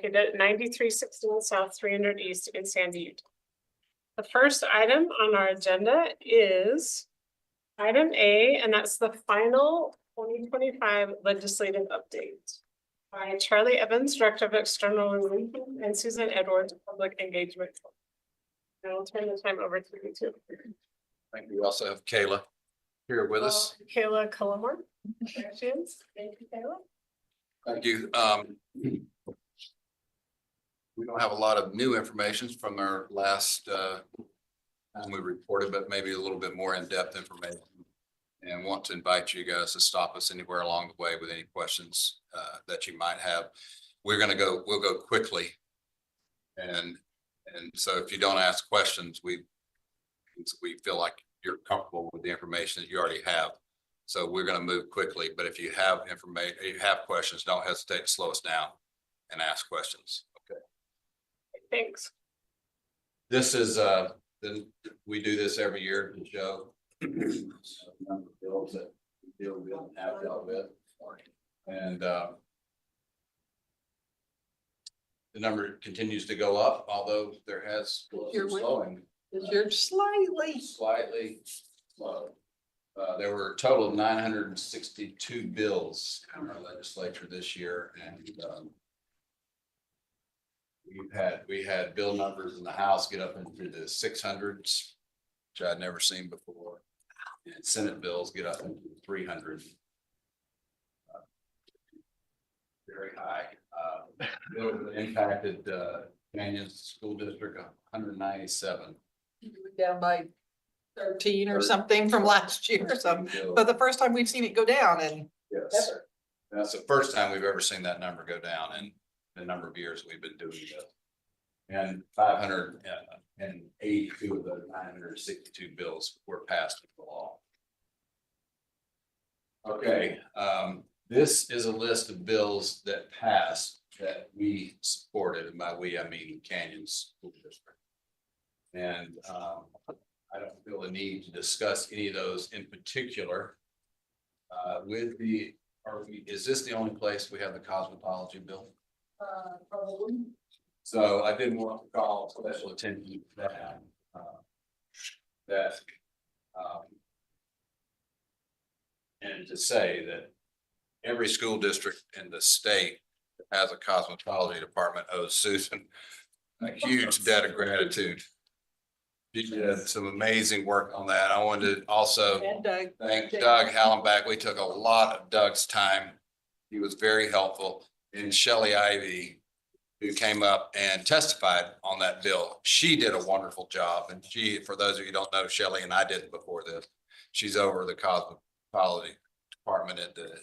located at 9316 South 300 East in Sandy, Utah. The first item on our agenda is item A, and that's the final 2025 legislative update by Charlie Evans, Director of External Relations, and Susan Edwards, Public Engagement. And I'll turn the time over to you too. Thank you. We also have Kayla here with us. Kayla Cullimore. There she is. Thank you, Kayla. Thank you. We don't have a lot of new information from our last time we reported, but maybe a little bit more in-depth information. And want to invite you guys to stop us anywhere along the way with any questions that you might have. We'll go quickly. And so if you don't ask questions, we feel like you're comfortable with the information that you already have. So we're going to move quickly, but if you have information, if you have questions, don't hesitate to slow us down and ask questions. Okay. Thanks. This is we do this every year to show number of bills that we deal with and have dealt with. And the number continues to go up, although there has been slowing. You're slightly Slow. There were a total of 962 bills in our legislature this year, and we had bill numbers in the House get up into the 600s, which I'd never seen before, and Senate bills get up into the 300s. Very high. Bills that impacted Canyon's school district 197. down by 13 or something from last year or something, but the first time we've seen it go down and yes, that's the first time we've ever seen that number go down in the number of years we've been doing this. And 582 of the 962 bills were passed into law. Okay, this is a list of bills that passed that we supported, and by we I mean Canyon's school district. And I don't feel the need to discuss any of those in particular. Is this the only place we have the cosmetology bill? probably. So I did want to call special attention to that. And to say that every school district in the state that has a cosmetology department owes Susan a huge debt of gratitude. She did some amazing work on that. I wanted to also thank Doug Hallenbach. We took a lot of Doug's time. He was very helpful. And Shelley Ivy, who came up and testified on that bill. She did a wonderful job. And she, for those of you who don't know, Shelley and I didn't before this, she's over the cosmetology department at the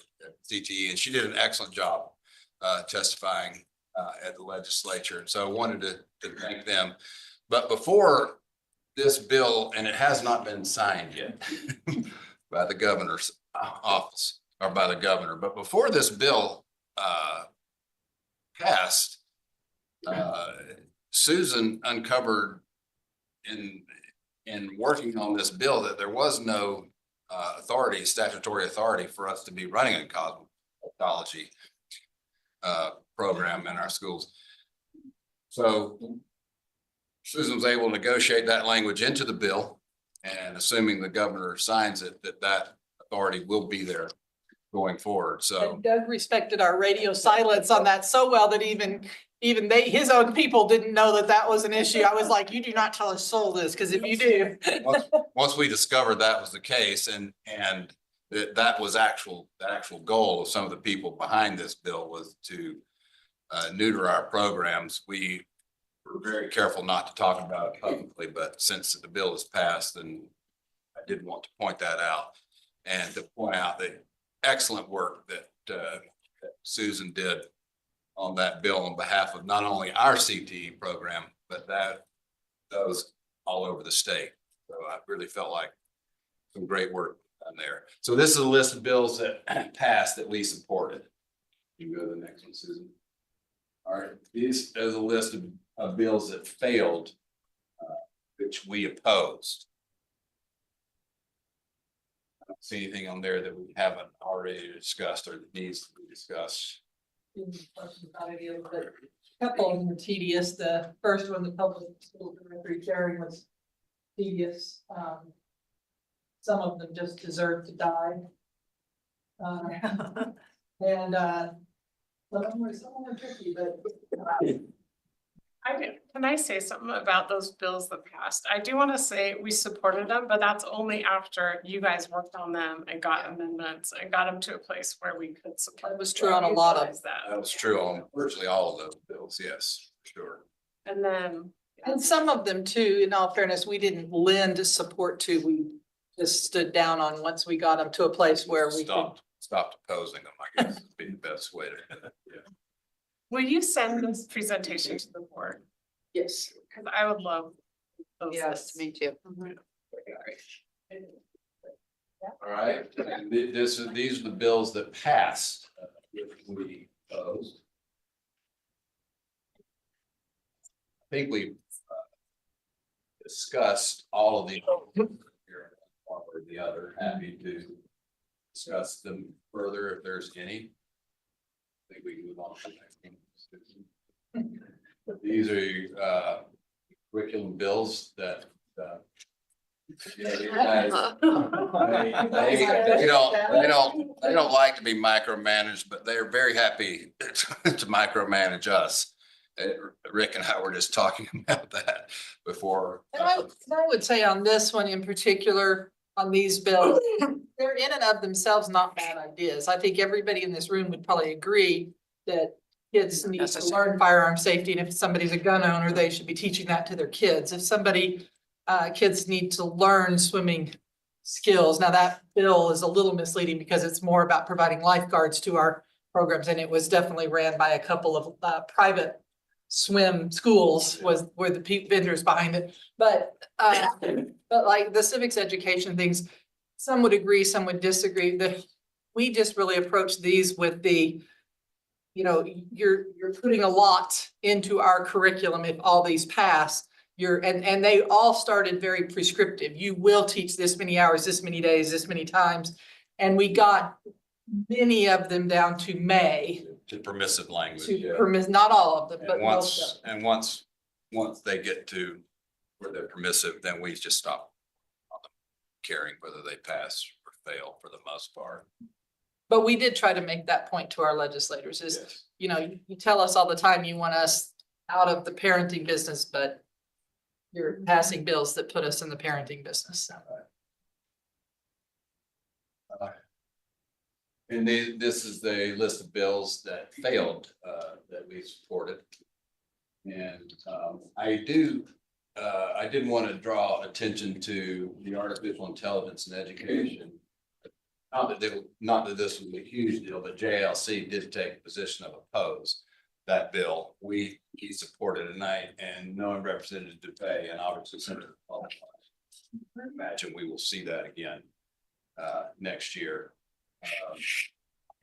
CTE, and she did an excellent job testifying at the legislature. And so I wanted to thank them. But before this bill, and it has not been signed yet by the governor's office or by the governor, but before this bill passed, Susan uncovered in working on this bill that there was no statutory authority for us to be running a cosmetology program in our schools. So Susan was able to negotiate that language into the bill, and assuming the governor signs it, that authority will be there going forward. So And Doug respected our radio silence on that so well that even his own people didn't know that was an issue. I was like, you do not tell a soul this, because if you do. once we discovered that was the case, and that was the actual goal of some of the people behind this bill was to neuter our programs. We were very careful not to talk about it publicly, but since the bill is passed, then I did want to point that out and to point out the excellent work that Susan did on that bill on behalf of not only our CTE program, but those all over the state. So I really felt like some great work done there. So this is a list of bills that passed that we supported. You can go to the next one, Susan. All right, this is a list of bills that failed, which we opposed. I don't see anything on there that we haven't already discussed or that needs to be discussed. couple of them were tedious. The first one, the public school directory sharing was tedious. Some of them just deserve to die. And some of them were tricky, but Can I say something about those bills that passed? I do want to say we supported them, but that's only after you guys worked on them and got amendments and got them to a place where we could support. That was true on a lot of- that. That was true on virtually all of those bills, yes, for sure. And then, and some of them too, in all fairness, we didn't lend support to, we just stood down on once we got them to a place where we could. Stopped opposing them, I guess, would be the best way to, yeah. will you send this presentation to the board? Yes. Because I would love those. Yes, me too. All right, and these are the bills that passed, which we opposed. I think we discussed all of the here, one or the other, happy to discuss them further if there's any. I think we can move on to the next one. These are curriculum bills that they don't like to be micromanaged, but they're very happy to micromanage us. Rick and I were just talking about that before. And I would say on this one in particular, on these bills, they're in and of themselves not bad ideas. I think everybody in this room would probably agree that kids need to learn firearm safety, and if somebody's a gun owner, they should be teaching that to their kids. If somebody, kids need to learn swimming skills. Now that bill is a little misleading because it's more about providing lifeguards to our programs, and it was definitely ran by a couple of private swim schools were the vendors behind it. But like the civics education things, some would agree, some would disagree. That we just really approach these with the, you know, you're putting a lot into our curriculum if all these pass. And they all started very prescriptive. You will teach this many hours, this many days, this many times. And we got many of them down to May. To permissive language. To permit, not all of them, but And most of them. once they get to where they're permissive, then we just stop caring whether they pass or fail for the most part. But we did try to make that point to our legislators is, Yes. you know, you tell us all the time you want us out of the parenting business, but you're passing bills that put us in the parenting business. And this is the list of bills that failed, that we supported. And I did want to draw attention to the artificial intelligence in education. Not that this was a huge deal, but JLC did take a position of oppose that bill. He supported it tonight, and knowing Representative DePay and obviously Senator Paul, I imagine we will see that again next year.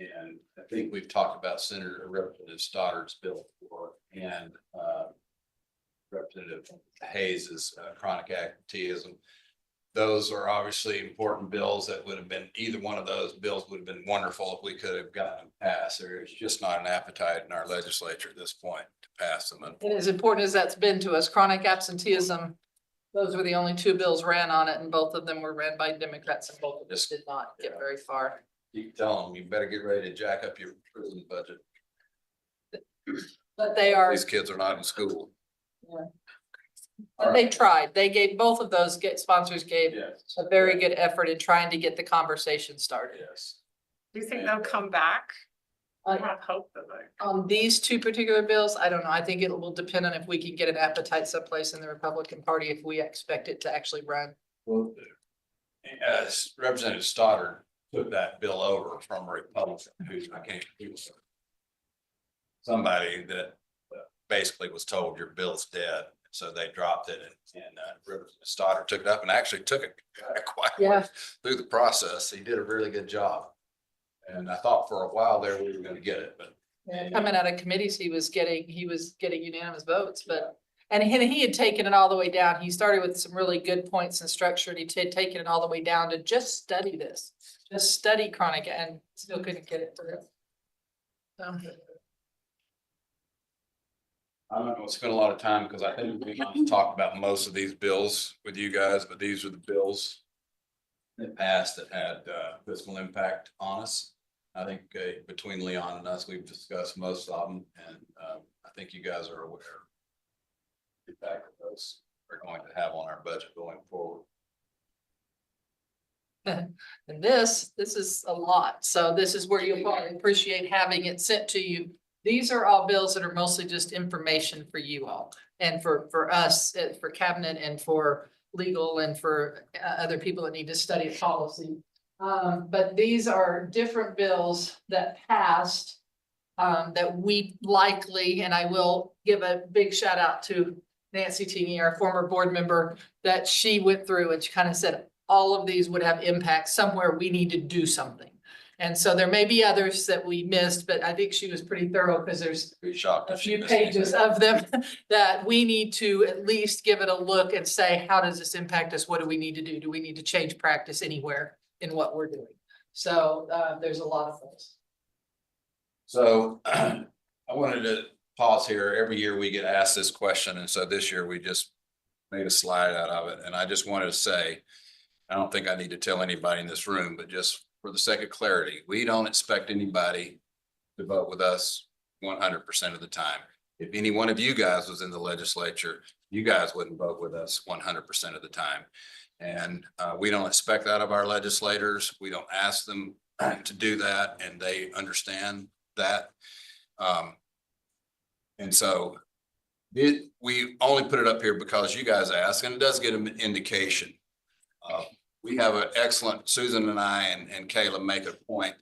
And I think we've talked about Representative Stoddard's bill before, and Representative Hayes's chronic absenteeism. Those are obviously important bills that would have been, either one of those bills would have been wonderful if we could have gotten them passed. There's just not an appetite in our legislature at this point to pass them. And as important as that's been to us, chronic absenteeism, those were the only two bills ran on it, and both of them were ran by Democrats, and both of us did not get very far. Keep telling them, you better get ready to jack up your prison budget. But they are, These kids are not in school. but they tried. They gave, both of those sponsors gave Yes. a very good effort in trying to get the conversation started. Yes. do you think they'll come back? I have hope that they. On these two particular bills, I don't know. I think it will depend on if we can get an appetite someplace in the Republican Party, if we expect it to actually run. Well, as Representative Stoddard took that bill over from a Republican who was somebody that basically was told your bill's dead. So they dropped it, and Representative Stoddard took it up and actually took it quite Yeah. through the process. He did a really good job. And I thought for a while there we were going to get it, but Coming out of committees, he was getting unanimous votes, but, and he had taken it all the way down. He started with some really good points and structure, and he had taken it all the way down to just study this, just study chronic, and still couldn't get it through. So, I'm not gonna spend a lot of time because I think we talked about most of these bills with you guys, but these are the bills that passed that had fiscal impact on us. I think between Leon and us, we've discussed most of them, and I think you guys are aware of the impact that those are going to have on our budget going forward. And this is a lot. So this is where you'll probably appreciate having it sent to you. These are all bills that are mostly just information for you all and for us, for cabinet and for legal and for other people that need to study policy. But these are different bills that passed that we likely, and I will give a big shout out to Nancy Teeny, our former board member, that she went through and she kind of said, all of these would have impact somewhere we need to do something. And so there may be others that we missed, but I think she was pretty thorough because there's Pretty shocked a if she few missed anything. pages of them that we need to at least give it a look and say, how does this impact us? What do we need to do? Do we need to change practice anywhere in what we're doing? So there's a lot of those. So I wanted to pause here. Every year we get asked this question, and so this year we just made a slide out of it. And I just wanted to say, I don't think I need to tell anybody in this room, but just for the sake of clarity, we don't expect anybody to vote with us 100% of the time. If any one of you guys was in the legislature, you guys wouldn't vote with us 100% of the time. And we don't expect that of our legislators. We don't ask them to do that, and they understand that. And so we only put it up here because you guys asked, and it does get an indication. We have an excellent, Susan and I and Kayla make a point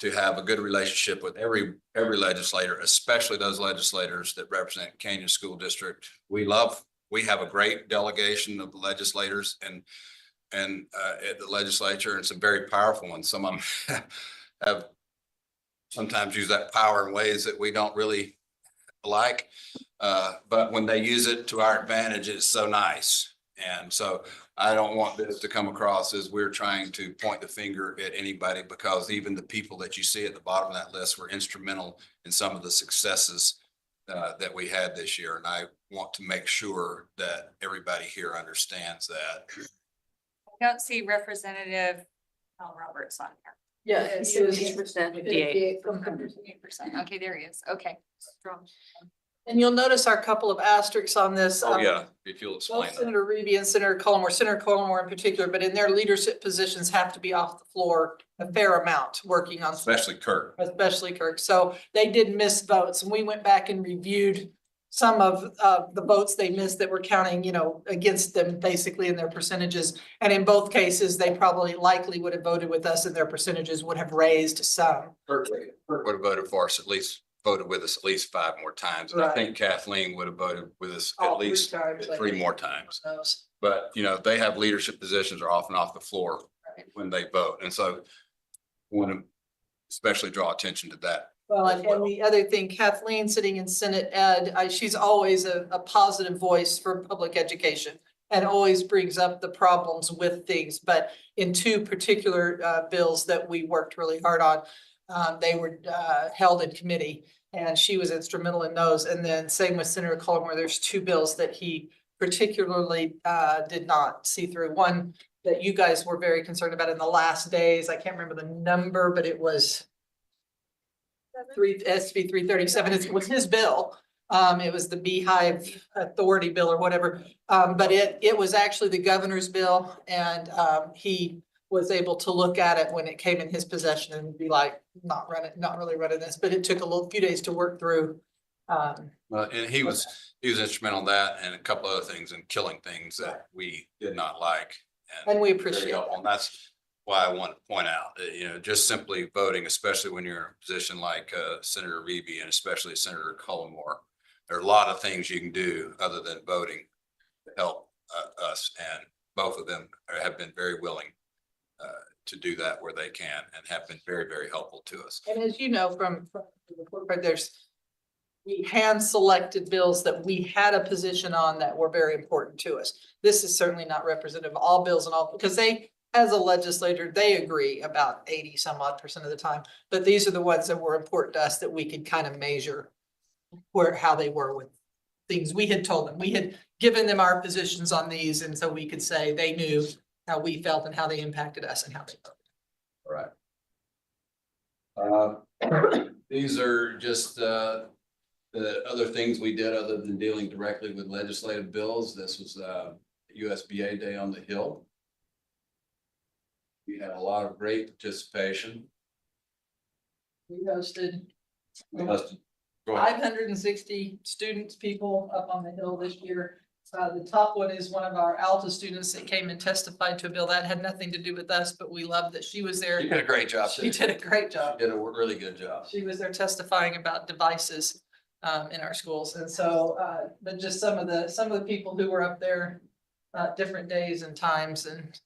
to have a good relationship with every legislator, especially those legislators that represent Canyon School District. We have a great delegation of legislators and at the legislature, and some very powerful ones. Some of them have sometimes used that power in ways that we don't really like. But when they use it to our advantage, it's so nice. And so I don't want this to come across as we're trying to point the finger at anybody, because even the people that you see at the bottom of that list were instrumental in some of the successes that we had this year. And I want to make sure that everybody here understands that. I don't see Representative Roberts on here. Yeah. It's it is 58%. 58%. Okay, there he is. Okay. Strong. And you'll notice our couple of asterisks on this. Oh, yeah, if you'll Both explain that. Senator Reedy and Senator Cullimore in particular, but in their leadership positions have to be off the floor a fair amount working on. Especially Kirk. Especially Kirk. So they did miss votes, and we went back and reviewed some of the votes they missed that were counting, against them basically in their percentages. And in both cases, they probably likely would have voted with us and their percentages would have raised some. Kirk would have voted for us voted with us at least 5 more times. And I think Kathleen would have voted with us at least 3 more times. But, they have leadership positions are often off the floor when they vote. And so I want to especially draw attention to that. Well, and the other thing, Kathleen sitting in Senate Ed, she's always a positive voice for public education and always brings up the problems with things. But in 2 particular bills that we worked really hard on, they were held in committee, and she was instrumental in those. And then same with Senator Cullimore, there's 2 bills that he particularly did not see through. One that you guys were very concerned about in the last days. I can't remember the number, but it was SB 337. It was his bill. It was the Beehive Authority bill or whatever. But it was actually the governor's bill, and he was able to look at it when it came in his possession and be like, not really running this, but it took a few days to work through. And he was instrumental in that and a couple other things, and killing things that we did not like. And we appreciate that. And that's why I want to point out that, just simply voting, especially when you're in a position like Senator Reeby and especially Senator Cullimore, there are a lot of things you can do other than voting to help us. And both of them have been very willing to do that where they can, and have been very, very helpful to us. And as you know, from the report card, we hand selected bills that we had a position on that were very important to us. This is certainly not representative of all bills and all, because they, as a legislator, they agree about 80 some odd % of the time, but these are the ones that were important to us that we could kind of measure how they were with things we had told them. We had given them our positions on these, and so we could say they knew how we felt and how they impacted us and how they felt. All right. These are just, the other things we did other than dealing directly with legislative bills. This was, USBA Day on the Hill. We had a lot of great participation. We hosted We hosted- Go ahead. 560 students, people up on the Hill this year. The top one is one of our Alta students that came and testified to a bill that had nothing to do with us, but we loved that she was there. You did a great job. She did a great job. Did a really good job. She was there testifying about devices in our schools. And so, but just some of the people who were up there, different days and times, and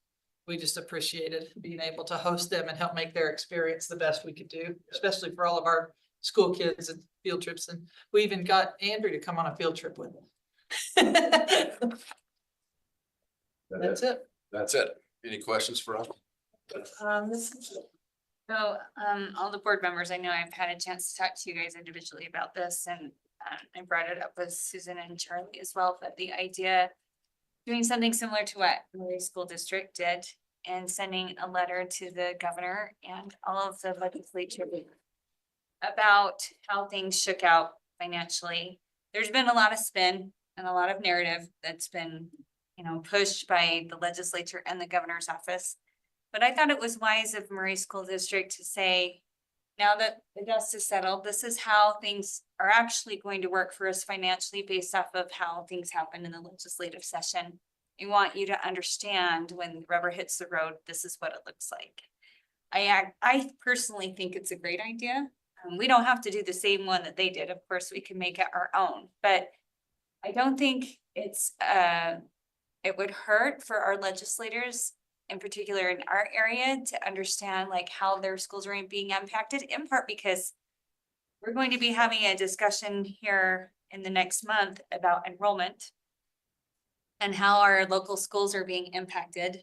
we just appreciated being able to host them and help make their experience the best we could do, especially for all of our school kids and field trips. And we even got Andrew to come on a field trip with them. That's it. That's it. Any questions for us? So, all the board members, I know I've had a chance to talk to you guys individually about this, and I brought it up with Susan and Charlie as well, but the idea doing something similar to what Murray School District did and sending a letter to the governor and all of the legislature about how things shook out financially. There's been a lot of spin and a lot of narrative that's been, pushed by the legislature and the governor's office. But I thought it was wise of Murray School District to say, now that the dust is settled, this is how things are actually going to work for us financially based off of how things happen in the legislative session. We want you to understand when the rubber hits the road, this is what it looks like. I personally think it's a great idea. We don't have to do the same one that they did. Of course, we can make it our own, but I don't think it would hurt for our legislators, in particular in our area, to understand like how their schools are being impacted, in part because we're going to be having a discussion here in the next month about enrollment and how our local schools are being impacted.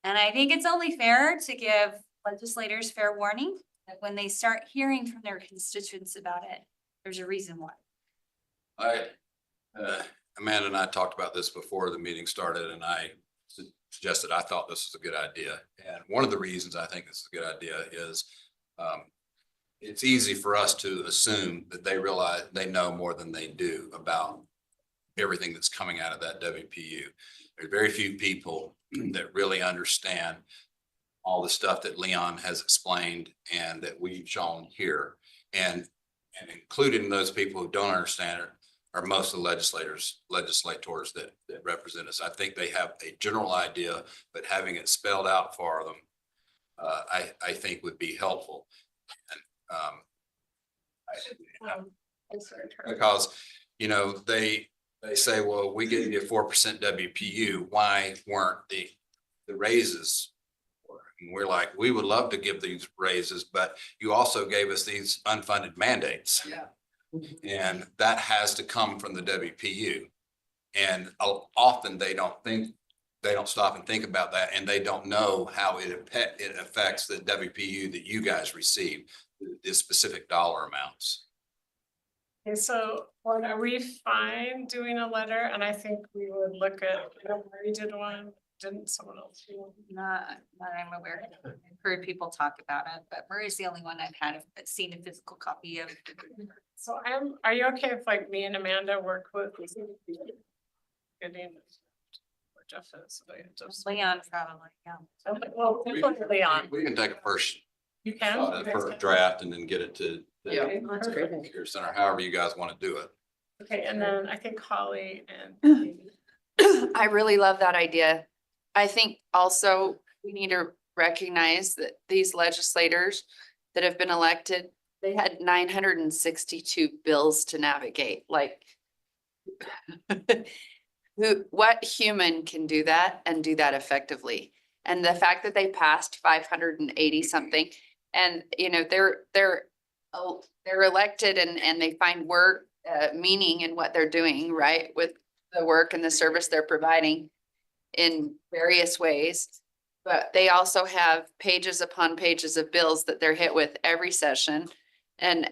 And I think it's only fair to give legislators fair warning that when they start hearing from their constituents about it, there's a reason why. Amanda and I talked about this before the meeting started, and I suggested I thought this was a good idea. And one of the reasons I think this is a good idea is it's easy for us to assume that they realize they know more than they do about everything that's coming out of that WPU. There are very few people that really understand all the stuff that Leon has explained and that we've shown here. And included in those people who don't understand it are most of the legislators that represent us. I think they have a general idea, but having it spelled out for them, I think would be helpful. And because, they say, well, we gave you a 4% WPU. Why weren't the raises? And we're like, we would love to give these raises, but you also gave us these unfunded mandates. Yeah. And that has to come from the WPU. And often they don't stop and think about that, and they don't know how it affects the WPU that you guys receive, the specific dollar amounts. Okay, so are we fine doing a letter? And I think we would look at, Murray did one, didn't someone else do one? Not I'm aware. I've heard people talk about it, but Murray's the only one I've had seen a physical copy of. So are you okay if like me and Amanda work with? Getting or Jeff is. Leon probably, yeah. Well, definitely Leon. We can take a first You can? shot at the first draft and then get it to Okay, the perfect. Care Center, however you guys want to do it. Okay, and then I think Holly and. I really love that idea. I think also we need to recognize that these legislators that have been elected, they had 962 bills to navigate, like what human can do that and do that effectively? And the fact that they passed 580 something, and they're elected and they find work meaning in what they're doing, right? With the work and the service they're providing in various ways. But they also have pages upon pages of bills that they're hit with every session. And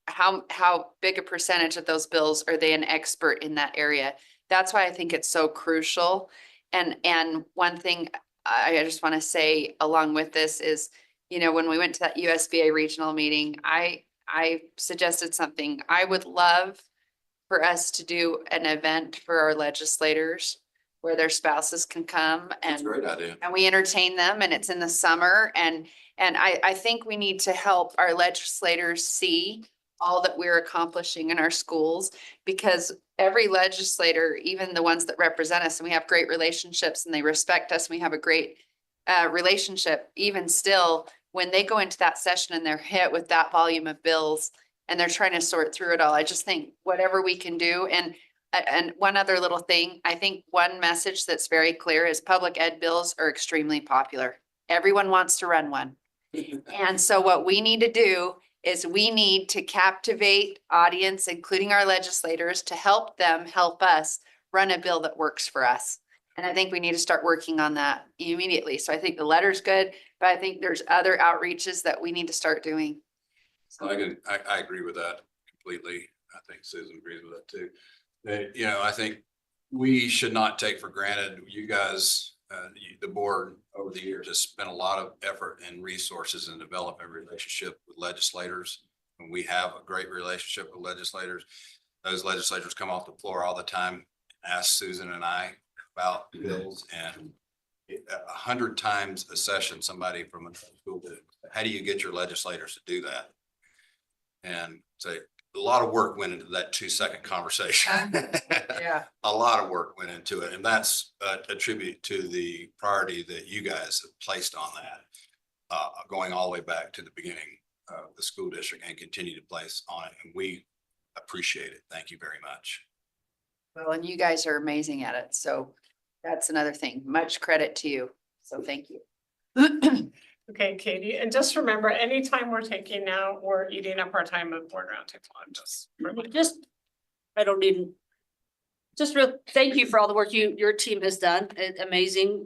how big a percentage of those bills are they an expert in that area? That's why I think it's so crucial. And one thing I just want to say along with this is, you know, when we went to that USBA regional meeting, I suggested something. I would love for us to do an event for our legislators where their spouses can come That's a and great idea. we entertain them, and it's in the summer, and I think we need to help our legislators see all that we're accomplishing in our schools, because every legislator, even the ones that represent us, and we have great relationships and they respect us, and we have a great relationship, even still, when they go into that session and they're hit with that volume of bills and they're trying to sort through it all, I just think whatever we can do. And one other little thing, I think one message that's very clear is public ed bills are extremely popular. Everyone wants to run one. And so what we need to do is we need to captivate audience, including our legislators, to help them help us run a bill that works for us. And I think we need to start working on that immediately. So I think the letter's good, but I think there's other outreaches that we need to start doing. I agree with that completely. I think Susan agrees with that too. That, you know, I think we should not take for granted, you guys, the board over the years has spent a lot of effort and resources in developing a relationship with legislators. And we have a great relationship with legislators. Those legislators come off the floor all the time, ask Susan and I about bills, and 100 times a session, somebody from a school, how do you get your legislators to do that? And say, a lot of work went into that 2-second conversation. Yeah. A lot of work went into it. And that's a tribute to the priority that you guys have placed on that, going all the way back to the beginning of the school district, and continue to place on it. And we appreciate it. Thank you very much. Well, and you guys are amazing at it. So that's another thing. Much credit to you. So thank you. Okay, Katie, and just remember, anytime we're taking now, we're eating up our time of board roundtable. I'm just. I don't even. Just real, thank you for all the work your team has done. Amazing.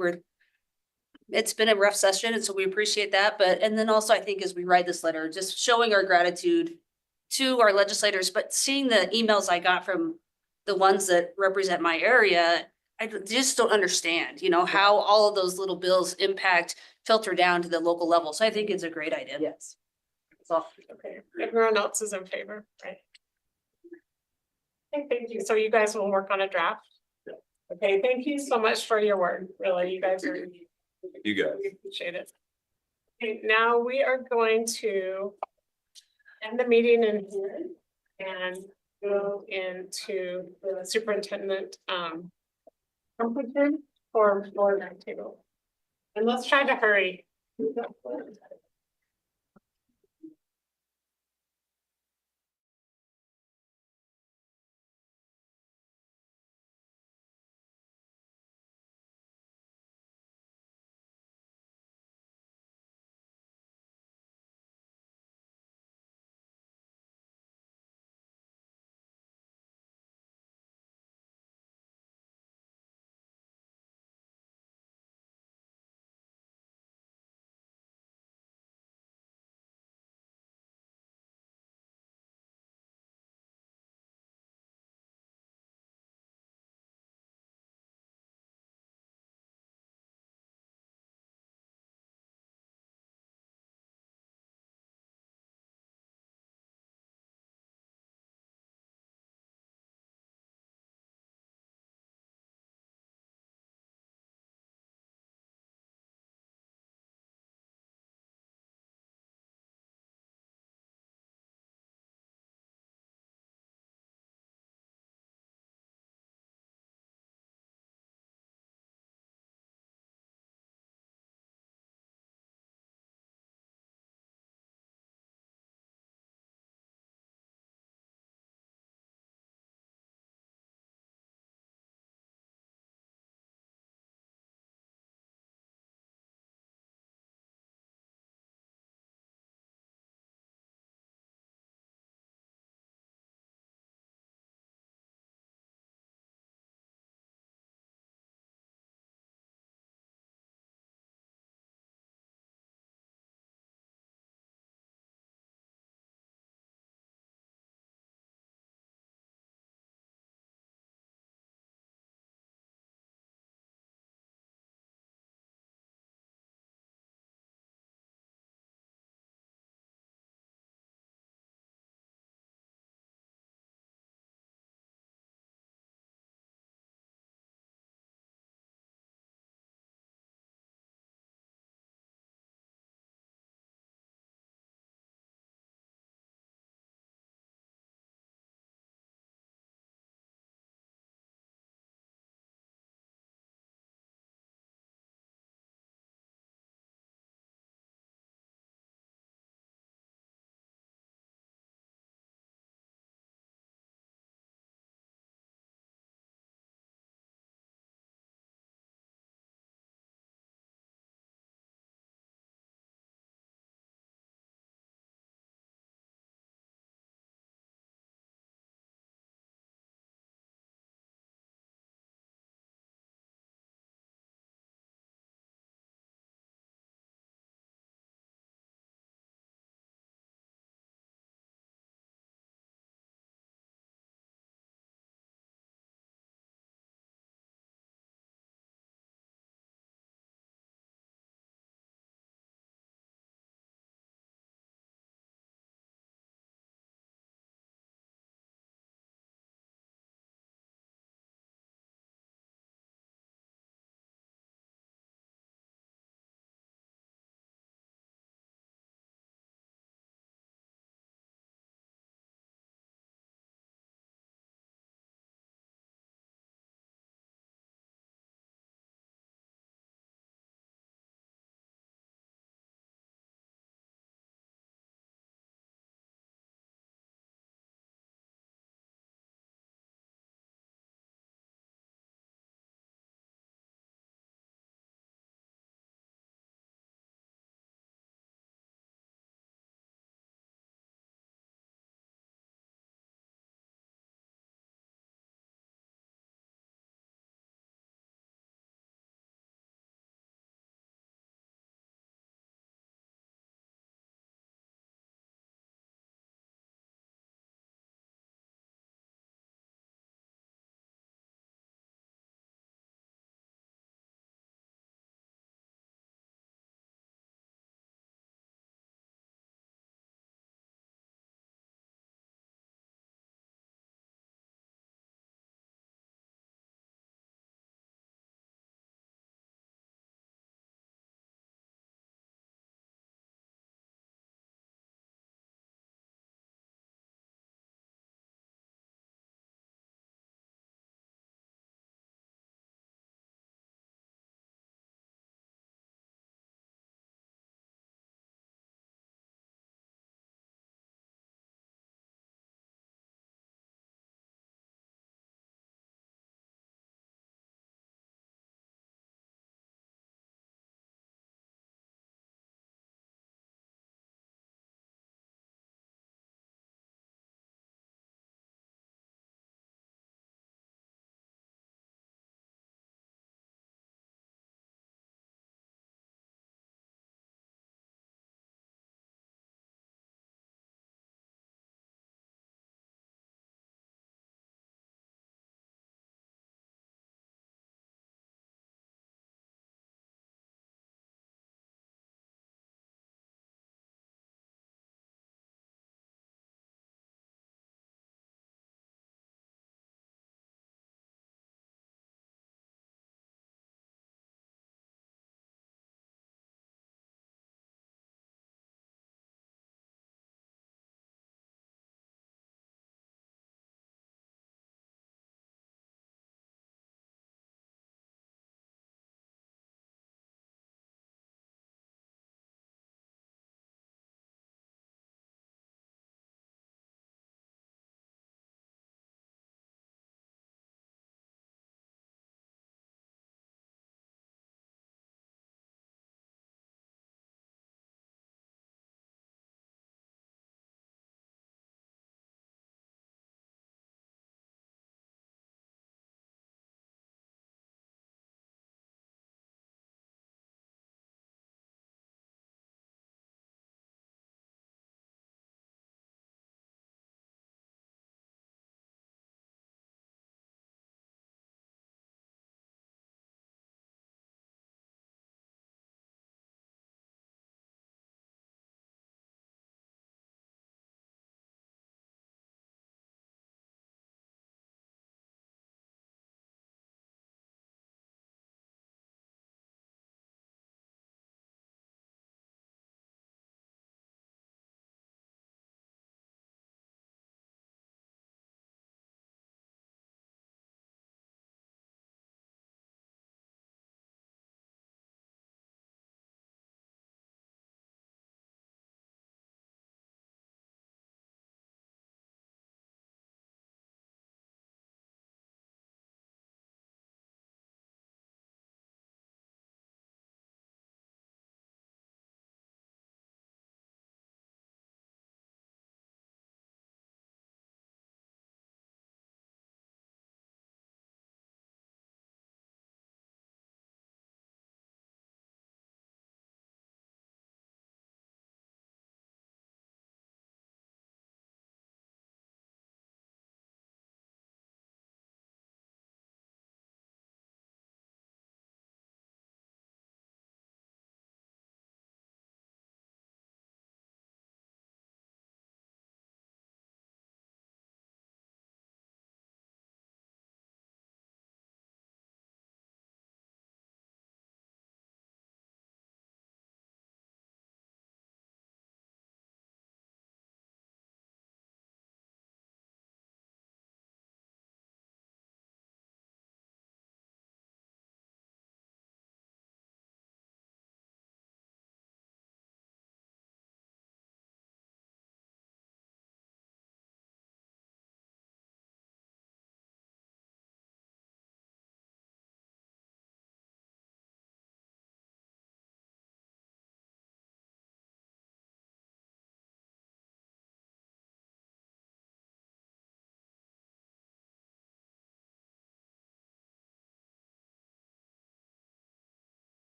It's been a rough session, and so we appreciate that. And then also I think as we write this letter, just showing our gratitude to our legislators, but seeing the emails I got from the ones that represent my area, I just don't understand, you know, how all of those little bills filter down to the local level. So I think it's a great idea. Yes. So, okay, everyone else is in favor, right? Okay, thank you. So you guys will work on a draft? Yeah. Okay, thank you so much for your work. Really, you guys are. You guys. We appreciate it. Okay, now we are going to end the meeting in here and go into the superintendent competence for board roundtable. And let's try to hurry.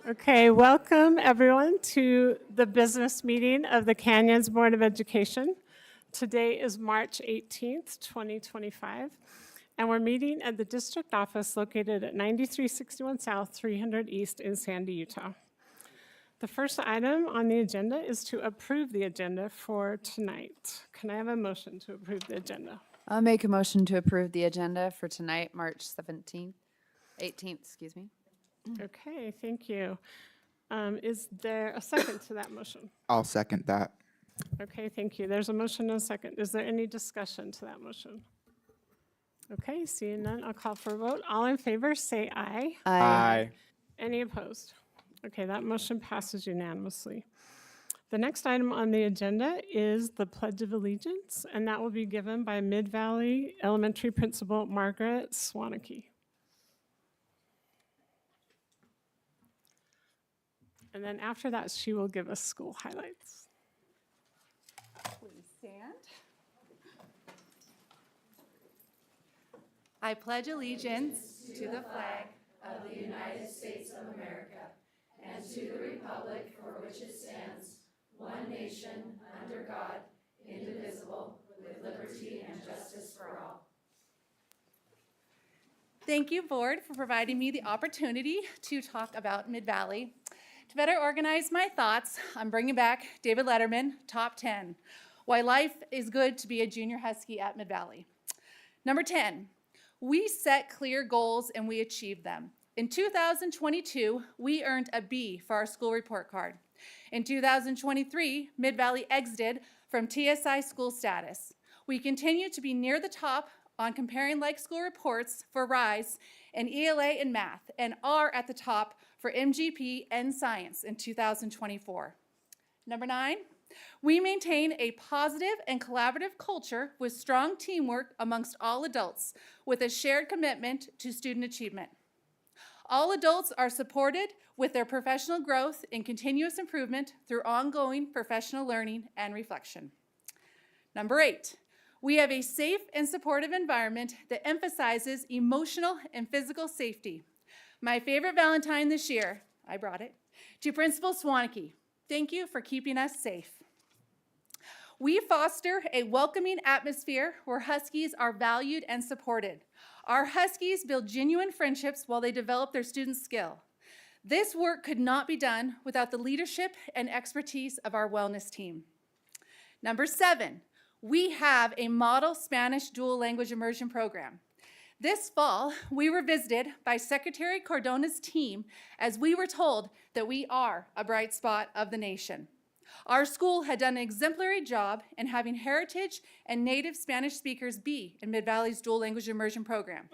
Okay, welcome everyone to the business meeting of the Canyons Board of Education. Today is March 18th, 2025, and we're meeting at the district office located at 9361 South, 300 East in Sandy, Utah. The first item on the agenda is to approve the agenda for tonight. Can I have a motion to approve the agenda? I'll make a motion to approve the agenda for tonight, March 17th, 18th, excuse me. Okay, thank you. Is there a second to that motion? I'll second that. Okay, thank you. There's a motion and a second. Is there any discussion to that motion? Okay, seeing none, I'll call for a vote. All in favor, say aye. Aye. Any opposed? Okay, that motion passes unanimously. The next item on the agenda is the Pledge of Allegiance, and that will be given by Mid-Valley Elementary Principal Margaret Swaneke. And then after that, she will give us school highlights. Please stand. I pledge allegiance to the flag of the United States of America and to the republic for which it stands, one nation, under God, indivisible, with liberty and justice for all. Thank you, Board, for providing me the opportunity to talk about Mid-Valley. To better organize my thoughts, I'm bringing back David Letterman, Top 10, Why Life is Good to be a Junior Husky at Mid-Valley. Number 10, we set clear goals and we achieved them. In 2022, we earned a B for our school report card. In 2023, Mid-Valley exited from TSI school status. We continue to be near the top on comparing like school reports for RISE and ELA and math, and are at the top for MGP and science in 2024. Number 9, we maintain a positive and collaborative culture with strong teamwork amongst all adults with a shared commitment to student achievement. All adults are supported with their professional growth and continuous improvement through ongoing professional learning and reflection. Number 8, we have a safe and supportive environment that emphasizes emotional and physical safety. My favorite Valentine this year, I brought it, to Principal Swaneke. Thank you for keeping us safe. We foster a welcoming atmosphere where Huskies are valued and supported. Our Huskies build genuine friendships while they develop their student skill. This work could not be done without the leadership and expertise of our wellness team. Number 7, we have a model Spanish dual language immersion program. This fall, we were visited by Secretary Cordona's team as we were told that we are a bright spot of the nation. Our school had done an exemplary job in having heritage and native Spanish speakers be in Mid-Valley's dual language immersion program.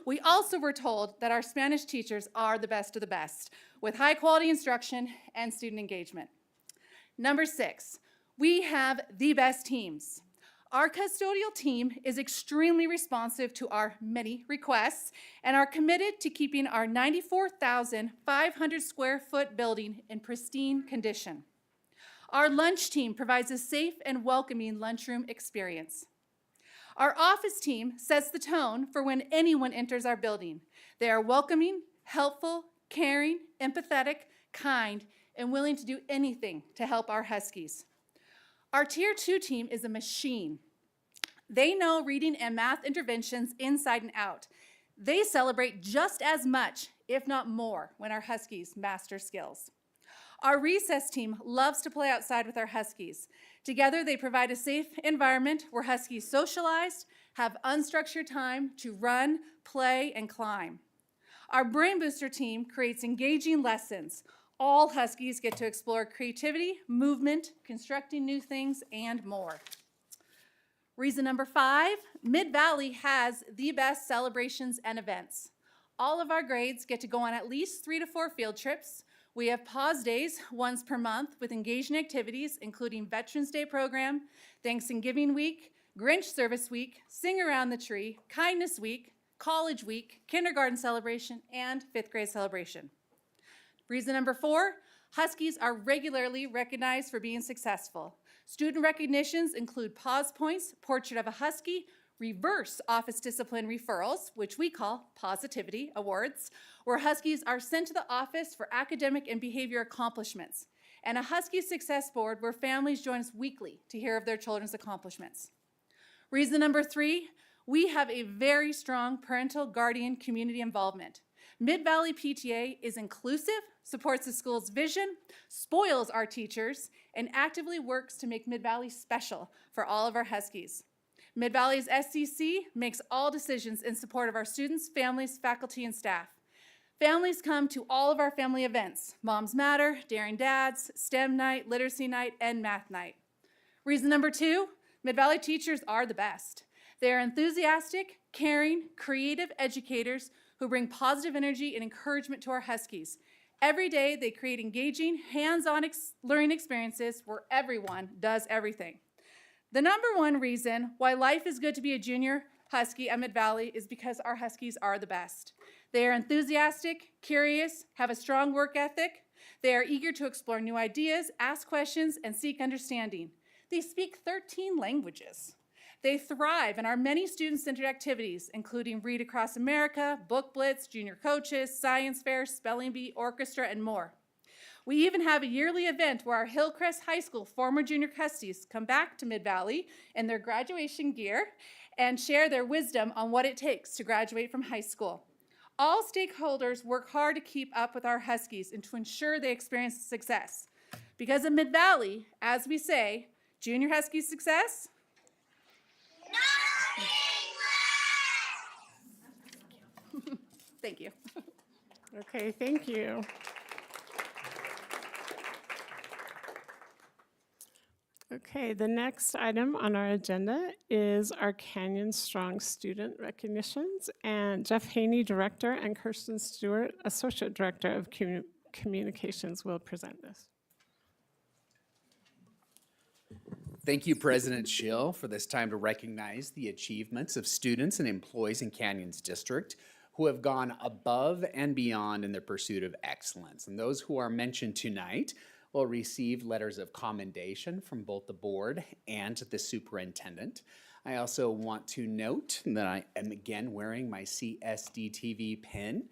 We also were told that our Spanish teachers are the best of the best, with high quality instruction and student engagement. Number 6, we have the best teams. Our custodial team is extremely responsive to our many requests and are committed to keeping our 94,500 square foot building in pristine condition. Our lunch team provides a safe and welcoming lunchroom experience. Our office team sets the tone for when anyone enters our building. They are welcoming, helpful, caring, empathetic, kind, and willing to do anything to help our Huskies. Our Tier 2 team is a machine. They know reading and math interventions inside and out. They celebrate just as much, if not more, when our Huskies master skills. Our recess team loves to play outside with our Huskies. Together, they provide a safe environment where Huskies socialize, have unstructured time to run, play, and climb. Our Brain Booster team creates engaging lessons. All Huskies get to explore creativity, movement, constructing new things, and more. Reason number 5, Mid-Valley has the best celebrations and events. All of our grades get to go on at least 3 to 4 field trips. We have pause days once per month with engaging activities, including Veterans Day program, Thanksgiving week, Grinch service week, Sing Around the Tree, Kindness week, College week, kindergarten celebration, and 5th grade celebration. Reason number 4, Huskies are regularly recognized for being successful. Student recognitions include Pause Points, Portrait of a Husky, reverse office discipline referrals, which we call positivity awards, where Huskies are sent to the office for academic and behavior accomplishments, and a Husky Success Board where families join us weekly to hear of their children's accomplishments. Reason number 3, we have a very strong parental guardian community involvement. Mid-Valley PTA is inclusive, supports the school's vision, spoils our teachers, and actively works to make Mid-Valley special for all of our Huskies. Mid-Valley's SCC makes all decisions in support of our students, families, faculty, and staff. Families come to all of our family events: Moms Matter, Daring Dads, STEM Night, Literacy Night, and Math Night. Reason number 2, Mid-Valley teachers are the best. They are enthusiastic, caring, creative educators who bring positive energy and encouragement to our Huskies. Every day, they create engaging, hands-on learning experiences where everyone does everything. The number 1 reason why life is good to be a junior Husky at Mid-Valley is because our Huskies are the best. They are enthusiastic, curious, have a strong work ethic. They are eager to explore new ideas, ask questions, and seek understanding. They speak 13 languages. They thrive in our many student-centered activities, including Read Across America, Book Blitz, Junior Coaches, Science Fair, Spelling Bee, Orchestra, and more. We even have a yearly event where our Hillcrest High School former junior Huskies come back to Mid-Valley in their graduation gear and share their wisdom on what it takes to graduate from high school. All stakeholders work hard to keep up with our Huskies and to ensure they experience success. Because at Mid-Valley, as we say, junior Husky success. Thank you. Okay, thank you. Okay, the next item on our agenda is our Canyon Strong Student Recognitions, and Jeff Haney, Director, and Kirsten Stewart, Associate Director of Communications, will present this. Thank you, President Schill, for this time to recognize the achievements of students and employees in Canyons District who have gone above and beyond in their pursuit of excellence. And those who are mentioned tonight will receive letters of commendation from both the board and the superintendent. I also want to note that I am again wearing my CSDTV pin.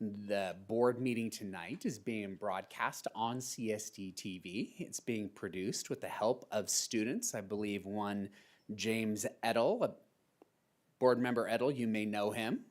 The board meeting tonight is being broadcast on CSDTV. It's being produced with the help of students. I believe one James Edel, board member Edel, you may know him.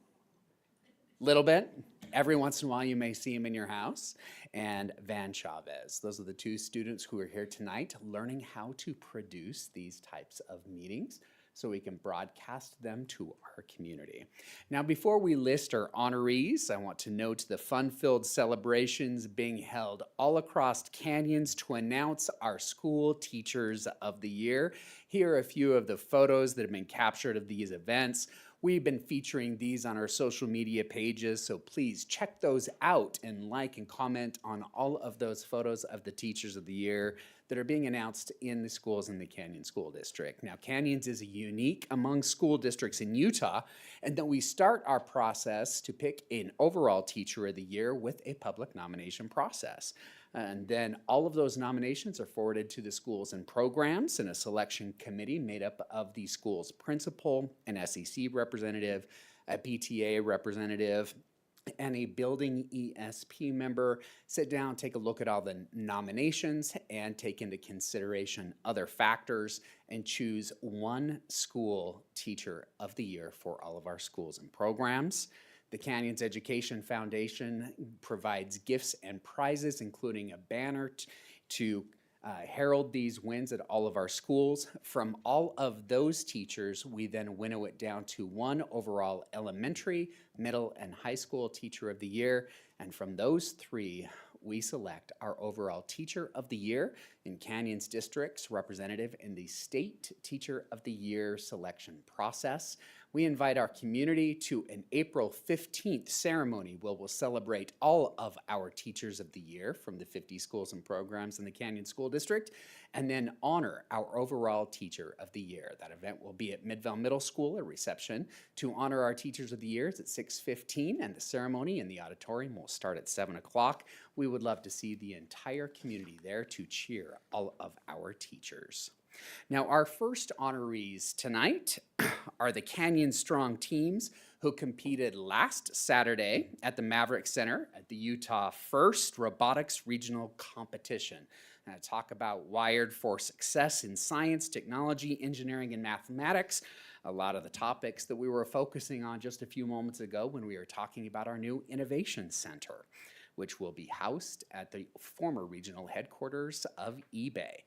Little bit. Every once in a while you may see him in your house. And Van Chavez. Those are the 2 students who are here tonight learning how to produce these types of meetings so we can broadcast them to our community. Now, before we list our honorees, I want to note the fun-filled celebrations being held all across Canyons to announce our School Teachers of the Year. Here are a few of the photos that have been captured of these events. We've been featuring these on our social media pages, so please check those out and like and comment on all of those photos of the Teachers of the Year that are being announced in the schools in the Canyon School District. Now, Canyons is unique among school districts in Utah, and then we start our process to pick an overall Teacher of the Year with a public nomination process. And then all of those nominations are forwarded to the schools and programs, and a selection committee made up of the school's principal, an SEC representative, a PTA representative, and a building ESP member sit down, take a look at all the nominations, and take into consideration other factors, and choose one School Teacher of the Year for all of our schools and programs. The Canyons Education Foundation provides gifts and prizes, including a banner to herald these wins at all of our schools. From all of those teachers, we then winnow it down to one overall elementary, middle, and high school Teacher of the Year. And from those 3, we select our overall Teacher of the Year in Canyons District's representative in the State Teacher of the Year selection process. We invite our community to an April 15th ceremony where we'll celebrate all of our Teachers of the Year from the 50 schools and programs in the Canyon School District, and then honor our overall Teacher of the Year. That event will be at Midvale Middle School, a reception to honor our Teachers of the Year. It's at 6:15, and the ceremony in the auditorium will start at 7 o'clock. We would love to see the entire community there to cheer all of our teachers. Now, our first honorees tonight are the Canyon Strong teams who competed last Saturday at the Maverick Center at the Utah First Robotics Regional Competition. And I talk about wired for success in science, technology, engineering, and mathematics. A lot of the topics that we were focusing on just a few moments ago when we were talking about our new Innovation Center, which will be housed at the former regional headquarters of eBay.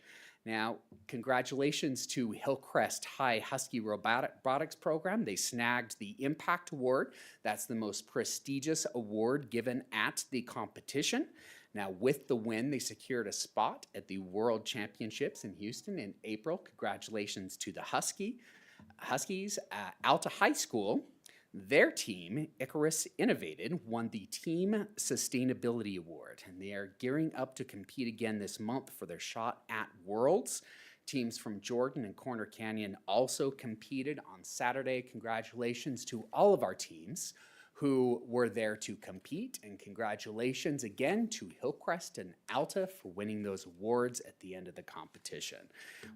Now, congratulations to Hillcrest High Husky Robotics Program. They snagged the Impact Award. That's the most prestigious award given at the competition. Now, with the win, they secured a spot at the World Championships in Houston in April. Congratulations to the Huskies. Alta High School, their team, Icarus Innovated, won the Team Sustainability Award, and they are gearing up to compete again this month for their shot at Worlds. Teams from Jordan and Corner Canyon also competed on Saturday. Congratulations to all of our teams who were there to compete, and congratulations again to Hillcrest and Alta for winning those awards at the end of the competition.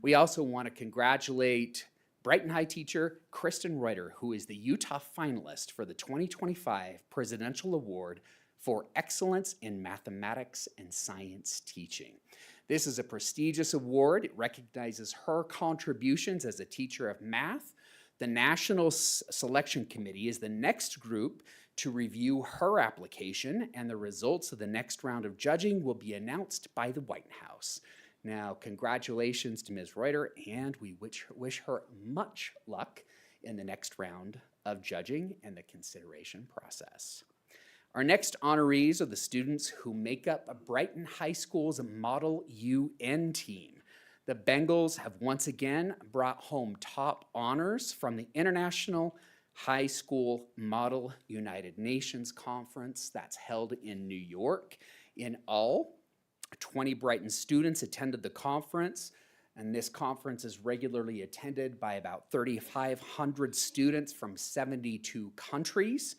We also want to congratulate Brighton High teacher Kristen Reuter, who is the Utah finalist for the 2025 Presidential Award for Excellence in Mathematics and Science Teaching. This is a prestigious award. It recognizes her contributions as a teacher of math. The National Selection Committee is the next group to review her application, and the results of the next round of judging will be announced by the White House. Now, congratulations to Ms. Reuter, and we wish her much luck in the next round of judging and the consideration process. Our next honorees are the students who make up Brighton High School's Model UN team. The Bengals have once again brought home top honors from the International High School Model United Nations Conference that's held in New York. In all, 20 Brighton students attended the conference, and this conference is regularly attended by about 3,500 students from 72 countries.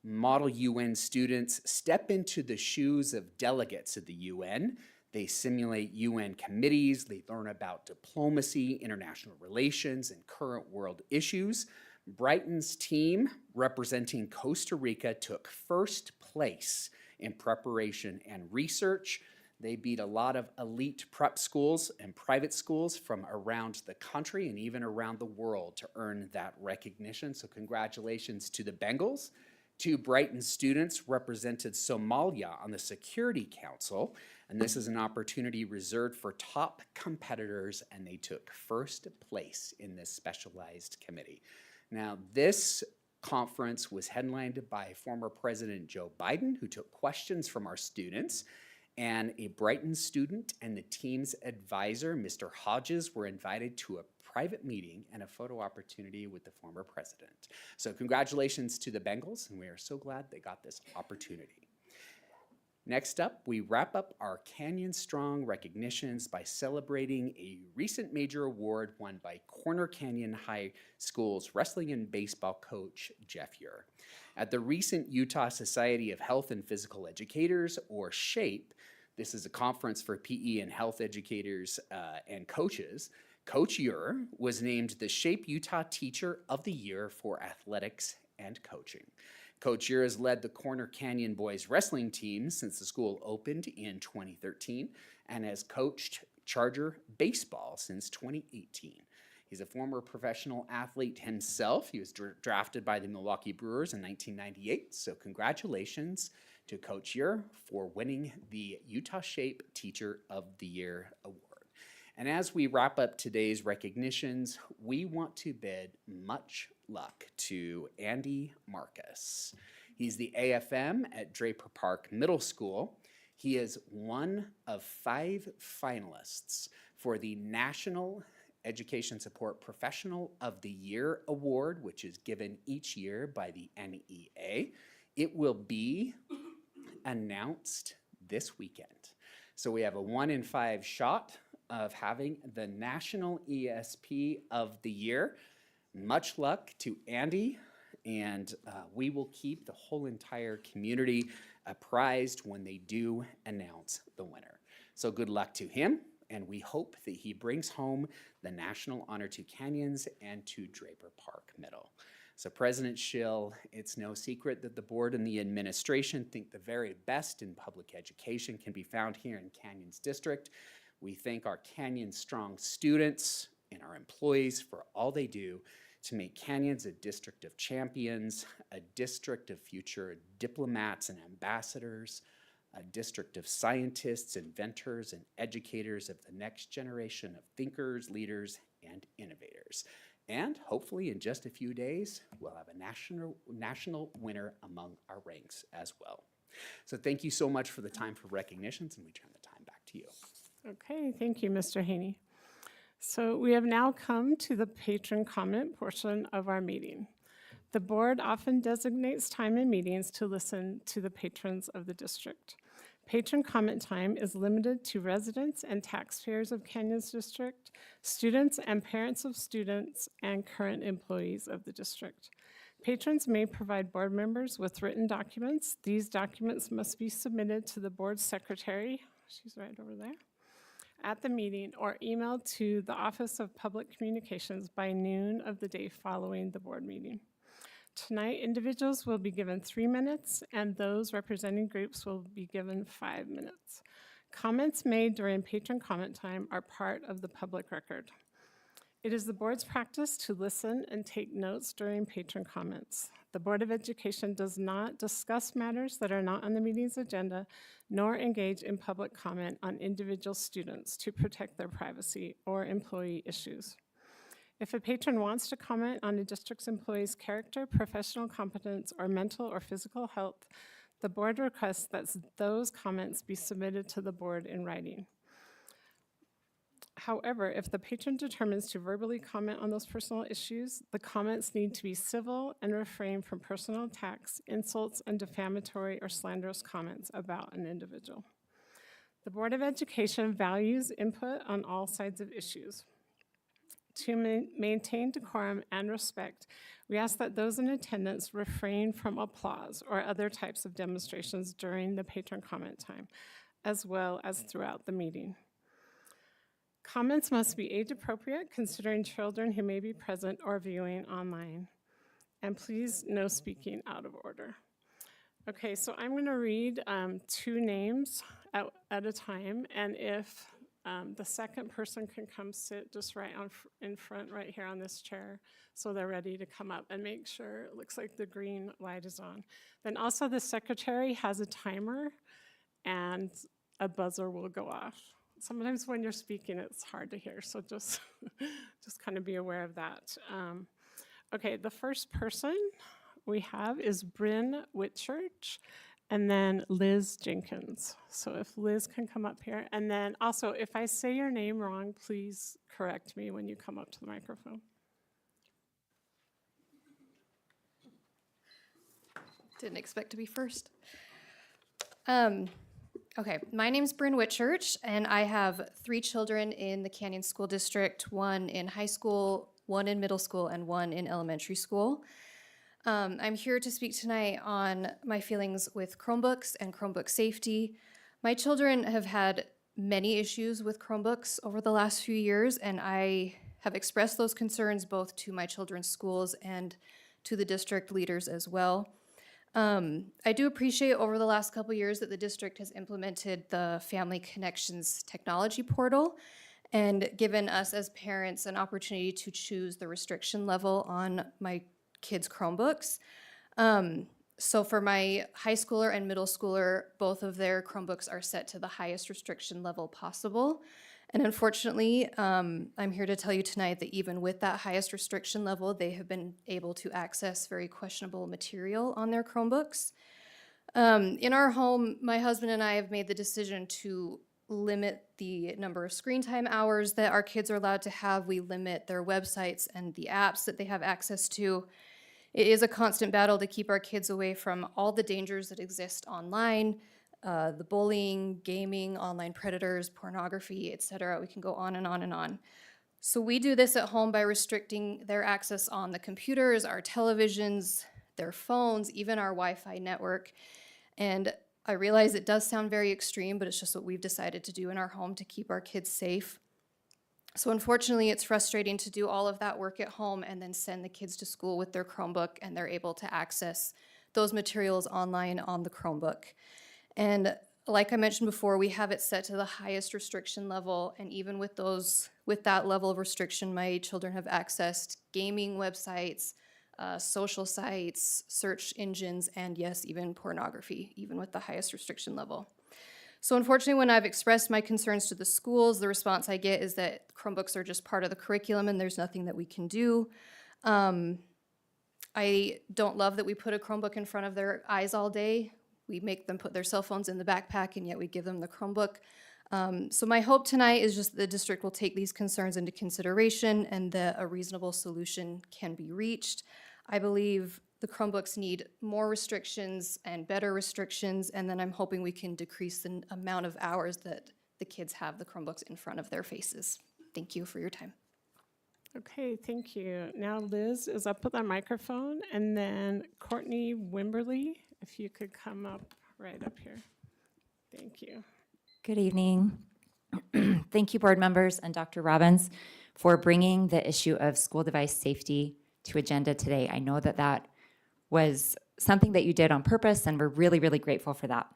Model UN students step into the shoes of delegates at the UN. They simulate UN committees, they learn about diplomacy, international relations, and current world issues. Brighton's team, representing Costa Rica, took first place in preparation and research. They beat a lot of elite prep schools and private schools from around the country and even around the world to earn that recognition. So congratulations to the Bengals. Two Brighton students represented Somalia on the Security Council, and this is an opportunity reserved for top competitors, and they took first place in this specialized committee. Now, this conference was headlined by former President Joe Biden, who took questions from our students, and a Brighton student and the team's advisor, Mr. Hodges, were invited to a private meeting and a photo opportunity with the former president. So congratulations to the Bengals, and we are so glad they got this opportunity. Next up, we wrap up our Canyon Strong recognitions by celebrating a recent major award won by Corner Canyon High School's wrestling and baseball coach, Jeff Ure. At the recent Utah Society of Health and Physical Educators, or SHAPE, this is a conference for PE and health educators and coaches, Coach Ure was named the SHAPE Utah Teacher of the Year for Athletics and Coaching. Coach Ure has led the Corner Canyon boys wrestling team since the school opened in 2013 and has coached Charger baseball since 2018. He's a former professional athlete himself. He was drafted by the Milwaukee Brewers in 1998. So congratulations to Coach Ure for winning the Utah SHAPE Teacher of the Year Award. And as we wrap up today's recognitions, we want to bid much luck to Andy Marcus. He's the AFM at Draper Park Middle School. He is one of 5 finalists for the National Education Support Professional of the Year Award, which is given each year by the NEA. It will be announced this weekend. So we have a 1 in 5 shot of having the National ESP of the Year. Much luck to Andy, and we will keep the whole entire community apprised when they do announce the winner. So good luck to him, and we hope that he brings home the national honor to Canyons and to Draper Park Middle. So President Schill, it's no secret that the board and the administration think the very best in public education can be found here in Canyons District. We thank our Canyon Strong students and our employees for all they do to make Canyons a district of champions, a district of future diplomats and ambassadors, a district of scientists, inventors, and educators of the next generation of thinkers, leaders, and innovators. And hopefully in just a few days, we'll have a national winner among our ranks as well. So thank you so much for the time for recognitions, and we turn the time back to you. Okay, thank you, Mr. Haney. So we have now come to the patron comment portion of our meeting. The board often designates time in meetings to listen to the patrons of the district. Patron comment time is limited to residents and taxpayers of Canyons District, students and parents of students, and current employees of the district. Patrons may provide board members with written documents. These documents must be submitted to the board secretary, she's right over there, at the meeting, or emailed to the Office of Public Communications by noon of the day following the board meeting. Tonight, individuals will be given 3 minutes, and those representing groups will be given 5 minutes. Comments made during patron comment time are part of the public record. It is the board's practice to listen and take notes during patron comments. The Board of Education does not discuss matters that are not on the meeting's agenda, nor engage in public comment on individual students to protect their privacy or employee issues. If a patron wants to comment on a district's employee's character, professional competence, or mental or physical health, the board requests that those comments be submitted to the board in writing. However, if the patron determines to verbally comment on those personal issues, the comments need to be civil and refrain from personal attacks, insults, and defamatory or slanderous comments about an individual. The Board of Education values input on all sides of issues. To maintain decorum and respect, we ask that those in attendance refrain from applause or other types of demonstrations during the patron comment time, as well as throughout the meeting. Comments must be age-appropriate, considering children who may be present or viewing online. And please, no speaking out of order. Okay, so I'm going to read 2 names at a time, and if the second person can come sit just right in front right here on this chair so they're ready to come up, and make sure it looks like the green light is on. Then also the secretary has a timer and a buzzer will go off. Sometimes when you're speaking, it's hard to hear, so just kind of be aware of that. Okay, the first person we have is Bryn Whitchurch, and then Liz Jenkins. So if Liz can come up here, and then also if I say your name wrong, please correct me when you come up to the microphone. Didn't expect to be first. Okay, my name's Bryn Whitchurch, and I have 3 children in the Canyon School District, 1 in high school, 1 in middle school, and 1 in elementary school. I'm here to speak tonight on my feelings with Chromebooks and Chromebook safety. My children have had many issues with Chromebooks over the last few years, and I have expressed those concerns both to my children's schools and to the district leaders as well. I do appreciate over the last couple years that the district has implemented the Family Connections technology portal and given us as parents an opportunity to choose the restriction level on my kids' Chromebooks. So for my high schooler and middle schooler, both of their Chromebooks are set to the highest restriction level possible. And unfortunately, I'm here to tell you tonight that even with that highest restriction level, they have been able to access very questionable material on their Chromebooks. In our home, my husband and I have made the decision to limit the number of screen time hours that our kids are allowed to have. We limit their websites and the apps that they have access to. It is a constant battle to keep our kids away from all the dangers that exist online, the bullying, gaming, online predators, pornography, etc. We can go on and on and on. So we do this at home by restricting their access on the computers, our televisions, their phones, even our Wi-Fi network. And I realize it does sound very extreme, but it's just what we've decided to do in our home to keep our kids safe. So unfortunately, it's frustrating to do all of that work at home and then send the kids to school with their Chromebook and they're able to access those materials online on the Chromebook. And like I mentioned before, we have it set to the highest restriction level, and even with that level of restriction, my children have accessed gaming websites, social sites, search engines, and yes, even pornography, even with the highest restriction level. So unfortunately, when I've expressed my concerns to the schools, the response I get is that Chromebooks are just part of the curriculum and there's nothing that we can do. I don't love that we put a Chromebook in front of their eyes all day. We make them put their cell phones in the backpack and yet we give them the Chromebook. So my hope tonight is just that the district will take these concerns into consideration and that a reasonable solution can be reached. I believe the Chromebooks need more restrictions and better restrictions, and then I'm hoping we can decrease the amount of hours that the kids have the Chromebooks in front of their faces. Thank you for your time. Okay, thank you. Now Liz is up with our microphone, and then Courtney Wimberly, if you could come up right up here. Thank you. Good evening. Thank you, board members and Dr. Robbins, for bringing the issue of school device safety to agenda today. I know that that was something that you did on purpose, and we're really, really grateful for that.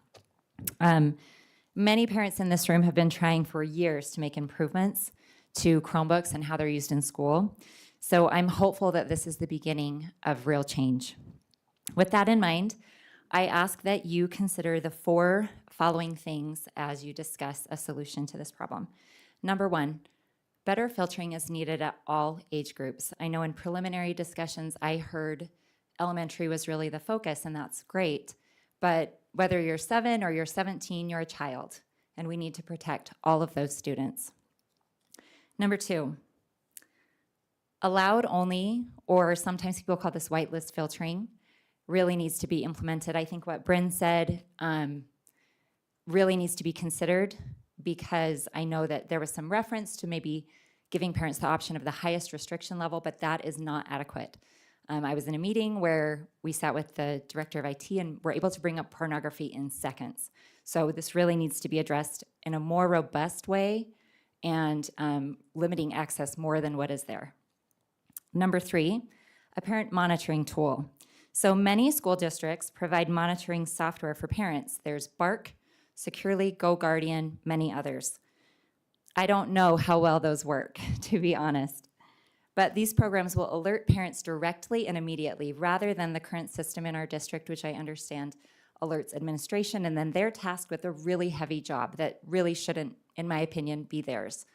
Many parents in this room have been trying for years to make improvements to Chromebooks and how they're used in school. So I'm hopeful that this is the beginning of real change. With that in mind, I ask that you consider the 4 following things as you discuss a solution to this problem. Number 1, better filtering is needed at all age groups. I know in preliminary discussions, I heard elementary was really the focus, and that's great. But whether you're 7 or you're 17, you're a child, and we need to protect all of those students. Number 2, allowed only, or sometimes people call this whitelist filtering, really needs to be implemented. I think what Bryn said really needs to be considered, because I know that there was some reference to maybe giving parents the option of the highest restriction level, but that is not adequate. I was in a meeting where we sat with the director of IT and were able to bring up pornography in seconds. So this really needs to be addressed in a more robust way and limiting access more than what is there. Number 3, a parent monitoring tool. So many school districts provide monitoring software for parents. There's Bark, Securely, GoGuardian, many others. I don't know how well those work, to be honest. But these programs will alert parents directly and immediately, rather than the current system in our district, which I understand alerts administration, and then they're tasked with a really heavy job that really shouldn't, in my opinion, be theirs.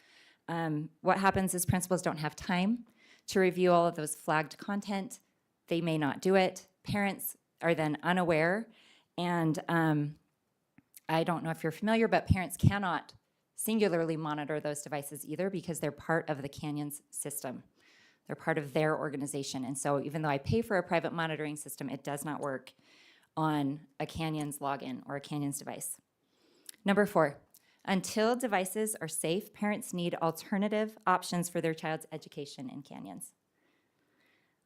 What happens is principals don't have time to review all of those flagged content. They may not do it. Parents are then unaware, and I don't know if you're familiar, but parents cannot singularly monitor those devices either, because they're part of the Canyons system. They're part of their organization. And so even though I pay for a private monitoring system, it does not work on a Canyons login or a Canyons device. Number 4, until devices are safe, parents need alternative options for their child's education in Canyons.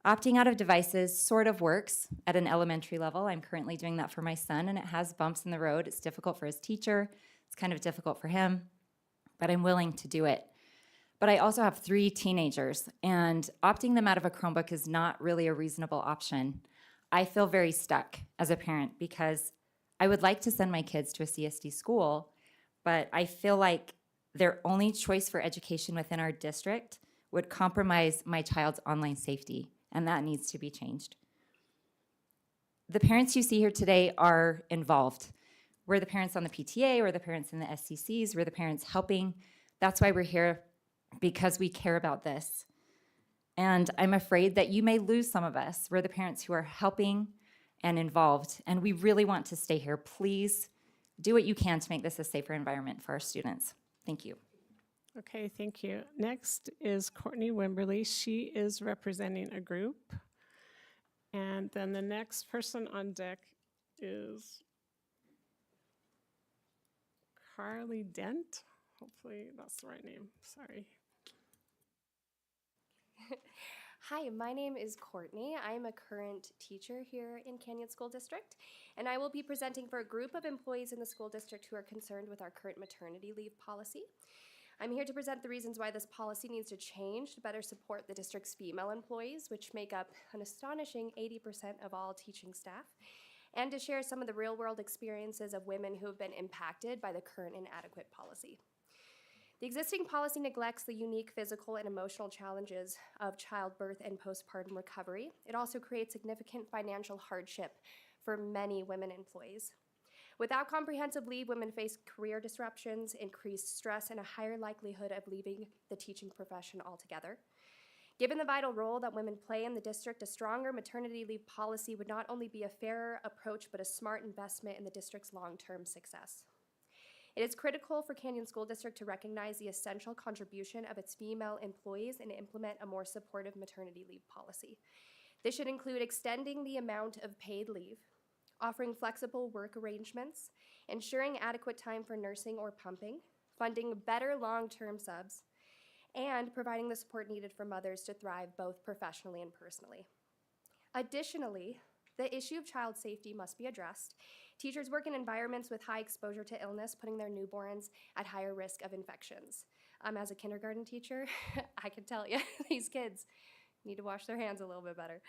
Opting out of devices sort of works at an elementary level. I'm currently doing that for my son, and it has bumps in the road. It's difficult for his teacher. It's kind of difficult for him, but I'm willing to do it. But I also have 3 teenagers, and opting them out of a Chromebook is not really a reasonable option. I feel very stuck as a parent because I would like to send my kids to a CSD school, but I feel like their only choice for education within our district would compromise my child's online safety, and that needs to be changed. The parents you see here today are involved. We're the parents on the PTA, we're the parents in the SCCs, we're the parents helping. That's why we're here, because we care about this. And I'm afraid that you may lose some of us. We're the parents who are helping and involved, and we really want to stay here. Please do what you can to make this a safer environment for our students. Thank you. Okay, thank you. Next is Courtney Wimberly. She is representing a group. And then the next person on deck is Carly Dent. Hopefully that's the right name. Sorry. Hi, my name is Courtney. I'm a current teacher here in Canyon School District, and I will be presenting for a group of employees in the school district who are concerned with our current maternity leave policy. I'm here to present the reasons why this policy needs to change to better support the district's female employees, which make up an astonishing 80% of all teaching staff, and to share some of the real-world experiences of women who have been impacted by the current inadequate policy. The existing policy neglects the unique physical and emotional challenges of childbirth and postpartum recovery. It also creates significant financial hardship for many women employees. Without comprehensive leave, women face career disruptions, increased stress, and a higher likelihood of leaving the teaching profession altogether. Given the vital role that women play in the district, a stronger maternity leave policy would not only be a fairer approach, but a smart investment in the district's long-term success. It is critical for Canyon School District to recognize the essential contribution of its female employees and implement a more supportive maternity leave policy. This should include extending the amount of paid leave, offering flexible work arrangements, ensuring adequate time for nursing or pumping, funding better long-term subs, and providing the support needed for mothers to thrive both professionally and personally. Additionally, the issue of child safety must be addressed. Teachers work in environments with high exposure to illness, putting their newborns at higher risk of infections. As a kindergarten teacher, I can tell you, these kids need to wash their hands a little bit better.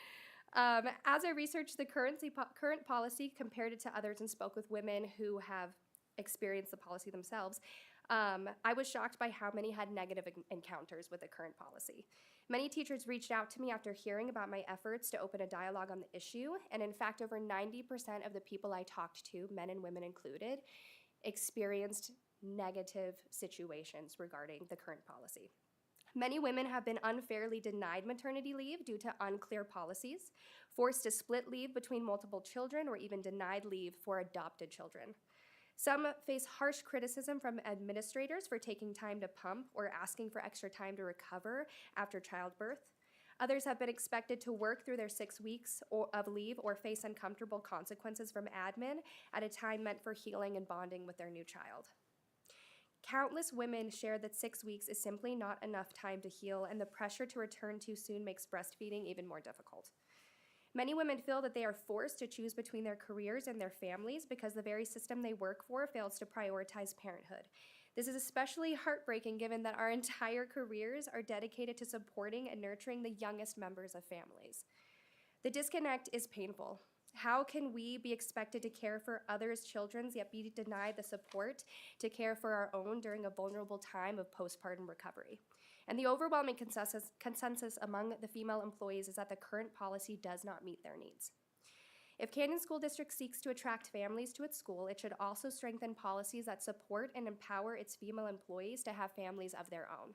As I researched the current policy, compared it to others, and spoke with women who have experienced the policy themselves, I was shocked by how many had negative encounters with the current policy. Many teachers reached out to me after hearing about my efforts to open a dialogue on the issue, and in fact, over 90% of the people I talked to, men and women included, experienced negative situations regarding the current policy. Many women have been unfairly denied maternity leave due to unclear policies, forced to split leave between multiple children, or even denied leave for adopted children. Some face harsh criticism from administrators for taking time to pump or asking for extra time to recover after childbirth. Others have been expected to work through their 6 weeks of leave or face uncomfortable consequences from admin at a time meant for healing and bonding with their new child. Countless women share that 6 weeks is simply not enough time to heal, and the pressure to return too soon makes breastfeeding even more difficult. Many women feel that they are forced to choose between their careers and their families because the very system they work for fails to prioritize parenthood. This is especially heartbreaking given that our entire careers are dedicated to supporting and nurturing the youngest members of families. The disconnect is painful. How can we be expected to care for others' children yet be denied the support to care for our own during a vulnerable time of postpartum recovery? And the overwhelming consensus among the female employees is that the current policy does not meet their needs. If Canyon School District seeks to attract families to its school, it should also strengthen policies that support and empower its female employees to have families of their own.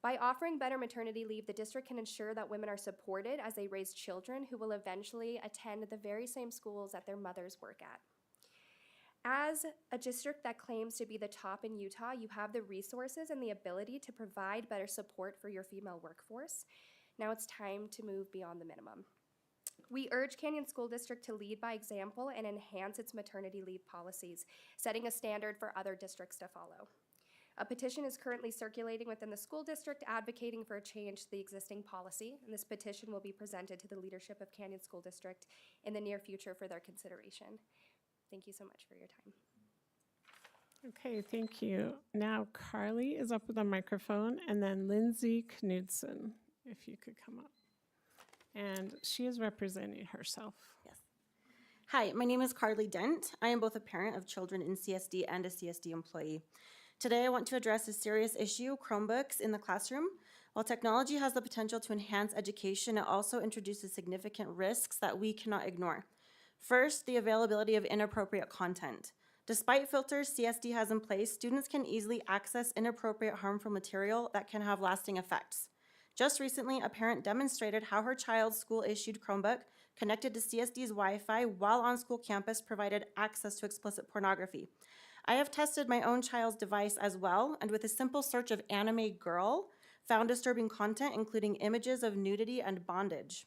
By offering better maternity leave, the district can ensure that women are supported as they raise children who will eventually attend the very same schools that their mothers work at. As a district that claims to be the top in Utah, you have the resources and the ability to provide better support for your female workforce. Now it's time to move beyond the minimum. We urge Canyon School District to lead by example and enhance its maternity leave policies, setting a standard for other districts to follow. A petition is currently circulating within the school district advocating for a change to the existing policy, and this petition will be presented to the leadership of Canyon School District in the near future for their consideration. Thank you so much for your time. Okay, thank you. Now Carly is up with a microphone, and then Lindsay Knudsen, if you could come up. And she is representing herself. Yes. Hi, my name is Carly Dent. I am both a parent of children in CSD and a CSD employee. Today, I want to address a serious issue, Chromebooks in the classroom. While technology has the potential to enhance education, it also introduces significant risks that we cannot ignore. First, the availability of inappropriate content. Despite filters CSD has in place, students can easily access inappropriate, harmful material that can have lasting effects. Just recently, a parent demonstrated how her child's school-issued Chromebook connected to CSD's Wi-Fi while on school campus provided access to explicit pornography. I have tested my own child's device as well, and with a simple search of anime girl, found disturbing content including images of nudity and bondage.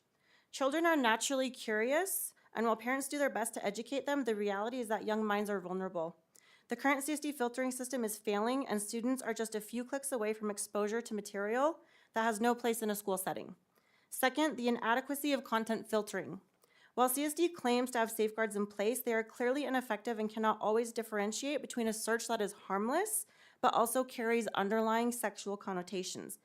Children are naturally curious, and while parents do their best to educate them, the reality is that young minds are vulnerable. The current CSD filtering system is failing, and students are just a few clicks away from exposure to material that has no place in a school setting. Second, the inadequacy of content filtering. While CSD claims to have safeguards in place, they are clearly ineffective and cannot always differentiate between a search that is harmless, but also carries underlying sexual connotations.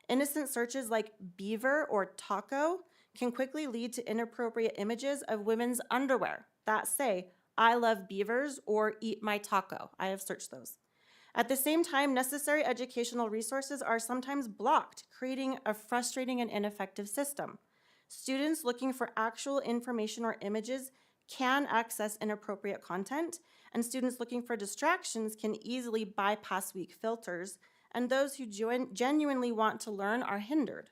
Innocent searches like beaver or taco can quickly lead to inappropriate images of women's underwear that say, "I love beavers" or "eat my taco." I have searched those. At the same time, necessary educational resources are sometimes blocked, creating a frustrating and ineffective system. Students looking for actual information or images can access inappropriate content, and students looking for distractions can easily bypass weak filters, and those who genuinely want to learn are hindered.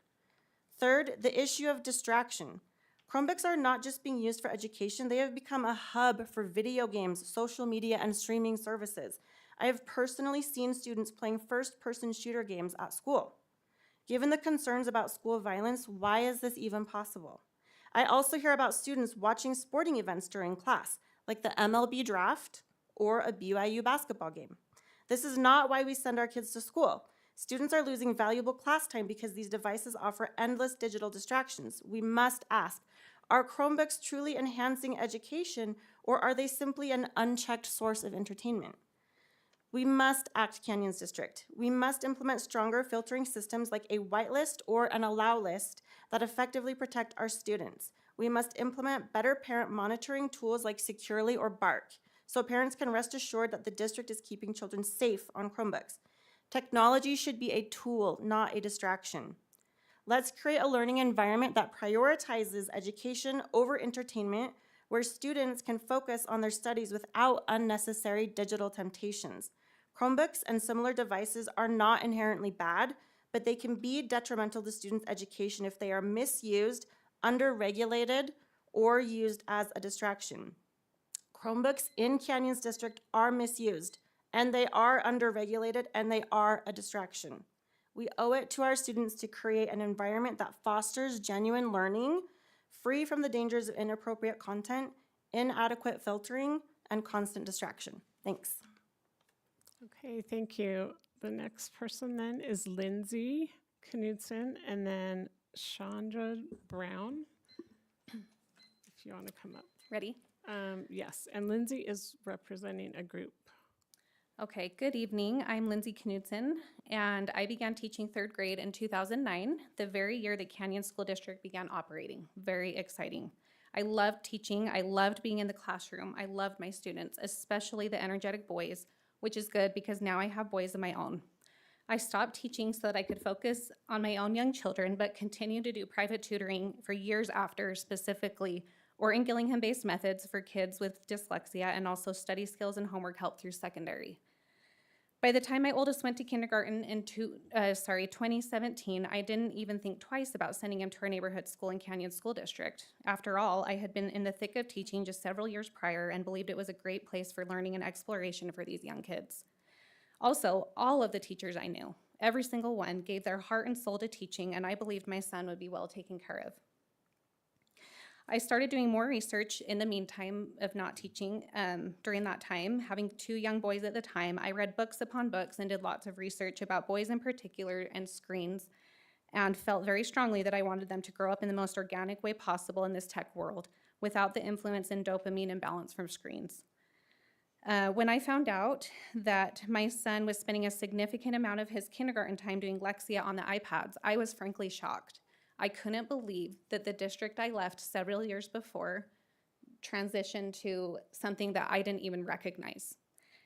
Third, the issue of distraction. Chromebooks are not just being used for education, they have become a hub for video games, social media, and streaming services. I have personally seen students playing first-person shooter games at school. Given the concerns about school violence, why is this even possible? I also hear about students watching sporting events during class, like the MLB draft or a BYU basketball game. This is not why we send our kids to school. Students are losing valuable class time because these devices offer endless digital distractions. We must ask, are Chromebooks truly enhancing education, or are they simply an unchecked source of entertainment? We must act Canyons District. We must implement stronger filtering systems like a whitelist or an allow list that effectively protect our students. We must implement better parent monitoring tools like Securely or Bark, so parents can rest assured that the district is keeping children safe on Chromebooks. Technology should be a tool, not a distraction. Let's create a learning environment that prioritizes education over entertainment, where students can focus on their studies without unnecessary digital temptations. Chromebooks and similar devices are not inherently bad, but they can be detrimental to students' education if they are misused, under-regulated, or used as a distraction. Chromebooks in Canyons District are misused, and they are under-regulated, and they are a distraction. We owe it to our students to create an environment that fosters genuine learning, free from the dangers of inappropriate content, inadequate filtering, and constant distraction. Thanks. Okay, thank you. The next person then is Lindsay Knudsen and then Chandra Brown. If you want to come up. Ready? Yes, and Lindsay is representing a group. Okay, good evening. I'm Lindsay Knudsen, and I began teaching third grade in 2009, the very year that Canyon School District began operating. Very exciting. I loved teaching. I loved being in the classroom. I loved my students, especially the energetic boys, which is good because now I have boys of my own. I stopped teaching so that I could focus on my own young children, but continued to do private tutoring for years after, specifically or in Gillingham-based methods for kids with dyslexia and also study skills and homework help through secondary. By the time my oldest went to kindergarten in 2017, I didn't even think twice about sending him to our neighborhood school in Canyon School District. After all, I had been in the thick of teaching just several years prior and believed it was a great place for learning and exploration for these young kids. Also, all of the teachers I knew, every single one, gave their heart and soul to teaching, and I believed my son would be well taken care of. I started doing more research in the meantime of not teaching. During that time, having 2 young boys at the time, I read books upon books and did lots of research about boys in particular and screens, and felt very strongly that I wanted them to grow up in the most organic way possible in this tech world without the influence and dopamine imbalance from screens. When I found out that my son was spending a significant amount of his kindergarten time doing Lexia on the iPads, I was frankly shocked. I couldn't believe that the district I left several years before transitioned to something that I didn't even recognize.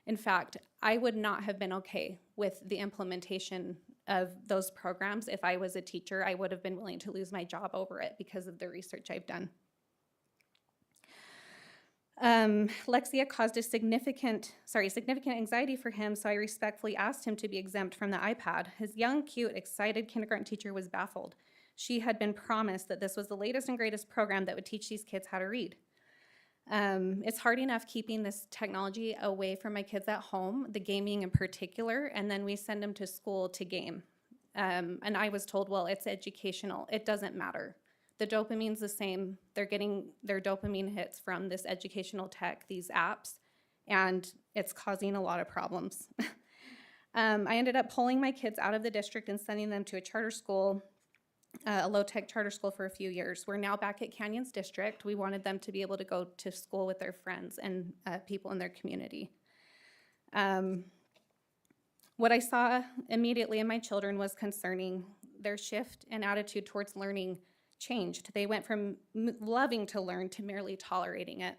In fact, I would not have been okay with the implementation of those programs. If I was a teacher, I would have been willing to lose my job over it because of the research I've done. Lexia caused a significant anxiety for him, so I respectfully asked him to be exempt from the iPad. His young, cute, excited kindergarten teacher was baffled. She had been promised that this was the latest and greatest program that would teach these kids how to read. It's hard enough keeping this technology away from my kids at home, the gaming in particular, and then we send them to school to game. And I was told, well, it's educational. It doesn't matter. The dopamine's the same. They're getting their dopamine hits from this educational tech, these apps, and it's causing a lot of problems. I ended up pulling my kids out of the district and sending them to a charter school a low-tech charter school for a few years. We're now back at Canyons District. We wanted them to be able to go to school with their friends and people in their community. What I saw immediately in my children was concerning. Their shift and attitude towards learning changed. They went from loving to learn to merely tolerating it.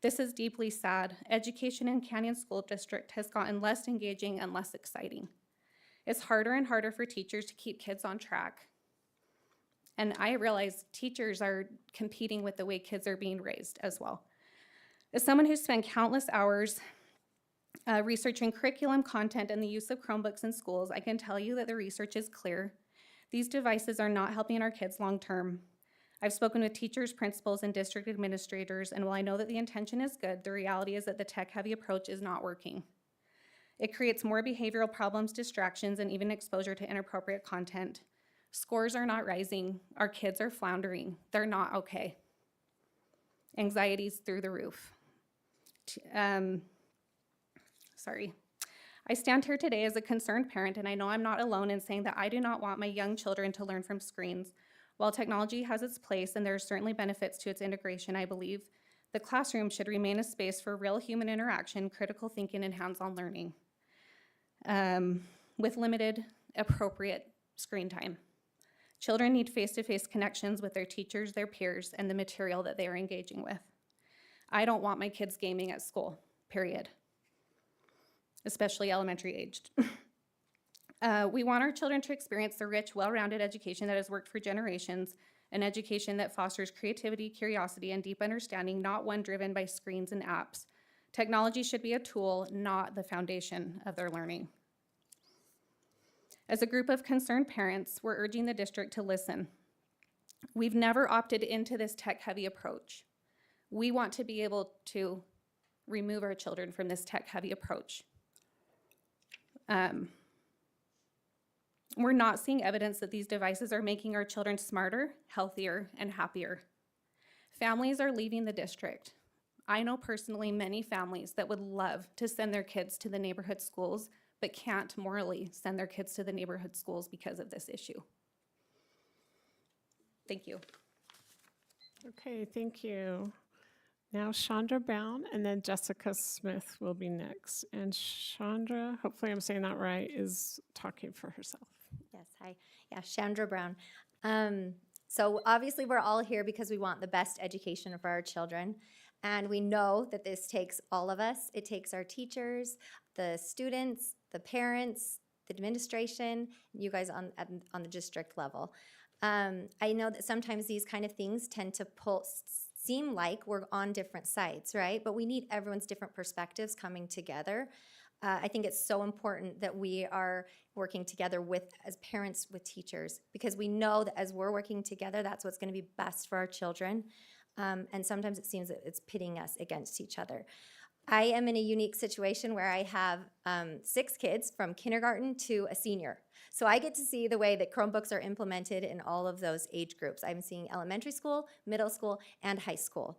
This is deeply sad. Education in Canyon School District has gotten less engaging and less exciting. It's harder and harder for teachers to keep kids on track. And I realize teachers are competing with the way kids are being raised as well. As someone who's spent countless hours researching curriculum content and the use of Chromebooks in schools, I can tell you that the research is clear. These devices are not helping our kids long term. I've spoken with teachers, principals, and district administrators, and while I know that the intention is good, the reality is that the tech-heavy approach is not working. It creates more behavioral problems, distractions, and even exposure to inappropriate content. Scores are not rising. Our kids are floundering. They're not okay. Anxiety's through the roof. Sorry. I stand here today as a concerned parent, and I know I'm not alone in saying that I do not want my young children to learn from screens. While technology has its place, and there are certainly benefits to its integration, I believe the classroom should remain a space for real human interaction, critical thinking, and hands-on learning, with limited, appropriate screen time. Children need face-to-face connections with their teachers, their peers, and the material that they are engaging with. I don't want my kids gaming at school, period. Especially elementary aged. We want our children to experience the rich, well-rounded education that has worked for generations, an education that fosters creativity, curiosity, and deep understanding, not one driven by screens and apps. Technology should be a tool, not the foundation of their learning. As a group of concerned parents, we're urging the district to listen. We've never opted into this tech-heavy approach. We want to be able to remove our children from this tech-heavy approach. We're not seeing evidence that these devices are making our children smarter, healthier, and happier. Families are leaving the district. I know personally many families that would love to send their kids to the neighborhood schools, but can't morally send their kids to the neighborhood schools because of this issue. Thank you. Okay, thank you. Now Chandra Brown, and then Jessica Smith will be next. And Chandra, hopefully I'm saying that right, is talking for herself. Yes, hi. Yeah, Chandra Brown. So obviously we're all here because we want the best education for our children. And we know that this takes all of us. It takes our teachers, the students, the parents, the administration, you guys on the district level. I know that sometimes these kind of things tend to seem like we're on different sides, right? But we need everyone's different perspectives coming together. I think it's so important that we are working together as parents with teachers, because we know that as we're working together, that's what's going to be best for our children. And sometimes it seems that it's pitting us against each other. I am in a unique situation where I have 6 kids from kindergarten to a senior. So I get to see the way that Chromebooks are implemented in all of those age groups. I'm seeing elementary school, middle school, and high school.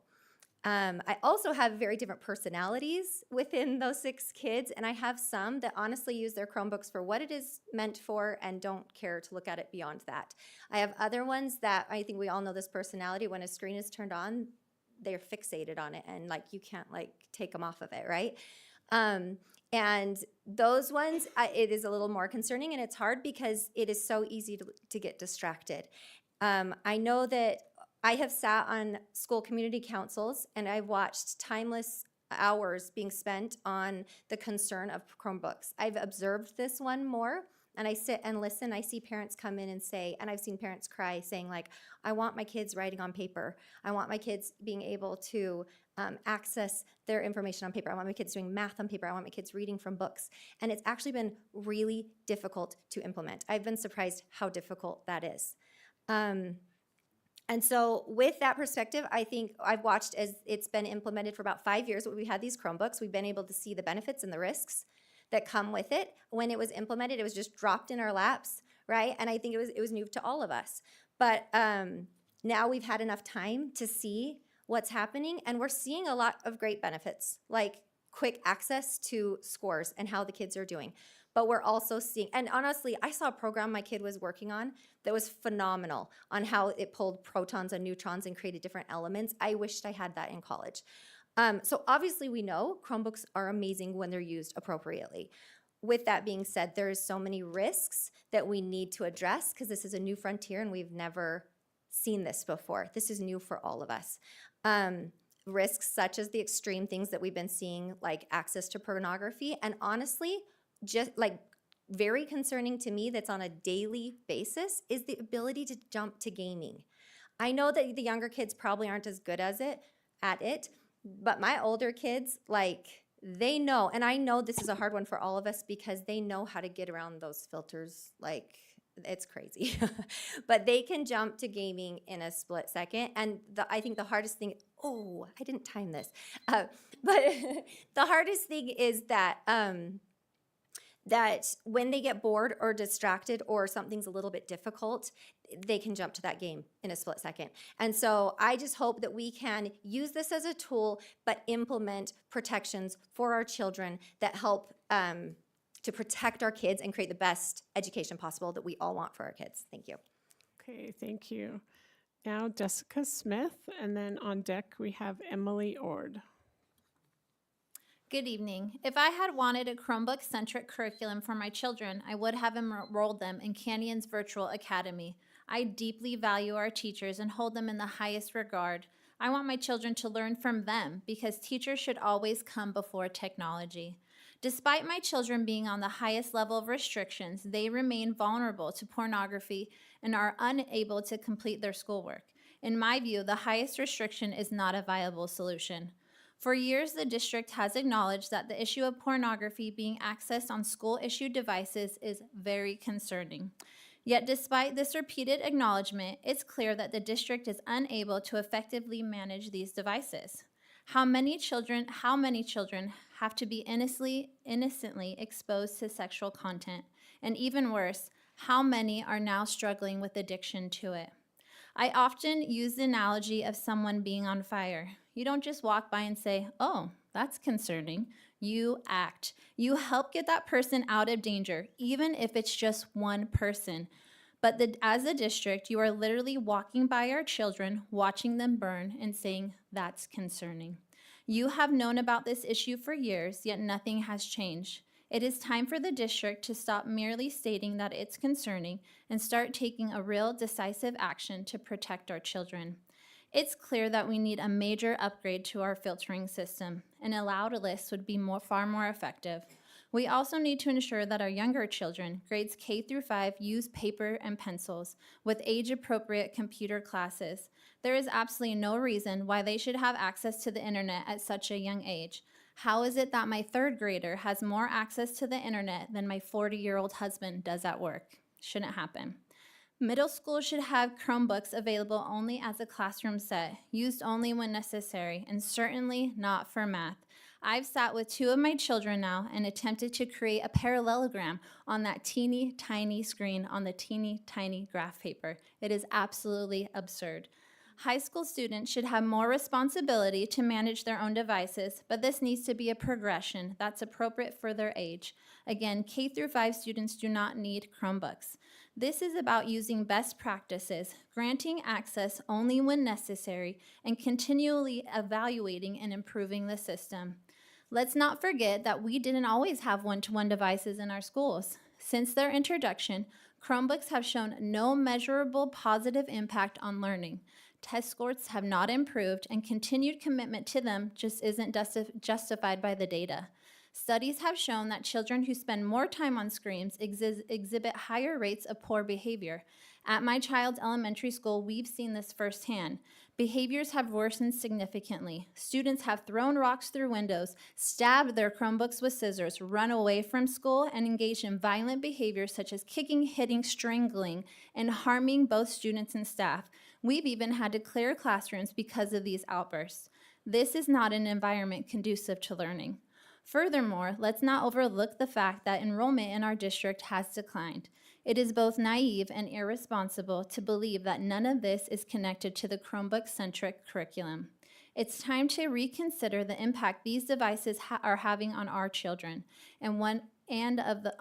I also have very different personalities within those 6 kids, and I have some that honestly use their Chromebooks for what it is meant for and don't care to look at it beyond that. I have other ones that I think we all know this personality. When a screen is turned on, they're fixated on it, and like you can't like take them off of it, right? And those ones, it is a little more concerning, and it's hard because it is so easy to get distracted. I know that I have sat on school community councils, and I've watched timeless hours being spent on the concern of Chromebooks. I've observed this one more, and I sit and listen. I see parents come in and say, and I've seen parents cry saying like, I want my kids writing on paper. I want my kids being able to access their information on paper. I want my kids doing math on paper. I want my kids reading from books. And it's actually been really difficult to implement. I've been surprised how difficult that is. And so with that perspective, I think I've watched as it's been implemented for about 5 years. We had these Chromebooks. We've been able to see the benefits and the risks that come with it. When it was implemented, it was just dropped in our laps, right? And I think it was new to all of us. But now we've had enough time to see what's happening, and we're seeing a lot of great benefits, like quick access to scores and how the kids are doing. But we're also seeing, and honestly, I saw a program my kid was working on that was phenomenal on how it pulled protons and neutrons and created different elements. I wished I had that in college. So obviously we know Chromebooks are amazing when they're used appropriately. With that being said, there's so many risks that we need to address because this is a new frontier and we've never seen this before. This is new for all of us. Risks such as the extreme things that we've been seeing, like access to pornography, and honestly, just like very concerning to me that's on a daily basis is the ability to jump to gaming. I know that the younger kids probably aren't as good at it, but my older kids, like, they know, and I know this is a hard one for all of us because they know how to get around those filters, like, it's crazy. But they can jump to gaming in a split second. And I think the hardest thing, oh, I didn't time this. But the hardest thing is that that when they get bored or distracted or something's a little bit difficult, they can jump to that game in a split second. And so I just hope that we can use this as a tool, but implement protections for our children that help to protect our kids and create the best education possible that we all want for our kids. Thank you. Okay, thank you. Now Jessica Smith, and then on deck we have Emily Ord. Good evening. If I had wanted a Chromebook-centric curriculum for my children, I would have enrolled them in Canyon's Virtual Academy. I deeply value our teachers and hold them in the highest regard. I want my children to learn from them because teachers should always come before technology. Despite my children being on the highest level of restrictions, they remain vulnerable to pornography and are unable to complete their schoolwork. In my view, the highest restriction is not a viable solution. For years, the district has acknowledged that the issue of pornography being accessed on school-issued devices is very concerning. Yet despite this repeated acknowledgement, it's clear that the district is unable to effectively manage these devices. How many children have to be innocently exposed to sexual content? And even worse, how many are now struggling with addiction to it? I often use the analogy of someone being on fire. You don't just walk by and say, oh, that's concerning. You act. You help get that person out of danger, even if it's just one person. But as a district, you are literally walking by our children, watching them burn, and saying, that's concerning. You have known about this issue for years, yet nothing has changed. It is time for the district to stop merely stating that it's concerning and start taking a real decisive action to protect our children. It's clear that we need a major upgrade to our filtering system. An allowed list would be far more effective. We also need to ensure that our younger children, grades K through 5, use paper and pencils with age-appropriate computer classes. There is absolutely no reason why they should have access to the internet at such a young age. How is it that my 3rd grader has more access to the internet than my 40-year-old husband does at work? Shouldn't happen. Middle school should have Chromebooks available only as a classroom set, used only when necessary, and certainly not for math. I've sat with 2 of my children now and attempted to create a parallelogram on that teeny tiny screen on the teeny tiny graph paper. It is absolutely absurd. High school students should have more responsibility to manage their own devices, but this needs to be a progression that's appropriate for their age. Again, K through 5 students do not need Chromebooks. This is about using best practices, granting access only when necessary, and continually evaluating and improving the system. Let's not forget that we didn't always have one-to-one devices in our schools. Since their introduction, Chromebooks have shown no measurable positive impact on learning. Test scores have not improved, and continued commitment to them just isn't justified by the data. Studies have shown that children who spend more time on screens exhibit higher rates of poor behavior. At my child's elementary school, we've seen this firsthand. Behaviors have worsened significantly. Students have thrown rocks through windows, stabbed their Chromebooks with scissors, run away from school, and engaged in violent behaviors such as kicking, hitting, strangling, and harming both students and staff. We've even had to clear classrooms because of these outbursts. This is not an environment conducive to learning. Furthermore, let's not overlook the fact that enrollment in our district has declined. It is both naive and irresponsible to believe that none of this is connected to the Chromebook-centric curriculum. It's time to reconsider the impact these devices are having on our children, and and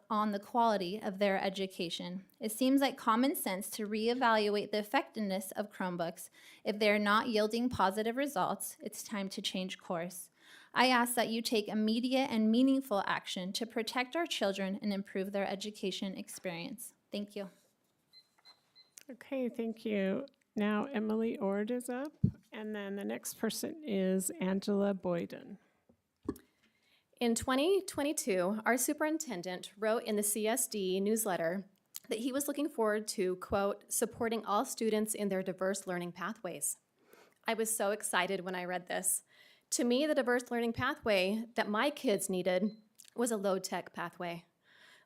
on the quality of their education. It seems like common sense to reevaluate the effectiveness of Chromebooks. If they're not yielding positive results, it's time to change course. I ask that you take immediate and meaningful action to protect our children and improve their education experience. Thank you. Okay, thank you. Now Emily Ord is up, and then the next person is Angela Boyden. In 2022, our superintendent wrote in the CSD newsletter that he was looking forward to, quote, supporting all students in their diverse learning pathways. I was so excited when I read this. To me, the diverse learning pathway that my kids needed was a low-tech pathway.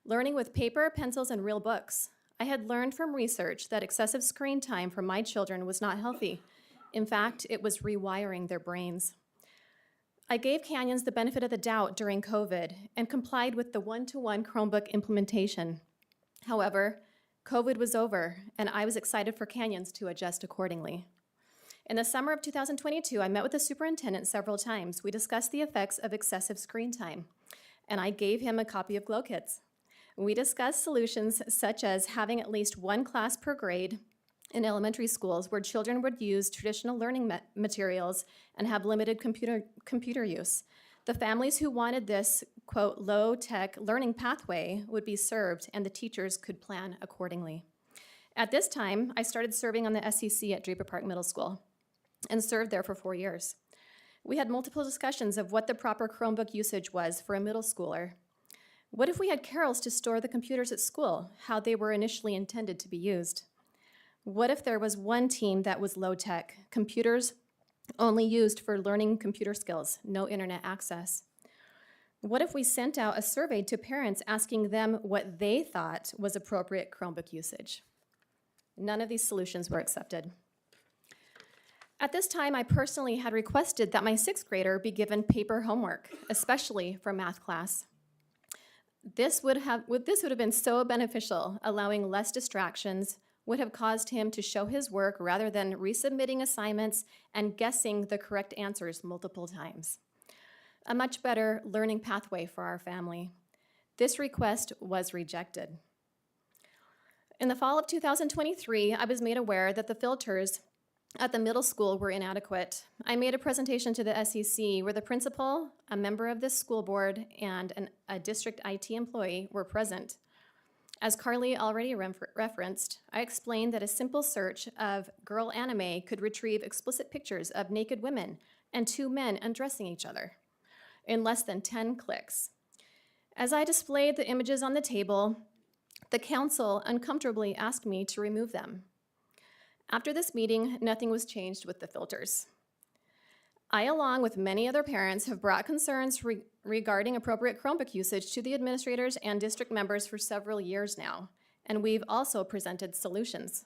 Learning with paper, pencils, and real books. I had learned from research that excessive screen time for my children was not healthy. In fact, it was rewiring their brains. I gave Canyons the benefit of the doubt during COVID and complied with the one-to-one Chromebook implementation. However, COVID was over, and I was excited for Canyons to adjust accordingly. In the summer of 2022, I met with the superintendent several times. We discussed the effects of excessive screen time, and I gave him a copy of Glow Kids. We discussed solutions such as having at least one class per grade in elementary schools where children would use traditional learning materials and have limited computer use. The families who wanted this, quote, low-tech learning pathway would be served, and the teachers could plan accordingly. At this time, I started serving on the SEC at Draper Park Middle School and served there for 4 years. We had multiple discussions of what the proper Chromebook usage was for a middle schooler. What if we had carols to store the computers at school, how they were initially intended to be used? What if there was one team that was low-tech, computers only used for learning computer skills, no internet access? What if we sent out a survey to parents asking them what they thought was appropriate Chromebook usage? None of these solutions were accepted. At this time, I personally had requested that my sixth grader be given paper homework, especially for math class. This would have been so beneficial, allowing less distractions, would have caused him to show his work rather than resubmitting assignments and guessing the correct answers multiple times. A much better learning pathway for our family. This request was rejected. In the fall of 2023, I was made aware that the filters at the middle school were inadequate. I made a presentation to the SEC where the principal, a member of this school board, and a district IT employee were present. As Carly already referenced, I explained that a simple search of girl anime could retrieve explicit pictures of naked women and 2 men undressing each other in less than 10 clicks. As I displayed the images on the table, the council uncomfortably asked me to remove them. After this meeting, nothing was changed with the filters. I, along with many other parents, have brought concerns regarding appropriate Chromebook usage to the administrators and district members for several years now, and we've also presented solutions.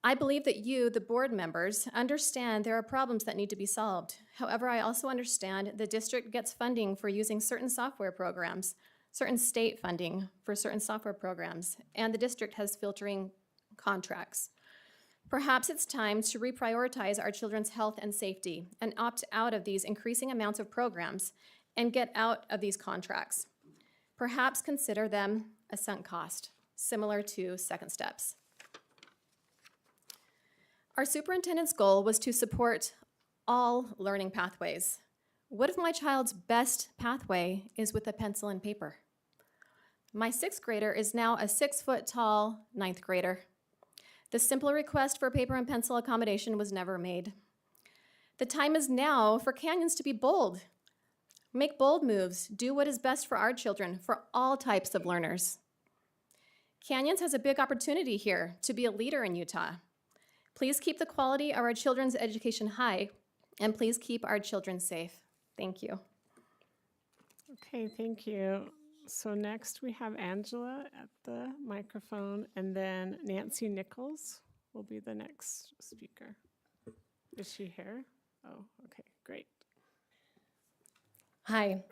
I believe that you, the board members, understand there are problems that need to be solved. However, I also understand the district gets funding for using certain software programs, certain state funding for certain software programs, and the district has filtering contracts. Perhaps it's time to reprioritize our children's health and safety and opt out of these increasing amounts of programs and get out of these contracts. Perhaps consider them a sunk cost, similar to second steps. Our superintendent's goal was to support all learning pathways. What if my child's best pathway is with a pencil and paper? My sixth grader is now a 6-foot-tall ninth grader. The simple request for paper and pencil accommodation was never made. The time is now for Canyons to be bold. Make bold moves, do what is best for our children, for all types of learners. Canyons has a big opportunity here to be a leader in Utah. Please keep the quality of our children's education high, and please keep our children safe. Thank you. Okay, thank you. So next we have Angela at the microphone, and then Nancy Nichols will be the next speaker. Is she here? Oh, okay, great. Hi,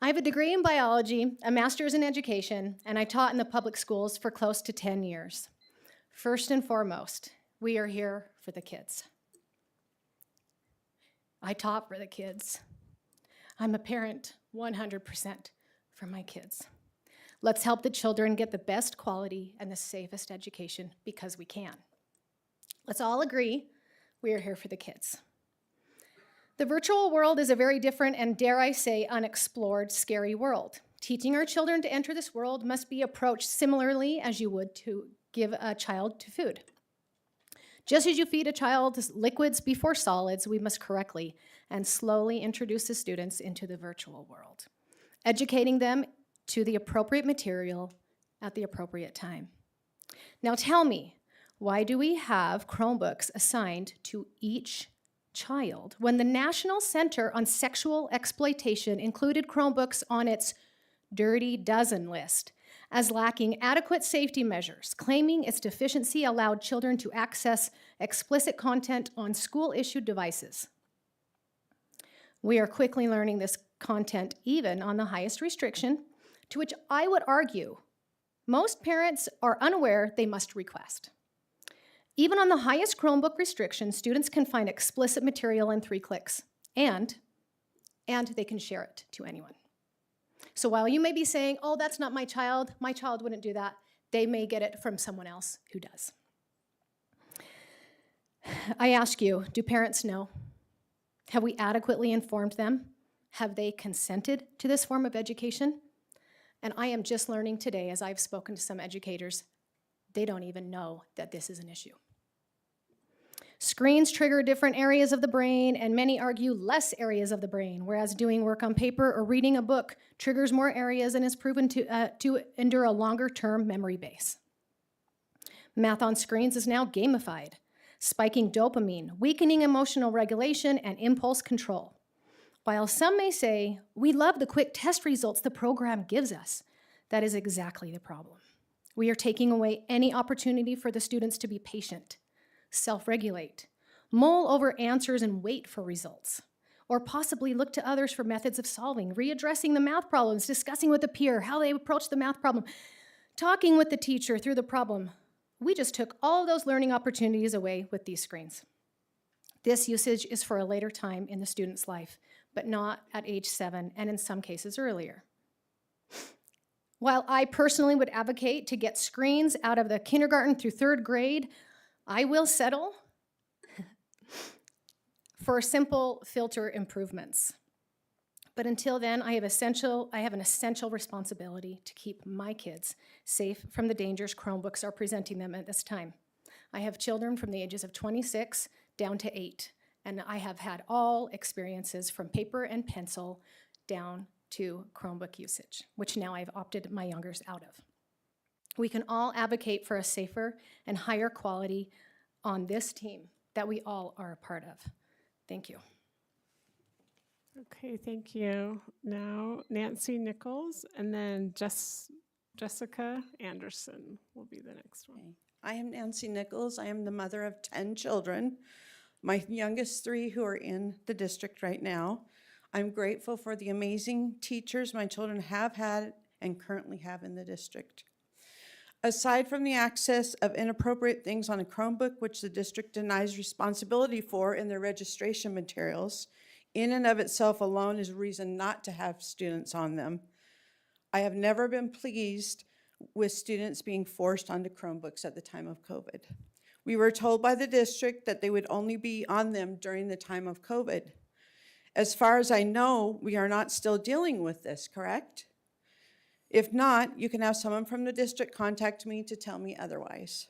I have a degree in biology, a master's in education, and I taught in the public schools for close to 10 years. First and foremost, we are here for the kids. I taught for the kids. I'm a parent 100% for my kids. Let's help the children get the best quality and the safest education because we can. Let's all agree we are here for the kids. The virtual world is a very different and, dare I say, unexplored, scary world. Teaching our children to enter this world must be approached similarly as you would to give a child to food. Just as you feed a child liquids before solids, we must correctly and slowly introduce the students into the virtual world, educating them to the appropriate material at the appropriate time. Now tell me, why do we have Chromebooks assigned to each child when the National Center on Sexual Exploitation included Chromebooks on its dirty dozen list as lacking adequate safety measures, claiming its deficiency allowed children to access explicit content on school-issued devices? We are quickly learning this content even on the highest restriction, to which I would argue most parents are unaware they must request. Even on the highest Chromebook restriction, students can find explicit material in 3 clicks, and they can share it to anyone. So while you may be saying, oh, that's not my child wouldn't do that, they may get it from someone else who does. I ask you, do parents know? Have we adequately informed them? Have they consented to this form of education? And I am just learning today, as I've spoken to some educators, they don't even know that this is an issue. Screens trigger different areas of the brain, and many argue less areas of the brain, whereas doing work on paper or reading a book triggers more areas and is proven to endure a longer-term memory base. Math on screens is now gamified, spiking dopamine, weakening emotional regulation and impulse control. While some may say, we love the quick test results the program gives us, that is exactly the problem. We are taking away any opportunity for the students to be patient, self-regulate, mull over answers and wait for results, or possibly look to others for methods of solving, readdressing the math problems, discussing with a peer how they approach the math problem, talking with the teacher through the problem. We just took all of those learning opportunities away with these screens. This usage is for a later time in the student's life, but not at age 7, and in some cases earlier. While I personally would advocate to get screens out of the kindergarten through 3rd grade, I will settle for simple filter improvements. But until then, I have an essential responsibility to keep my kids safe from the dangers Chromebooks are presenting them at this time. I have children from the ages of 26 down to 8, and I have had all experiences from paper and pencil down to Chromebook usage, which now I've opted my youngers out of. We can all advocate for a safer and higher quality on this team that we all are a part of. Thank you. Okay, thank you. Now Nancy Nichols, and then Jessica Anderson will be the next one. I am Nancy Nichols. I am the mother of 10 children, my youngest 3 who are in the district right now. I'm grateful for the amazing teachers my children have had and currently have in the district. Aside from the access of inappropriate things on a Chromebook, which the district denies responsibility for in their registration materials, in and of itself alone is a reason not to have students on them. I have never been pleased with students being forced onto Chromebooks at the time of COVID. We were told by the district that they would only be on them during the time of COVID. As far as I know, we are not still dealing with this, correct? If not, you can have someone from the district contact me to tell me otherwise.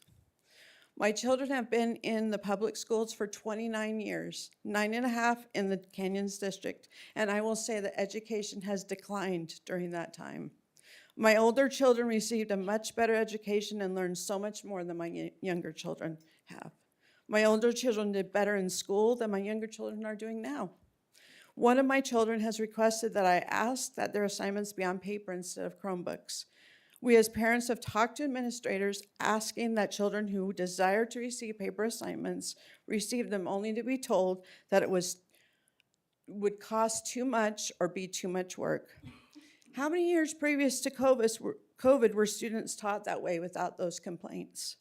My children have been in the public schools for 29 years, 9.5 in the Canyons district, and I will say that education has declined during that time. My older children received a much better education and learned so much more than my younger children have. My older children did better in school than my younger children are doing now. One of my children has requested that I ask that their assignments be on paper instead of Chromebooks. We as parents have talked to administrators asking that children who desire to receive paper assignments receive them, only to be told that it would cost too much or be too much work. How many years previous to COVID were students taught that way without those complaints?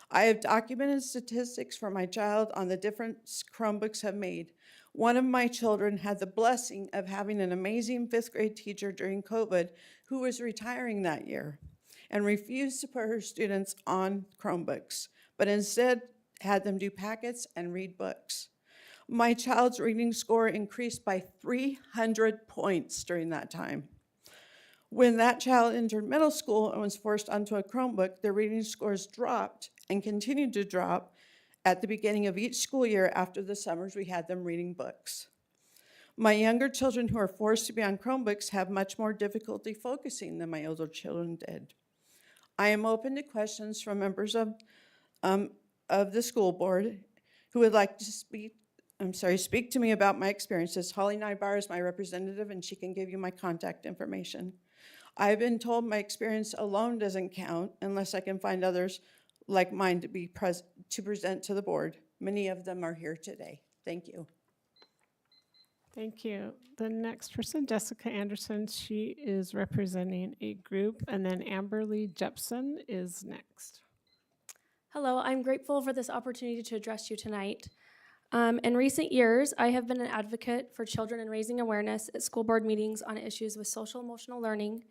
I have documented statistics for my child on the difference Chromebooks have made. One of my children had the blessing of having an amazing fifth grade teacher during COVID who was retiring that year and refused to put her students on Chromebooks, but instead had them do packets and read books. My child's reading score increased by 300 points during that time. When that child entered middle school and was forced onto a Chromebook, their reading scores dropped and continued to drop at the beginning of each school year after the summers we had them reading books. My younger children who are forced to be on Chromebooks have much more difficulty focusing than my older children did. I am open to questions from members of the school board who would like to speak to me about my experiences. Holly Nybar is my representative and she can give you my contact information. I've been told my experience alone doesn't count unless I can find others like mine to present to the board. Many of them are here today. Thank you. Thank you. The next person, Jessica Anderson, she is representing a group, and then Amberly Jepson is next. Hello, I'm grateful for this opportunity to address you tonight. In recent years, I have been an advocate for children and raising awareness at school board meetings on issues with social emotional learning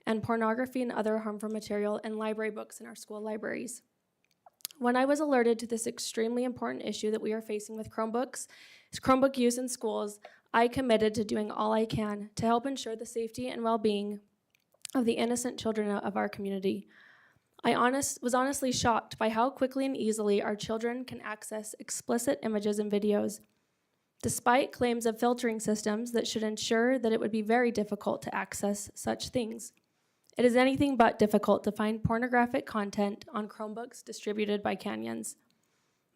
and pornography and other harmful material in library books in our school libraries. When I was alerted to this extremely important issue that we are facing with Chromebook use in schools, I committed to doing all I can to help ensure the safety and well-being of the innocent children of our community. I was honestly shocked by how quickly and easily our children can access explicit images and videos. Despite claims of filtering systems that should ensure that it would be very difficult to access such things, it is anything but difficult to find pornographic content on Chromebooks distributed by Canyons.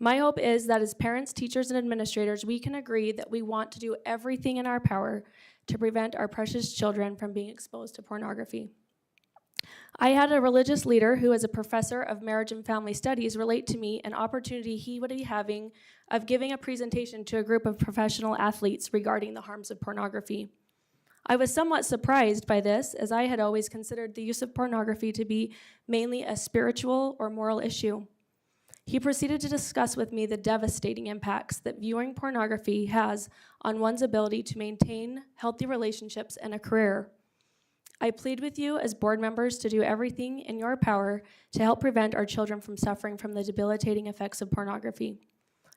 My hope is that as parents, teachers, and administrators, we can agree that we want to do everything in our power to prevent our precious children from being exposed to pornography. I had a religious leader who is a professor of marriage and family studies relate to me an opportunity he would be having of giving a presentation to a group of professional athletes regarding the harms of pornography. I was somewhat surprised by this, as I had always considered the use of pornography to be mainly a spiritual or moral issue. He proceeded to discuss with me the devastating impacts that viewing pornography has on one's ability to maintain healthy relationships and a career. I plead with you as board members to do everything in your power to help prevent our children from suffering from the debilitating effects of pornography.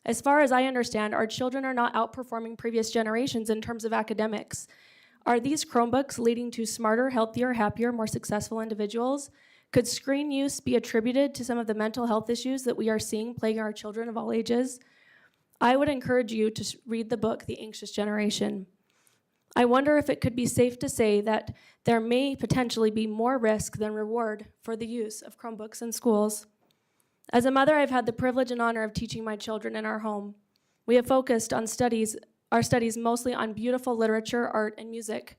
As far as I understand, our children are not outperforming previous generations in terms of academics. Are these Chromebooks leading to smarter, healthier, happier, more successful individuals? Could screen use be attributed to some of the mental health issues that we are seeing plaguing our children of all ages? I would encourage you to read the book, The Anxious Generation. I wonder if it could be safe to say that there may potentially be more risk than reward for the use of Chromebooks in schools. As a mother, I've had the privilege and honor of teaching my children in our home. We have focused on our studies mostly on beautiful literature, art, and music.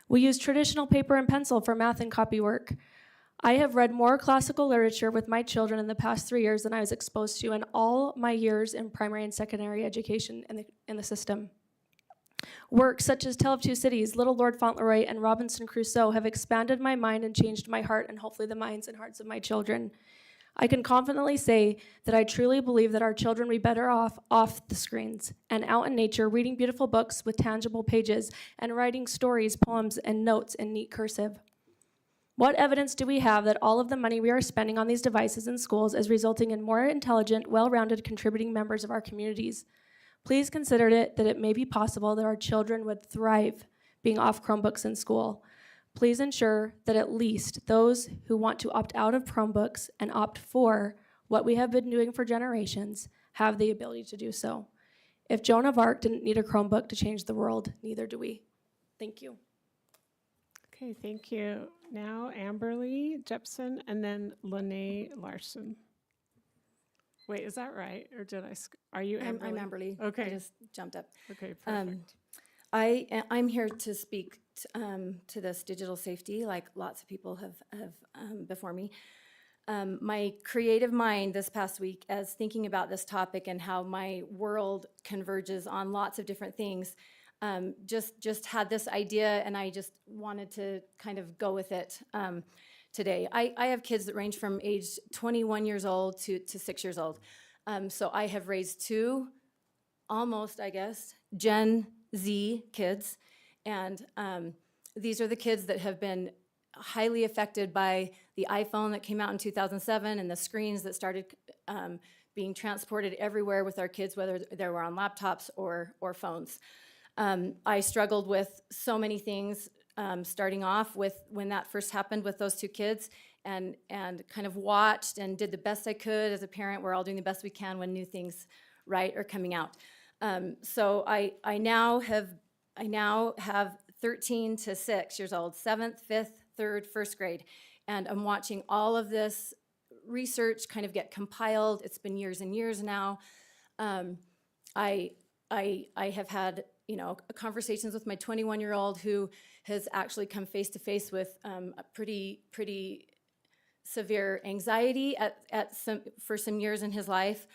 We use traditional paper and pencil for math and copy work. I have read more classical literature with my children in the past 3 years than I was exposed to in all my years in primary and secondary education in the system. Works such as Tale of Two Cities, Little Lord Fauntleroy, and Robinson Crusoe have expanded my mind and changed my heart and hopefully the minds and hearts of my children. I can confidently say that I truly believe that our children will be better off the screens and out in nature reading beautiful books with tangible pages and writing stories, poems, and notes in neat cursive. What evidence do we have that all of the money we are spending on these devices in schools is resulting in more intelligent, well-rounded contributing members of our communities? Please consider that it may be possible that our children would thrive being off Chromebooks in school. Please ensure that at least those who want to opt out of Chromebooks and opt for what we have been doing for generations have the ability to do so. If Joan of Arc didn't need a Chromebook to change the world, neither do we. Thank you. Okay, thank you. Now Amberly Jepson and then Lene Larson. Wait, is that right? Or did are you Amberly? I'm Amberly. Okay. I just jumped up. Okay, perfect. I'm here to speak to this digital safety, like lots of people have before me. My creative mind this past week, as thinking about this topic and how my world converges on lots of different things, just had this idea, and I just wanted to kind of go with it today. I have kids that range from age 21 years old to 6 years old. So I have raised two almost, I guess, Gen Z kids. And these are the kids that have been highly affected by the iPhone that came out in 2007 and the screens that started being transported everywhere with our kids, whether they were on laptops or phones. I struggled with so many things, starting off with when that first happened with those two kids, and kind of watched and did the best I could as a parent. We're all doing the best we can when new things, right, are coming out. So I now have 13 to 6 years old, 7th, 5th, 3rd, 1st grade, and I'm watching all of this research kind of get compiled. It's been years and years now. I have had, conversations with my 21-year-old who has actually come face to face with a pretty severe anxiety for some years in his life.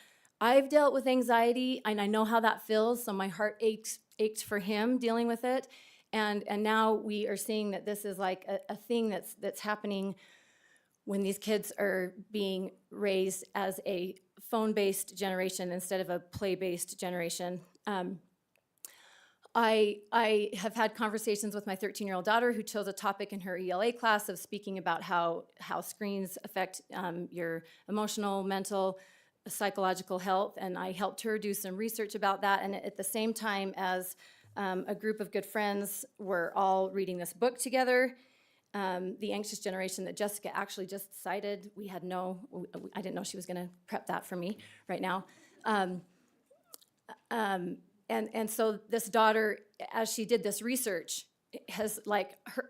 I've dealt with anxiety, and I know how that feels, so my heart ached for him dealing with it. And now we are seeing that this is like a thing that's happening when these kids are being raised as a phone-based generation instead of a play-based generation. I have had conversations with my 13-year-old daughter who chose a topic in her ELA class of speaking about how screens affect your emotional, mental, psychological health, and I helped her do some research about that. And at the same time as a group of good friends were all reading this book together, The Anxious Generation, that Jessica actually just cited. I didn't know she was gonna prep that for me right now. And so this daughter, as she did this research, has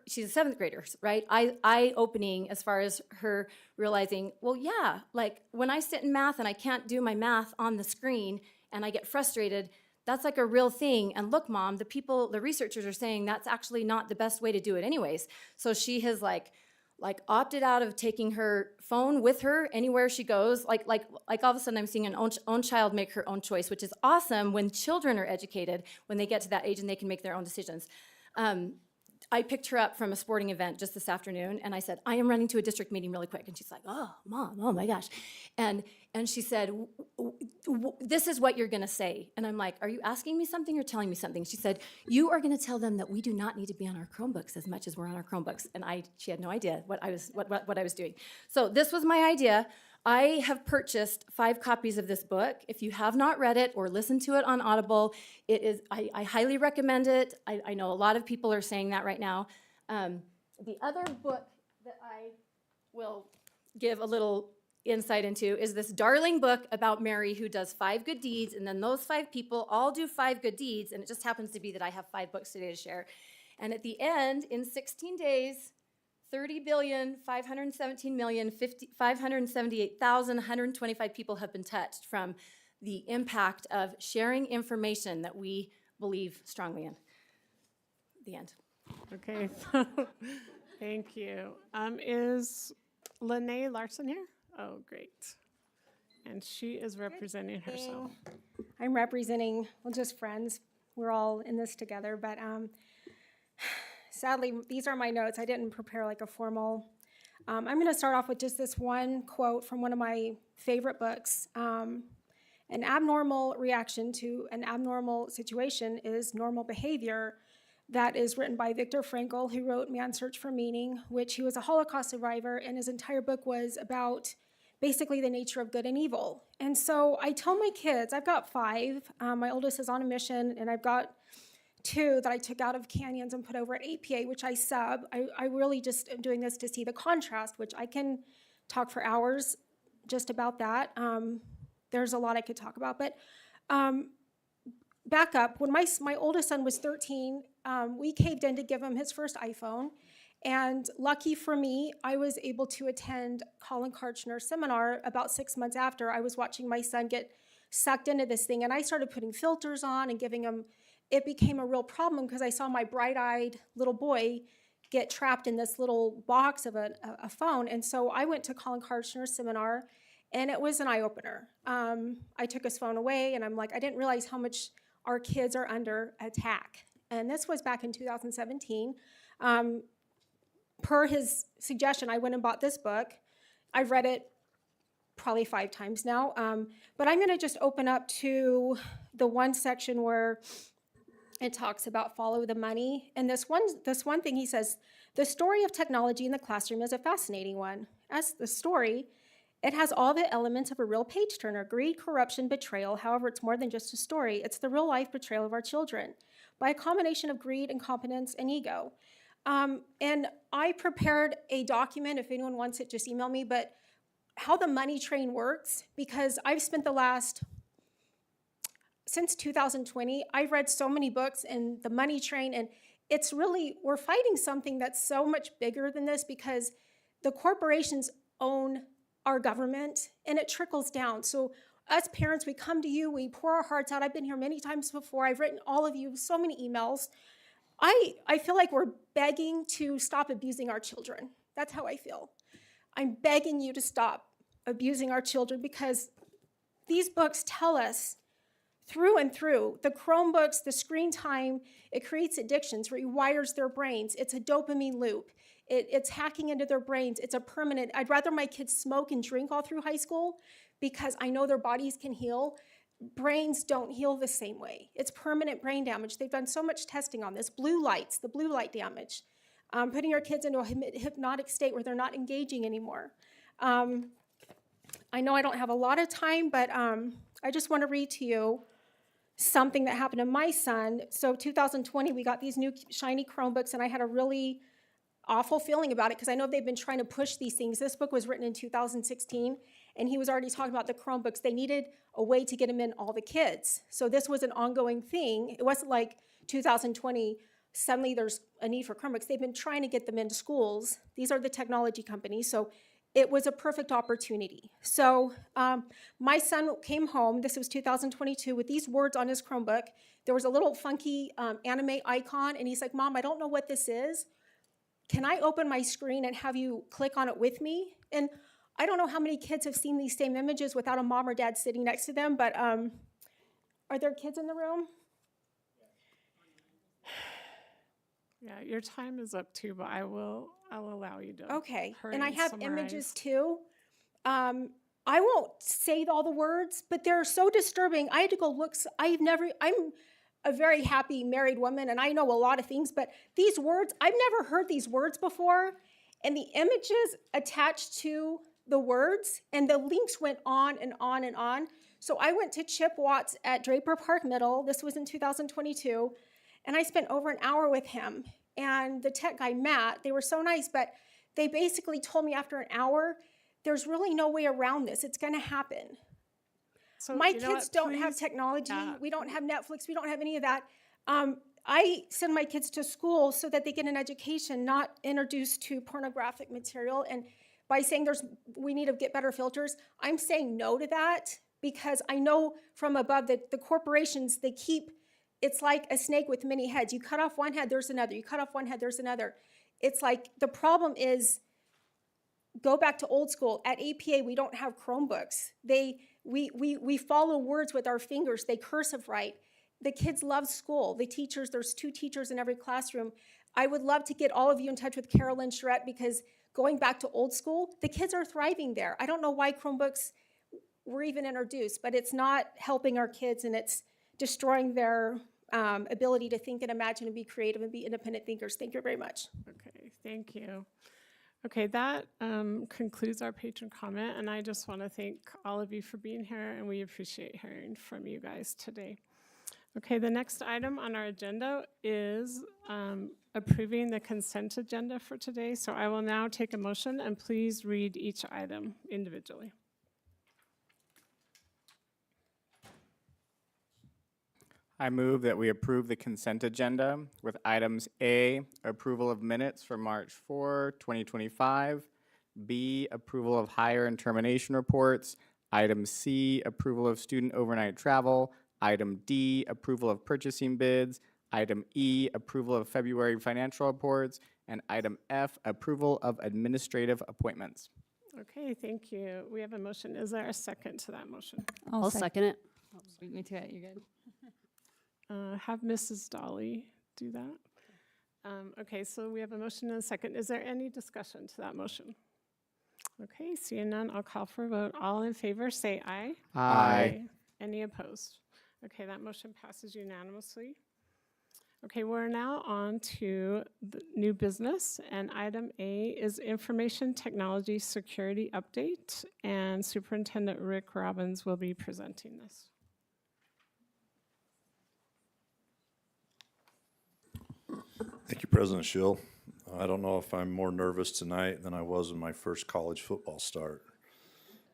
she's a 7th grader, right? Eye-opening as far as her realizing, well, yeah, like when I sit in math and I can't do my math on the screen and I get frustrated, that's like a real thing. And look, Mom, the researchers are saying that's actually not the best way to do it anyways. So she has like opted out of taking her phone with her anywhere she goes. Like all of a sudden I'm seeing an own child make her own choice, which is awesome when children are educated, when they get to that age and they can make their own decisions. I picked her up from a sporting event just this afternoon, and I said, I am running to a district meeting really quick. And she's like, oh, Mom, oh my gosh. And she said, this is what you're gonna say. And I'm like, are you asking me something or telling me something? She said, you are gonna tell them that we do not need to be on our Chromebooks as much as we're on our Chromebooks. And she had no idea what I was doing. So this was my idea. I have purchased 5 copies of this book. If you have not read it or listened to it on Audible, I highly recommend it. I know a lot of people are saying that right now. The other book that I will give a little insight into is this darling book about Mary who does 5 good deeds, and then those 5 people all do 5 good deeds, and it just happens to be that I have 5 books today to share. And at the end, in 16 days, 30,517,578,125 people have been touched from the impact of sharing information that we believe strongly in. The end. Okay, thank you. Is Lene Larson here? Oh, great. And she is representing herself. I'm representing, just friends. We're all in this together, but sadly, these are my notes. I didn't prepare like a formal. I'm going to start off with just this one quote from one of my favorite books. An abnormal reaction to an abnormal situation is normal behavior. That is written by Viktor Frankl, who wrote Man's Search for Meaning, which he was a Holocaust survivor, and his entire book was about basically the nature of good and evil. And so I tell my kids, I've got 5. My oldest is on a mission, and I've got 2 that I took out of Canyons and put over at APA, which I sub. I really just am doing this to see the contrast, which I can talk for hours just about that. There's a lot I could talk about, but back up. When my oldest son was 13, we caved in to give him his first iPhone. And lucky for me, I was able to attend Colin Karchner's seminar about 6 months after. I was watching my son get sucked into this thing, and I started putting filters on and giving him. It became a real problem because I saw my bright-eyed little boy get trapped in this little box of a phone. And so I went to Colin Karchner's seminar, and it was an eye-opener. I took his phone away, and I'm like, I didn't realize how much our kids are under attack. And this was back in 2017. Per his suggestion, I went and bought this book. I've read it probably 5 times now. But I'm going to just open up to the one section where it talks about follow the money. And this one thing he says, the story of technology in the classroom is a fascinating one. As the story, it has all the elements of a real page turner: greed, corruption, betrayal. However, it's more than just a story. It's the real life betrayal of our children by a combination of greed, incompetence, and ego. And I prepared a document. If anyone wants it, just email me. But how the money train works, because I've spent since 2020, I've read so many books in the money train, and it's really, we're fighting something that's so much bigger than this, because the corporations own our government and it trickles down. So us parents, we come to you, we pour our hearts out. I've been here many times before. I've written all of you so many emails. I feel like we're begging to stop abusing our children. That's how I feel. I'm begging you to stop abusing our children, because these books tell us through and through, the Chromebooks, the screen time, it creates addictions, rewires their brains. It's a dopamine loop. It's hacking into their brains. It's a permanent. I'd rather my kids smoke and drink all through high school, because I know their bodies can heal. Brains don't heal the same way. It's permanent brain damage. They've done so much testing on this. Blue lights, the blue light damage, putting your kids into a hypnotic state where they're not engaging anymore. I know I don't have a lot of time, but I just want to read to you something that happened to my son. So 2020, we got these new shiny Chromebooks, and I had a really awful feeling about it, because I know they've been trying to push these things. This book was written in 2016, and he was already talking about the Chromebooks. They needed a way to get them in all the kids. So this was an ongoing thing. It wasn't like 2020, suddenly there's a need for Chromebooks. They've been trying to get them into schools. These are the technology companies. So it was a perfect opportunity. So my son came home, this was 2022, with these words on his Chromebook. There was a little funky anime icon, and he's like, Mom, I don't know what this is. Can I open my screen and have you click on it with me? And I don't know how many kids have seen these same images without a mom or dad sitting next to them, but are there kids in the room? Yeah, your time is up too, but I'll allow you to. Okay, hurry and I have summarize. images too. I won't say all the words, but they're so disturbing. I had to go look. I'm a very happy married woman, and I know a lot of things, but these words, I've never heard these words before, and the images attached to the words, and the links went on and on and on. So I went to Chip Watts at Draper Park Middle. This was in 2022, and I spent over an hour with him. And the tech guy, Matt, they were so nice, but they basically told me after an hour, there's really no way around this. It's going to happen. So, my kids don't have technology. We don't have Netflix. We don't have any of that. I send my kids to school so that they get an education, not introduced to pornographic material. And by saying we need to get better filters, I'm saying no to that, because I know from above that the corporations, it's like a snake with many heads. You cut off one head, there's another. You cut off one head, there's another. It's like the problem is, go back to old school. At APA, we don't have Chromebooks. We follow words with our fingers. They cursive write. The kids love school. The teachers, there's 2 teachers in every classroom. I would love to get all of you in touch with Carolyn Charette, because going back to old school, the kids are thriving there. I don't know why Chromebooks were even introduced, but it's not helping our kids, and it's destroying their ability to think and imagine and be creative and be independent thinkers. Thank you very much. Okay, thank you. Okay, that concludes our patron comment, and I just want to thank all of you for being here, and we appreciate hearing from you guys today. Okay, the next item on our agenda is approving the consent agenda for today. So I will now take a motion, and please read each item individually. I move that we approve the consent agenda with items A, approval of minutes for March 4, 2025, B, approval of hire and termination reports, item C, approval of student overnight travel, item D, approval of purchasing bids, item E, approval of February financial reports, and item F, approval of administrative appointments. Okay, thank you. We have a motion. Is there a second to that motion? I'll second it. Beat me to it, you're good. Have Mrs. Dolly do that. Okay, so we have a motion and a second. Is there any discussion to that motion? Okay, seeing none, I'll call for a vote. All in favor, say aye. Aye. Any opposed? Okay, that motion passes unanimously. Okay, we're now on to the new business, and item A is Information Technology Security Update, and Superintendent Rick Robbins will be presenting this. Thank you, President Schill. I don't know if I'm more nervous tonight than I was in my first college football start.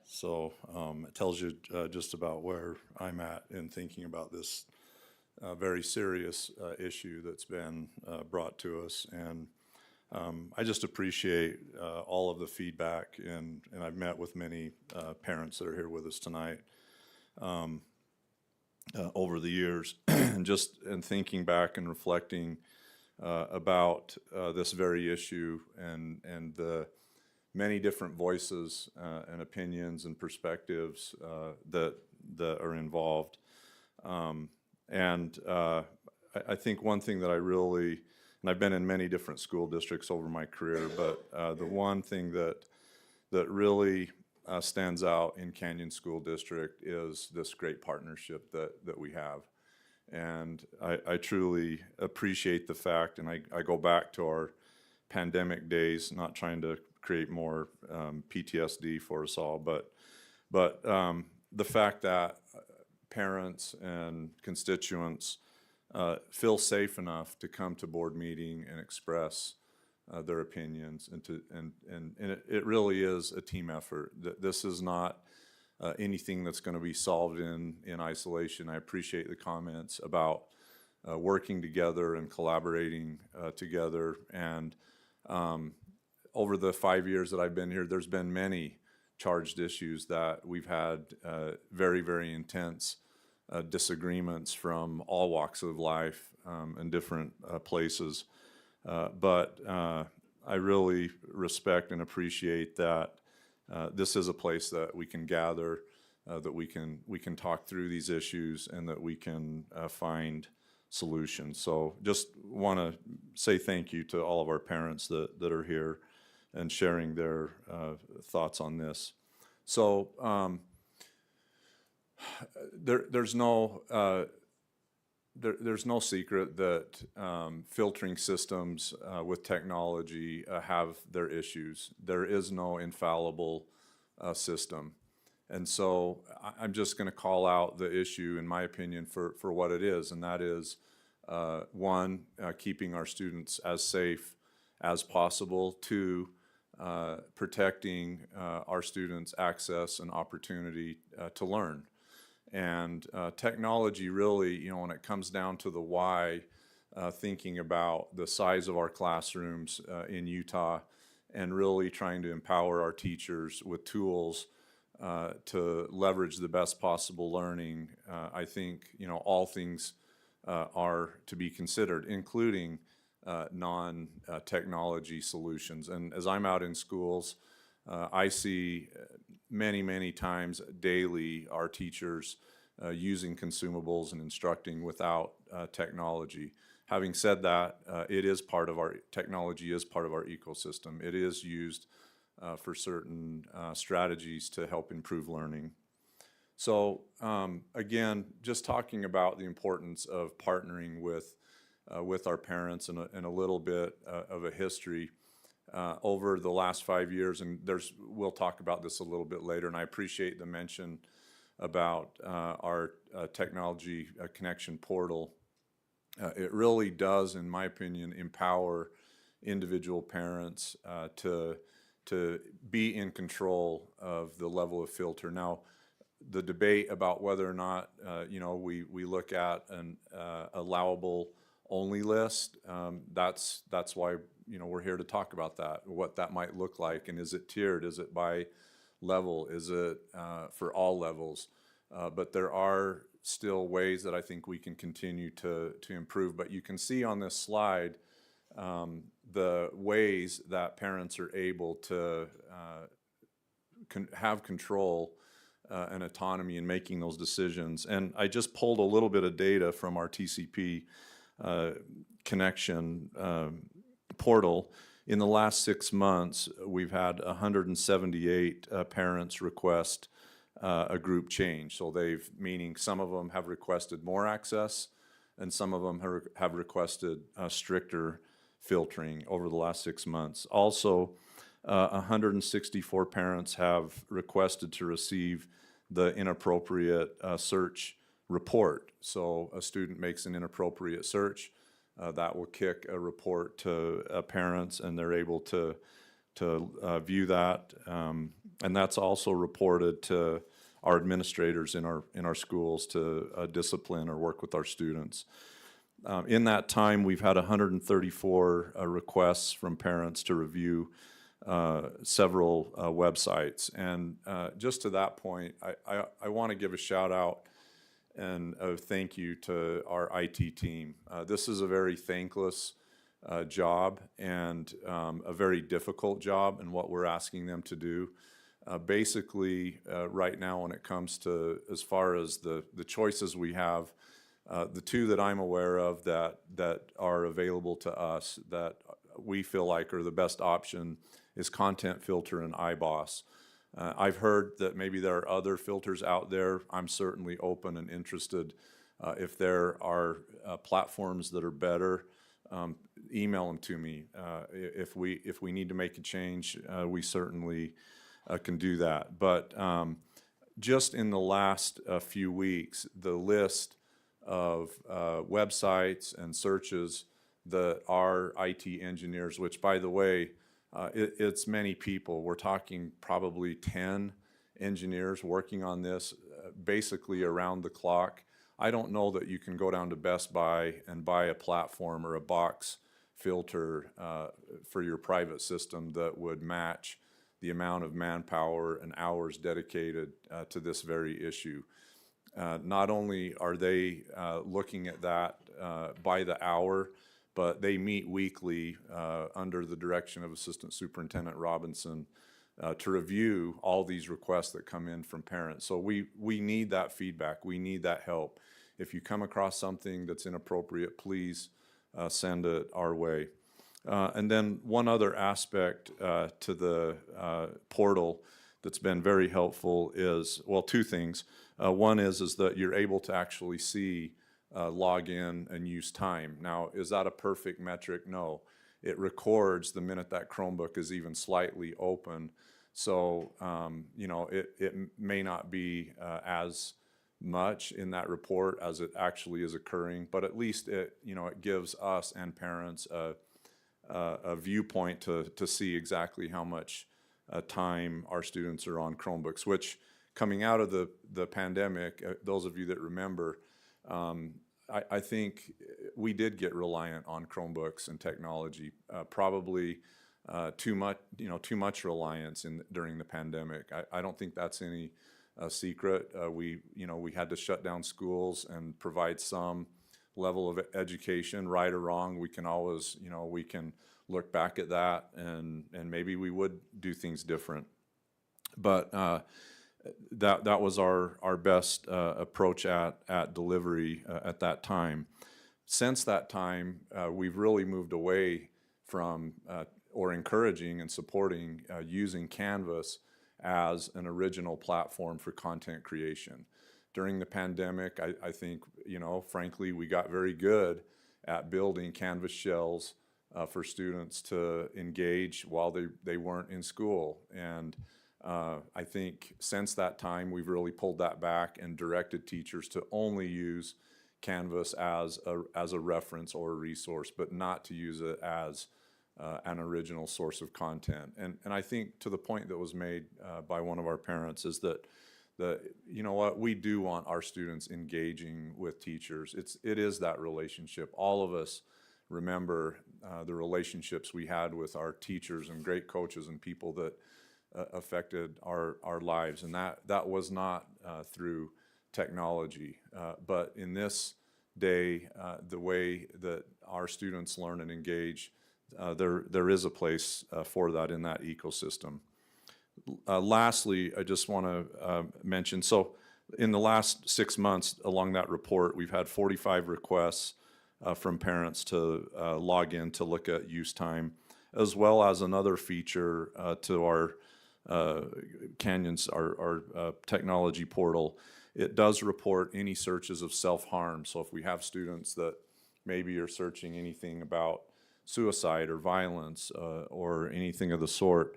So it tells you just about where I'm at in thinking about this very serious issue that's been brought to us. And I just appreciate all of the feedback, and I've met with many parents that are here with us tonight over the years. And just in thinking back and reflecting about this very issue and the many different voices and opinions and perspectives that are involved. I think one thing that I really, and I've been in many different school districts over my career, but the one thing that really stands out in Canyon School District is this great partnership that we have. And I truly appreciate the fact, and I go back to our pandemic days, not trying to create more PTSD for us all, but the fact that parents and constituents feel safe enough to come to board meeting and express their opinions, and it really is a team effort. This is not anything that's going to be solved in isolation. I appreciate the comments about working together and collaborating together. And over the 5 years that I've been here, there's been many charged issues that we've had very, very intense disagreements from all walks of life in different places. But I really respect and appreciate that this is a place that we can gather, that we can talk through these issues, and that we can find solutions. So just want to say thank you to all of our parents that are here and sharing their thoughts on this. So there's no secret that filtering systems with technology have their issues. There is no infallible system. And so I'm just going to call out the issue, in my opinion, for what it is, and that is, one, keeping our students as safe as possible. Two, protecting our students' access and opportunity to learn. And technology really, when it comes down to the why, thinking about the size of our classrooms in Utah and really trying to empower our teachers with tools to leverage the best possible learning, I think, all things are to be considered, including non-technology solutions. And as I'm out in schools, I see many, many times daily our teachers using consumables and instructing without technology. Having said that, technology is part of our ecosystem. It is used for certain strategies to help improve learning. So again, just talking about the importance of partnering with our parents and a little bit of a history. Over the last 5 years, and we'll talk about this a little bit later, and I appreciate the mention about our technology connection portal. It really does, in my opinion, empower individual parents to be in control of the level of filter. Now, the debate about whether or not we look at an allowable only list, that's why we're here to talk about that, what that might look like, and is it tiered, is it by level, is it for all levels? But there are still ways that I think we can continue to improve. But you can see on this slide the ways that parents are able to have control and autonomy in making those decisions. And I just pulled a little bit of data from our TCP connection portal. In the last 6 months, we've had 178 parents request a group change. So meaning some of them have requested more access and some of them have requested stricter filtering over the last 6 months. Also, 164 parents have requested to receive the inappropriate search report. So a student makes an inappropriate search, that will kick a report to parents, and they're able to view that. And that's also reported to our administrators in our schools to discipline or work with our students. In that time, we've had 134 requests from parents to review several websites. And just to that point, I want to give a shout out and a thank you to our IT team. This is a very thankless job and a very difficult job in what we're asking them to do. Basically, right now when it comes to as far as the choices we have, the two that I'm aware of that are available to us that we feel like are the best option is Content Filter and iBoss. I've heard that maybe there are other filters out there. I'm certainly open and interested. If there are platforms that are better, email them to me. If we need to make a change, we certainly can do that. But just in the last few weeks, the list of websites and searches that our IT engineers, which by the way, it's many people. We're talking probably 10 engineers working on this basically around the clock. I don't know that you can go down to Best Buy and buy a platform or a box filter for your private system that would match the amount of manpower and hours dedicated to this very issue. Not only are they looking at that by the hour, but they meet weekly under the direction of Assistant Superintendent Robinson to review all these requests that come in from parents. So we need that feedback. We need that help. If you come across something that's inappropriate, please send it our way. And then one other aspect to the portal that's been very helpful is, well, two things. One is that you're able to actually see log in and use time. Now, is that a perfect metric? No. It records the minute that Chromebook is even slightly open. So, it may not be as much in that report as it actually is occurring, but at least it gives us and parents a viewpoint to see exactly how much time our students are on Chromebooks, which coming out of the pandemic, those of you that remember, I think we did get reliant on Chromebooks and technology, probably too much reliance during the pandemic. I don't think that's any secret. We had to shut down schools and provide some level of education, right or wrong. We can always, we can look back at that and maybe we would do things different. But that was our best approach at delivery at that time. Since that time, we've really moved away from or encouraging and supporting using Canvas as an original platform for content creation. During the pandemic, I think, frankly, we got very good at building Canvas shells for students to engage while they weren't in school. And I think since that time, we've really pulled that back and directed teachers to only use Canvas as a reference or a resource, but not to use it as an original source of content. And I think to the point that was made by one of our parents is that we do want our students engaging with teachers. It is that relationship. All of us remember the relationships we had with our teachers and great coaches and people that affected our lives, and that was not through technology. But in this day, the way that our students learn and engage, there is a place for that in that ecosystem. Lastly, I just want to mention, so in the last 6 months along that report, we've had 45 requests from parents to log in to look at use time, as well as another feature to our Canyons, our technology portal, it does report any searches of self-harm. So if we have students that maybe are searching anything about suicide or violence or anything of the sort,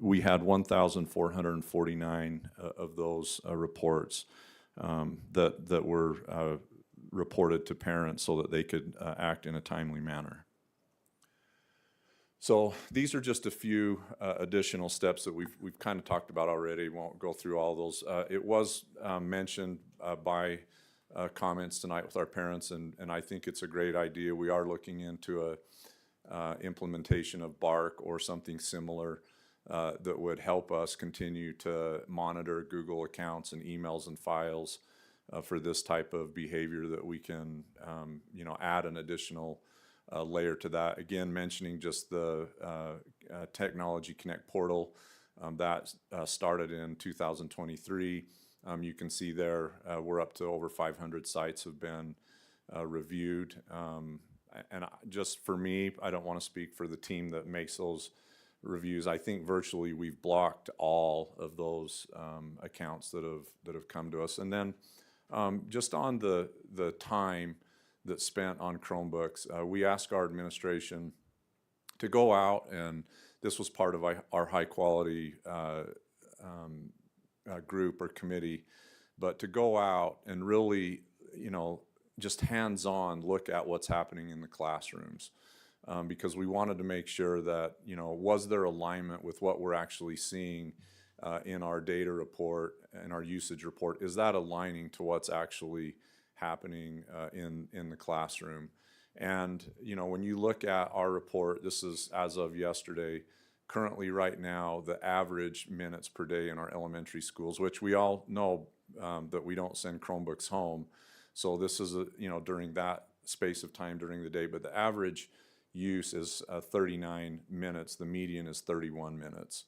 we had 1,449 of those reports that were reported to parents so that they could act in a timely manner. So these are just a few additional steps that we've kind of talked about already. Won't go through all those. It was mentioned by comments tonight with our parents, and I think it's a great idea. We are looking into a implementation of BARC or something similar that would help us continue to monitor Google accounts and emails and files for this type of behavior, that we can add an additional layer to that. Again, mentioning just the Technology Connect portal that started in 2023. You can see there we're up to over 500 sites have been reviewed. And just for me, I don't want to speak for the team that makes those reviews. I think virtually we've blocked all of those accounts that have come to us. And then just on the time that's spent on Chromebooks, we ask our administration to go out, and this was part of our high quality group or committee, but to go out and really, just hands-on look at what's happening in the classrooms. Because we wanted to make sure that, was there alignment with what we're actually seeing in our data report and our usage report? Is that aligning to what's actually happening in the classroom? And, when you look at our report, this is as of yesterday, currently right now, the average minutes per day in our elementary schools, which we all know that we don't send Chromebooks home. So this is, during that space of time during the day, but the average use is 39 minutes. The median is 31 minutes.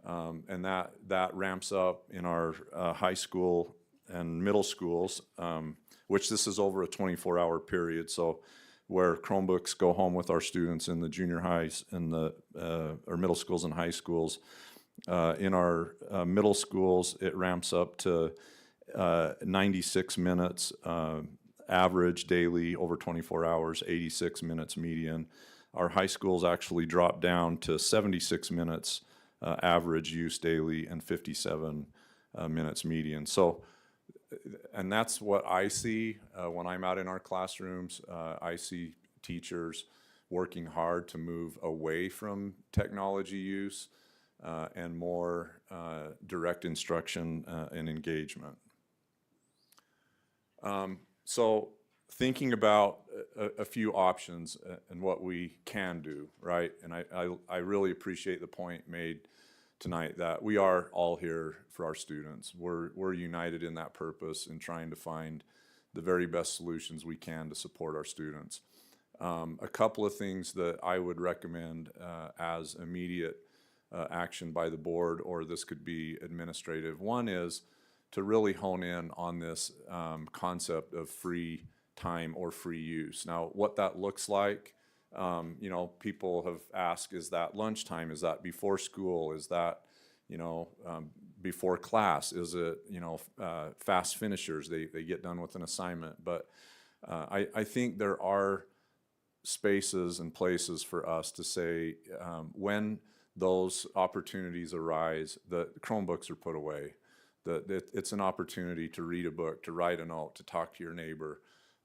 And that ramps up in our high school and middle schools, which this is over a 24-hour period. So where Chromebooks go home with our students in the junior highs and or middle schools and high schools. In our middle schools, it ramps up to 96 minutes average daily over 24 hours, 86 minutes median. Our high schools actually drop down to 76 minutes average use daily and 57 minutes median. So, and that's what I see when I'm out in our classrooms. I see teachers working hard to move away from technology use and more direct instruction and engagement. So thinking about a few options and what we can do, right? And I really appreciate the point made tonight that we are all here for our students. We're united in that purpose in trying to find the very best solutions we can to support our students. A couple of things that I would recommend as immediate action by the board, or this could be administrative. One is to really hone in on this concept of free time or free use. Now, what that looks like, people have asked, is that lunchtime? Is that before school? Is that, before class? Is it, fast finishers? They get done with an assignment. But I think there are spaces and places for us to say when those opportunities arise, that Chromebooks are put away. That it's an opportunity to read a book, to write a note, to talk to your neighbor,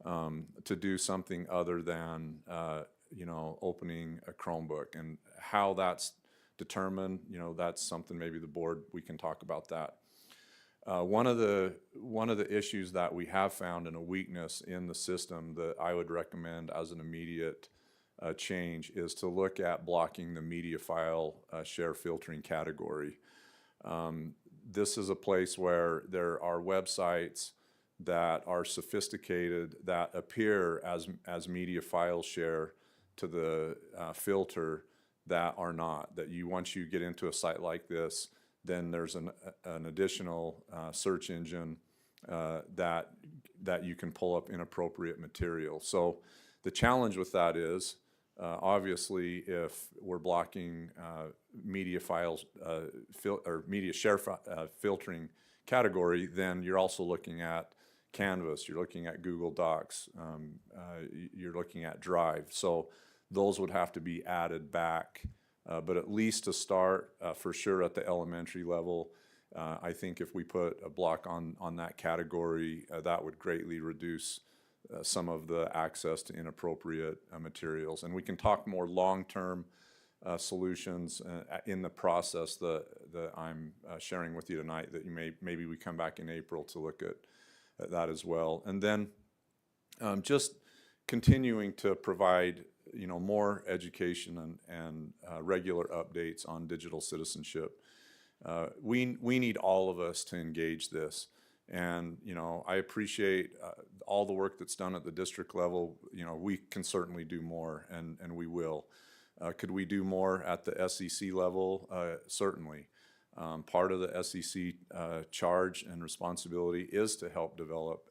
to do something other than opening a Chromebook. And how that's determined, that's something maybe the board, we can talk about that. One of the issues that we have found and a weakness in the system that I would recommend as an immediate change is to look at blocking the media file share filtering category. This is a place where there are websites that are sophisticated that appear as media file share to the filter that are not. That once you get into a site like this, then there's an additional search engine that you can pull up inappropriate material. So the challenge with that is, obviously, if we're blocking media files or media share filtering category, then you're also looking at Canvas, you're looking at Google Docs, you're looking at Drive. So those would have to be added back. But at least to start, for sure at the elementary level, I think if we put a block on that category, that would greatly reduce some of the access to inappropriate materials. And we can talk more long-term solutions in the process that I'm sharing with you tonight, that maybe we come back in April to look at that as well. And then just continuing to provide more education and regular updates on digital citizenship. We need all of us to engage this. And, I appreciate all the work that's done at the district level. We can certainly do more, and we will. Could we do more at the SEC level? Certainly. Part of the SEC charge and responsibility is to help develop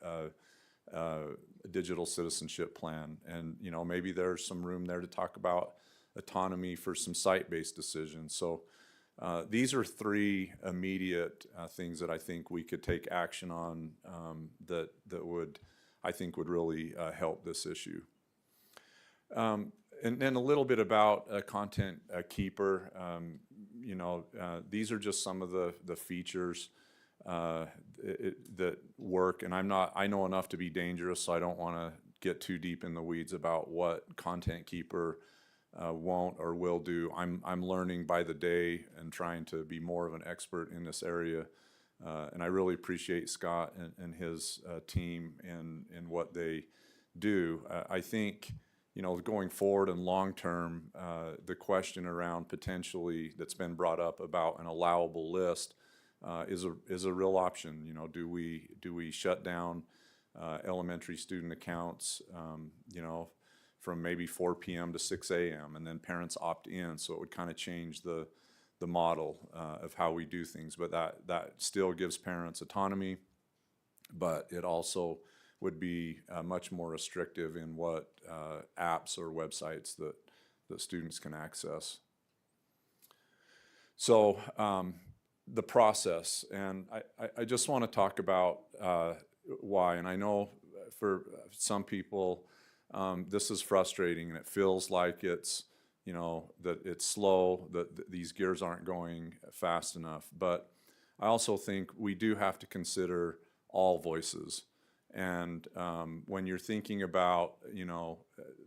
a digital citizenship plan. And, maybe there's some room there to talk about autonomy for some site-based decisions. So these are three immediate things that I think we could take action on that would, I think, would really help this issue. And then a little bit about Content Keeper. These are just some of the features that work, and I know enough to be dangerous, so I don't want to get too deep in the weeds about what Content Keeper won't or will do. I'm learning by the day and trying to be more of an expert in this area, and I really appreciate Scott and his team in what they do. I think going forward and long term, the question around potentially that's been brought up about an allowable list is a real option. Do we shut down elementary student accounts, from maybe 4 p.m. to 6 a.m. and then parents opt in? So it would kind of change the model of how we do things. But that still gives parents autonomy, but it also would be much more restrictive in what apps or websites that students can access. So the process, and I just want to talk about why. And I know for some people this is frustrating, and it feels like it's that it's slow, that these gears aren't going fast enough. But I also think we do have to consider all voices. And when you're thinking about,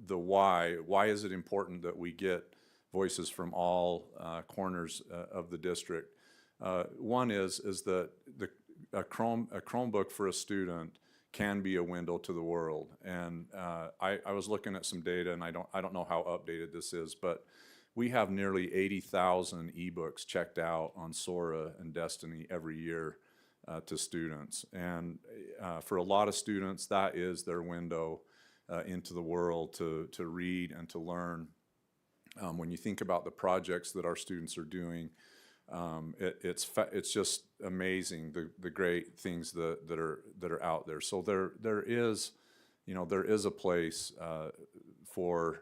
the why is it important that we get voices from all corners of the district? One is that a Chromebook for a student can be a window to the world. And I was looking at some data, and I don't know how updated this is, but we have nearly 80,000 ebooks checked out on Sora and Destiny every year to students. And for a lot of students, that is their window into the world to read and to learn. When you think about the projects that our students are doing, it's just amazing the great things that are out there. So there is a place for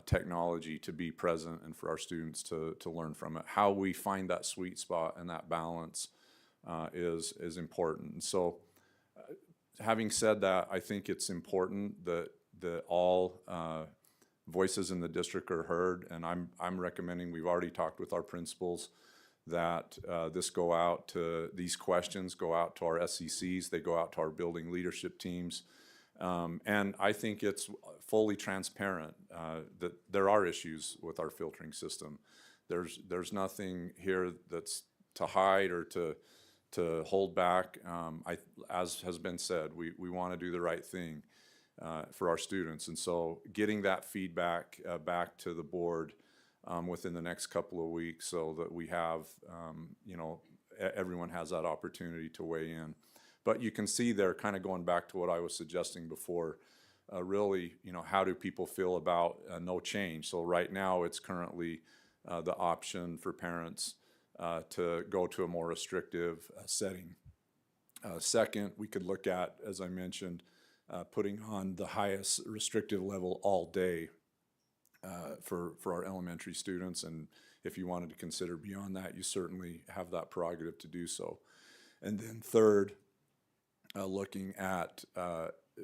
technology to be present and for our students to learn from it. How we find that sweet spot and that balance is important. And so, having said that, I think it's important that all voices in the district are heard, and I'm recommending, we've already talked with our principals, that these questions go out to our SECs, they go out to our building leadership teams, and I think it's fully transparent that there are issues with our filtering system. There's nothing here that's to hide or to hold back. As has been said, we want to do the right thing for our students, and so getting that feedback back to the board within the next couple of weeks, so that we have, everyone has that opportunity to weigh in. But you can see there, kind of going back to what I was suggesting before, really, how do people feel about no change? So right now, it's currently the option for parents to go to a more restrictive setting. Second, we could look at, as I mentioned, putting on the highest restrictive level all day for our elementary students. And if you wanted to consider beyond that, you certainly have that prerogative to do so. And then third, looking at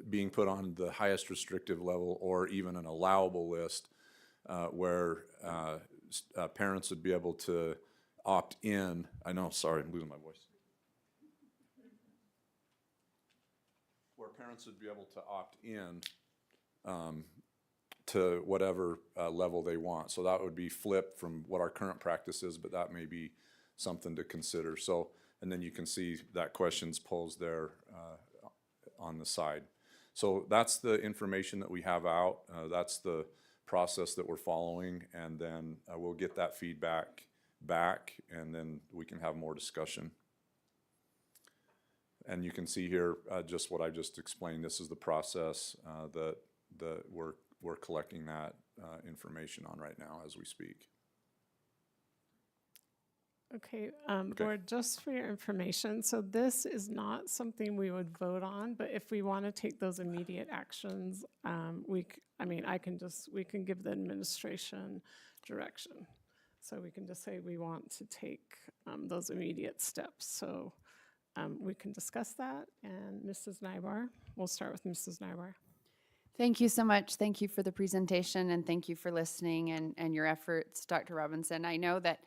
being put on the highest restrictive level or even an allowable list where parents would be able to opt in. I know, sorry, I'm losing my voice. Where parents would be able to opt in to whatever level they want. So that would be flipped from what our current practice is, but that may be something to consider. So, and then you can see that question's posed there on the side. So that's the information that we have out. That's the process that we're following, and then we'll get that feedback back, and then we can have more discussion. And you can see here just what I just explained. This is the process that we're collecting that information on right now as we speak. Okay, Board, just for your information, so this is not something we would vote on, but if we want to take those immediate actions, we can give the administration direction. So we can just say we want to take those immediate steps. So we can discuss that. And Mrs. Nybar, we'll start with Mrs. Nybar. Thank you so much. Thank you for the presentation, and thank you for listening and your efforts, Dr. Robinson. I know that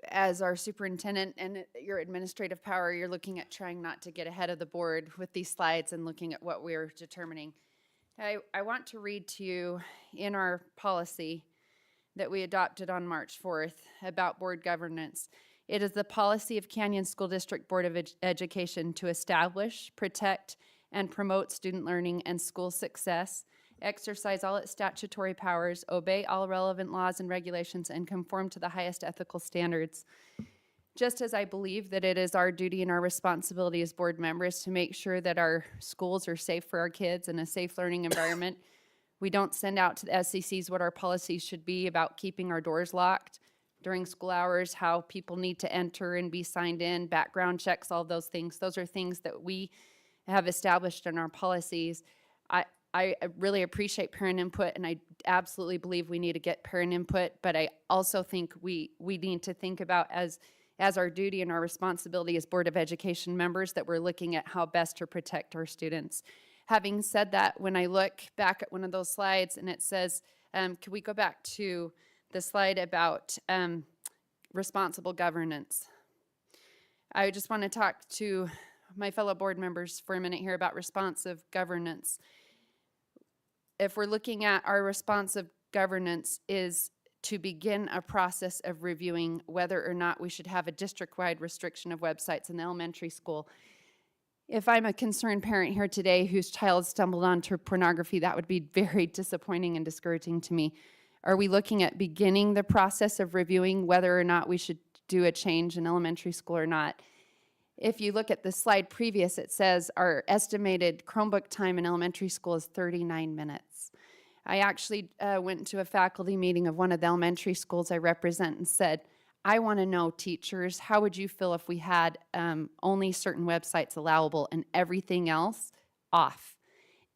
as our superintendent and your administrative power, you're looking at trying not to get ahead of the board with these slides and looking at what we're determining. I want to read to you in our policy that we adopted on March 4th about board governance. It is the policy of Canyon School District Board of Education to establish, protect, and promote student learning and school success, exercise all its statutory powers, obey all relevant laws and regulations, and conform to the highest ethical standards. Just as I believe that it is our duty and our responsibility as board members to make sure that our schools are safe for our kids and a safe learning environment, we don't send out to the SECs what our policies should be about keeping our doors locked during school hours, how people need to enter and be signed in, background checks, all those things. Those are things that we have established in our policies. I really appreciate parent input, and I absolutely believe we need to get parent input, but I also think we need to think about as our duty and our responsibility as Board of Education members that we're looking at how best to protect our students. Having said that, when I look back at one of those slides and it says, can we go back to the slide about responsible governance? I just want to talk to my fellow board members for a minute here about responsive governance. If we're looking at our responsive governance is to begin a process of reviewing whether or not we should have a district-wide restriction of websites in the elementary school. If I'm a concerned parent here today whose child stumbled onto pornography, that would be very disappointing and discouraging to me. Are we looking at beginning the process of reviewing whether or not we should do a change in elementary school or not? If you look at the slide previous, it says our estimated Chromebook time in elementary school is 39 minutes. I actually went to a faculty meeting of one of the elementary schools I represent and said, I want to know, teachers, how would you feel if we had only certain websites allowable and everything else off?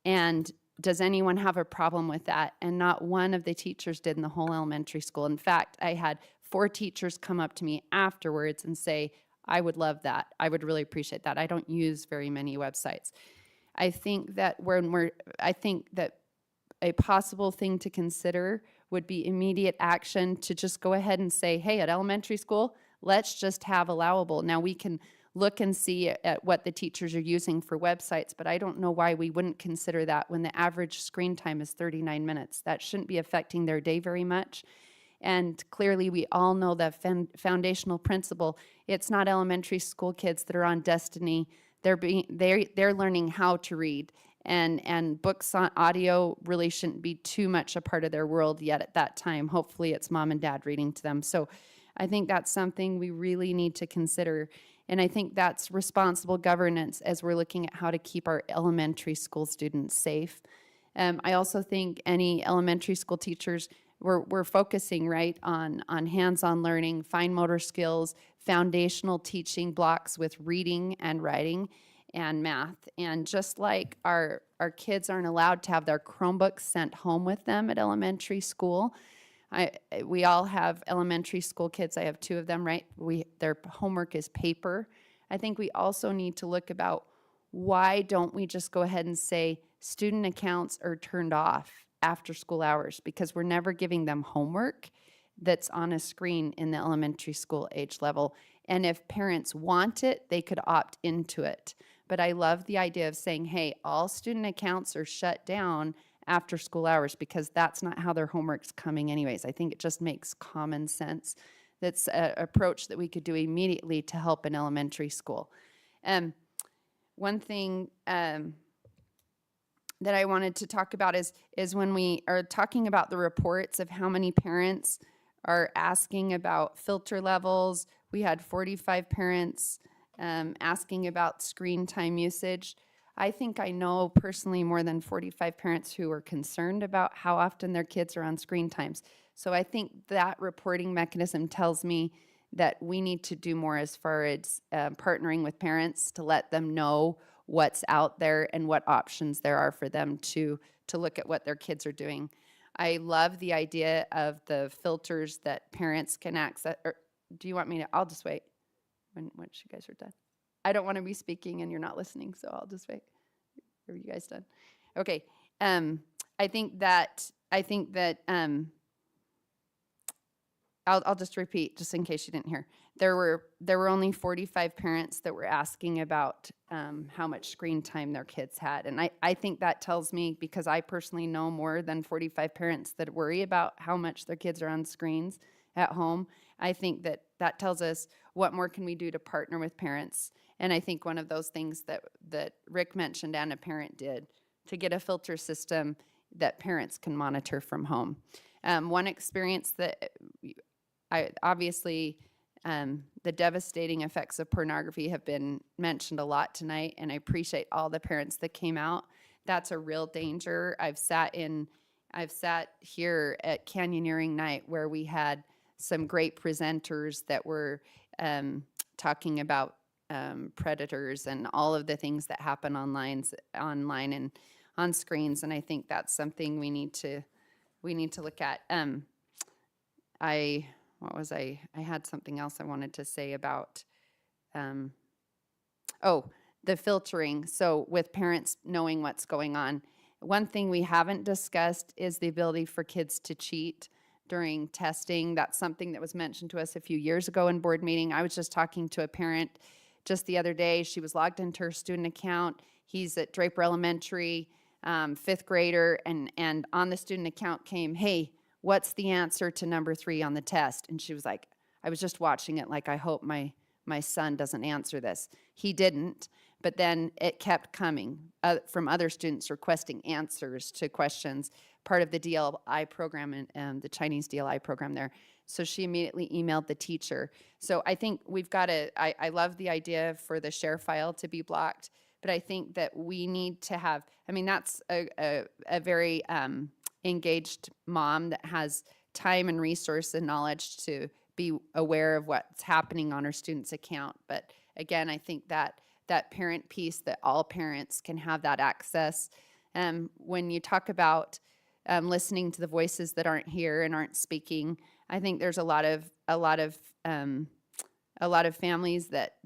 And does anyone have a problem with that? And not one of the teachers did in the whole elementary school. In fact, I had 4 teachers come up to me afterwards and say, I would love that. I would really appreciate that. I don't use very many websites. I think that a possible thing to consider would be immediate action to just go ahead and say, hey, at elementary school, let's just have allowable. Now we can look and see at what the teachers are using for websites, but I don't know why we wouldn't consider that when the average screen time is 39 minutes. That shouldn't be affecting their day very much. And clearly we all know the foundational principle. It's not elementary school kids that are on destiny. They're learning how to read. And books on audio really shouldn't be too much a part of their world yet at that time. Hopefully it's mom and dad reading to them. So I think that's something we really need to consider. And I think that's responsible governance as we're looking at how to keep our elementary school students safe. I also think any elementary school teachers, we're focusing right on hands-on learning, fine motor skills, foundational teaching blocks with reading and writing and math. And just like our kids aren't allowed to have their Chromebooks sent home with them at elementary school, We all have elementary school kids. I have 2 of them, right? Their homework is paper. I think we also need to look about why don't we just go ahead and say student accounts are turned off after school hours, because we're never giving them homework that's on a screen in the elementary school age level. And if parents want it, they could opt into it. But I love the idea of saying, hey, all student accounts are shut down after school hours, because that's not how their homework's coming anyways. I think it just makes common sense. That's an approach that we could do immediately to help in elementary school. One thing that I wanted to talk about is when we are talking about the reports of how many parents are asking about filter levels. We had 45 parents asking about screen time usage. I think I know personally more than 45 parents who are concerned about how often their kids are on screen times. So I think that reporting mechanism tells me that we need to do more as far as partnering with parents to let them know what's out there and what options there are for them to look at what their kids are doing. I love the idea of the filters that parents can access. Or do you want me to? I'll just wait once you guys are done. I don't want to be speaking and you're not listening, so I'll just wait. Are you guys done? Okay. I think that I'll just repeat, just in case you didn't hear. There were only 45 parents that were asking about how much screen time their kids had. And I think that tells me, because I personally know more than 45 parents that worry about how much their kids are on screens at home. I think that tells us what more can we do to partner with parents. And I think one of those things that Rick mentioned and a parent did, to get a filter system that parents can monitor from home. One experience that obviously the devastating effects of pornography have been mentioned a lot tonight, and I appreciate all the parents that came out. That's a real danger. I've sat here at Canyoneering Night where we had some great presenters that were talking about predators and all of the things that happen online and on screens, and I think that's something we need to look at. I had something else I wanted to say about, the filtering. So with parents knowing what's going on, one thing we haven't discussed is the ability for kids to cheat during testing. That's something that was mentioned to us a few years ago in board meeting. I was just talking to a parent just the other day. She was logged into her student account. He's at Draper Elementary, 5th grader, and on the student account came, hey, what's the answer to number 3 on the test? And she was like, I was just watching it like, I hope my son doesn't answer this. He didn't, but then it kept coming from other students requesting answers to questions, part of the DLI program and the Chinese DLI program there. So she immediately emailed the teacher. So I think we've got I love the idea for the share file to be blocked, but I think that we need to have, that's a very engaged mom that has time and resource and knowledge to be aware of what's happening on her student's account. But again, I think that parent piece, that all parents can have that access. When you talk about listening to the voices that aren't here and aren't speaking, I think there's a lot of families that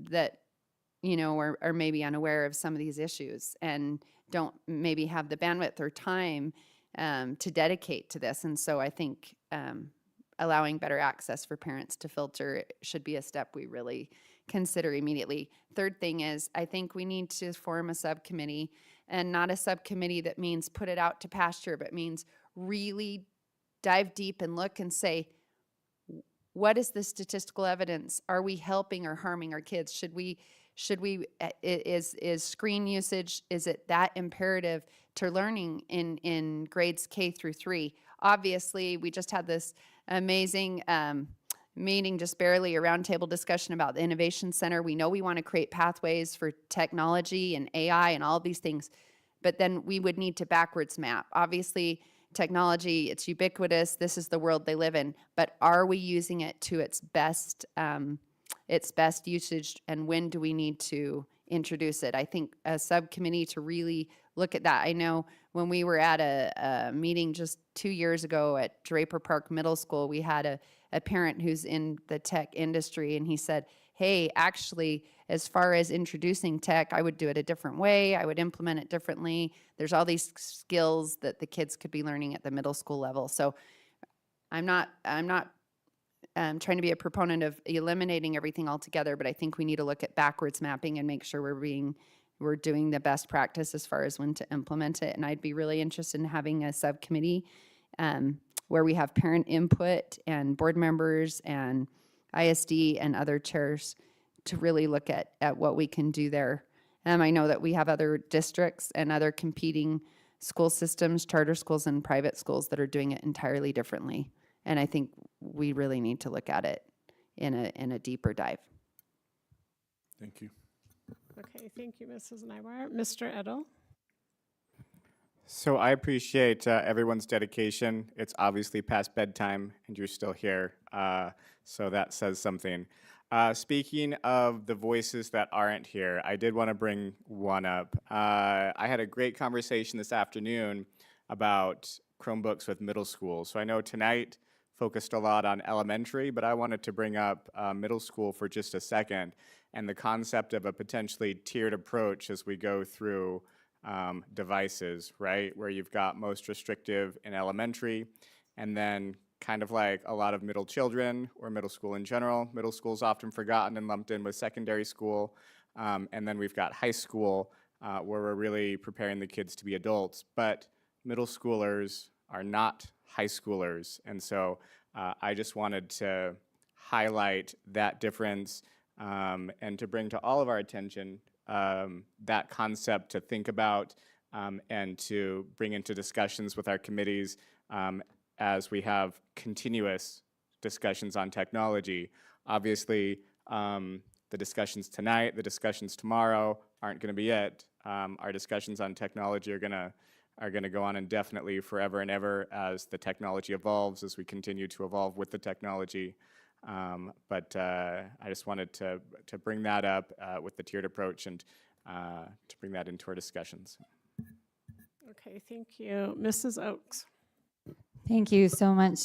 are maybe unaware of some of these issues and don't maybe have the bandwidth or time to dedicate to this. And so I think allowing better access for parents to filter should be a step we really consider immediately. Third thing is, I think we need to form a subcommittee, and not a subcommittee that means put it out to pasture, but means really dive deep and look and say, what is the statistical evidence? Are we helping or harming our kids? Is screen usage, is it that imperative to learning in grades K through 3? Obviously, we just had this amazing meeting, just barely a roundtable discussion about the Innovation Center. We know we want to create pathways for technology and AI and all of these things, but then we would need to backwards map. Obviously, technology, it's ubiquitous. This is the world they live in, but are we using it to its best usage, and when do we need to introduce it. I think a subcommittee to really look at that. I know when we were at a meeting just 2 years ago at Draper Park Middle School, we had a parent who's in the tech industry, and he said, hey, actually, as far as introducing tech, I would do it a different way. I would implement it differently. There's all these skills that the kids could be learning at the middle school level. So I'm not trying to be a proponent of eliminating everything altogether, but I think we need to look at backwards mapping and make sure we're doing the best practice as far as when to implement it. And I'd be really interested in having a subcommittee where we have parent input and board members and ISD and other chairs to really look at what we can do there. I know that we have other districts and other competing school systems, charter schools and private schools that are doing it entirely differently. And I think we really need to look at it in a deeper dive. Thank you. Okay, thank you, Mrs. Nybar. Mr. Edel? So I appreciate everyone's dedication. It's obviously past bedtime and you're still here. So that says something. Speaking of the voices that aren't here, I did want to bring one up. I had a great conversation this afternoon about Chromebooks with middle school. So I know tonight focused a lot on elementary, but I wanted to bring up middle school for just a second and the concept of a potentially tiered approach as we go through devices, right? Where you've got most restrictive in elementary, and then kind of like a lot of middle children or middle school in general. Middle school is often forgotten and lumped in with secondary school. And then we've got high school where we're really preparing the kids to be adults. But middle schoolers are not high schoolers. And so I just wanted to highlight that difference and to bring to all of our attention that concept to think about and to bring into discussions with our committees as we have continuous discussions on technology. Obviously, the discussions tonight, the discussions tomorrow aren't going to be it. Our discussions on technology are going to go on indefinitely, forever and ever, as the technology evolves, as we continue to evolve with the technology. But I just wanted to bring that up with the tiered approach and to bring that into our discussions. Okay, thank you. Mrs. Oakes? Thank you so much.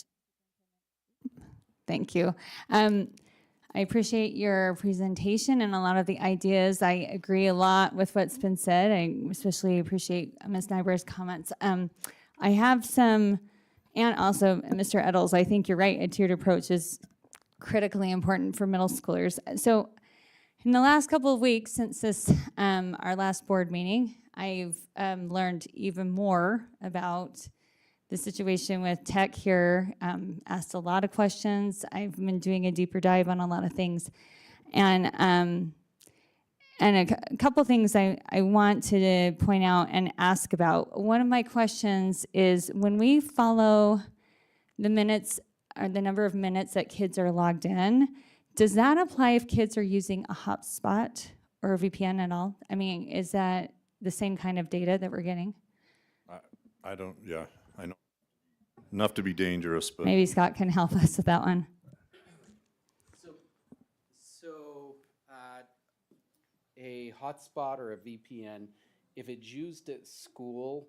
Thank you. I appreciate your presentation and a lot of the ideas. I agree a lot with what's been said. I especially appreciate Ms. Nyber's comments. I have some, and also Mr. Eddles, I think you're right, a tiered approach is critically important for middle schoolers. So in the last couple of weeks since this, our last board meeting, I've learned even more about the situation with tech here. Asked a lot of questions. I've been doing a deeper dive on a lot of things. And a couple things I want to point out and ask about. One of my questions is when we follow the minutes or the number of minutes that kids are logged in, does that apply if kids are using a hotspot or a VPN at all? I mean, is that the same kind of data that we're getting? I don't, yeah, I know. Enough to be dangerous, but. Maybe Scott can help us with that one. So a hotspot or a VPN, if it's used at school,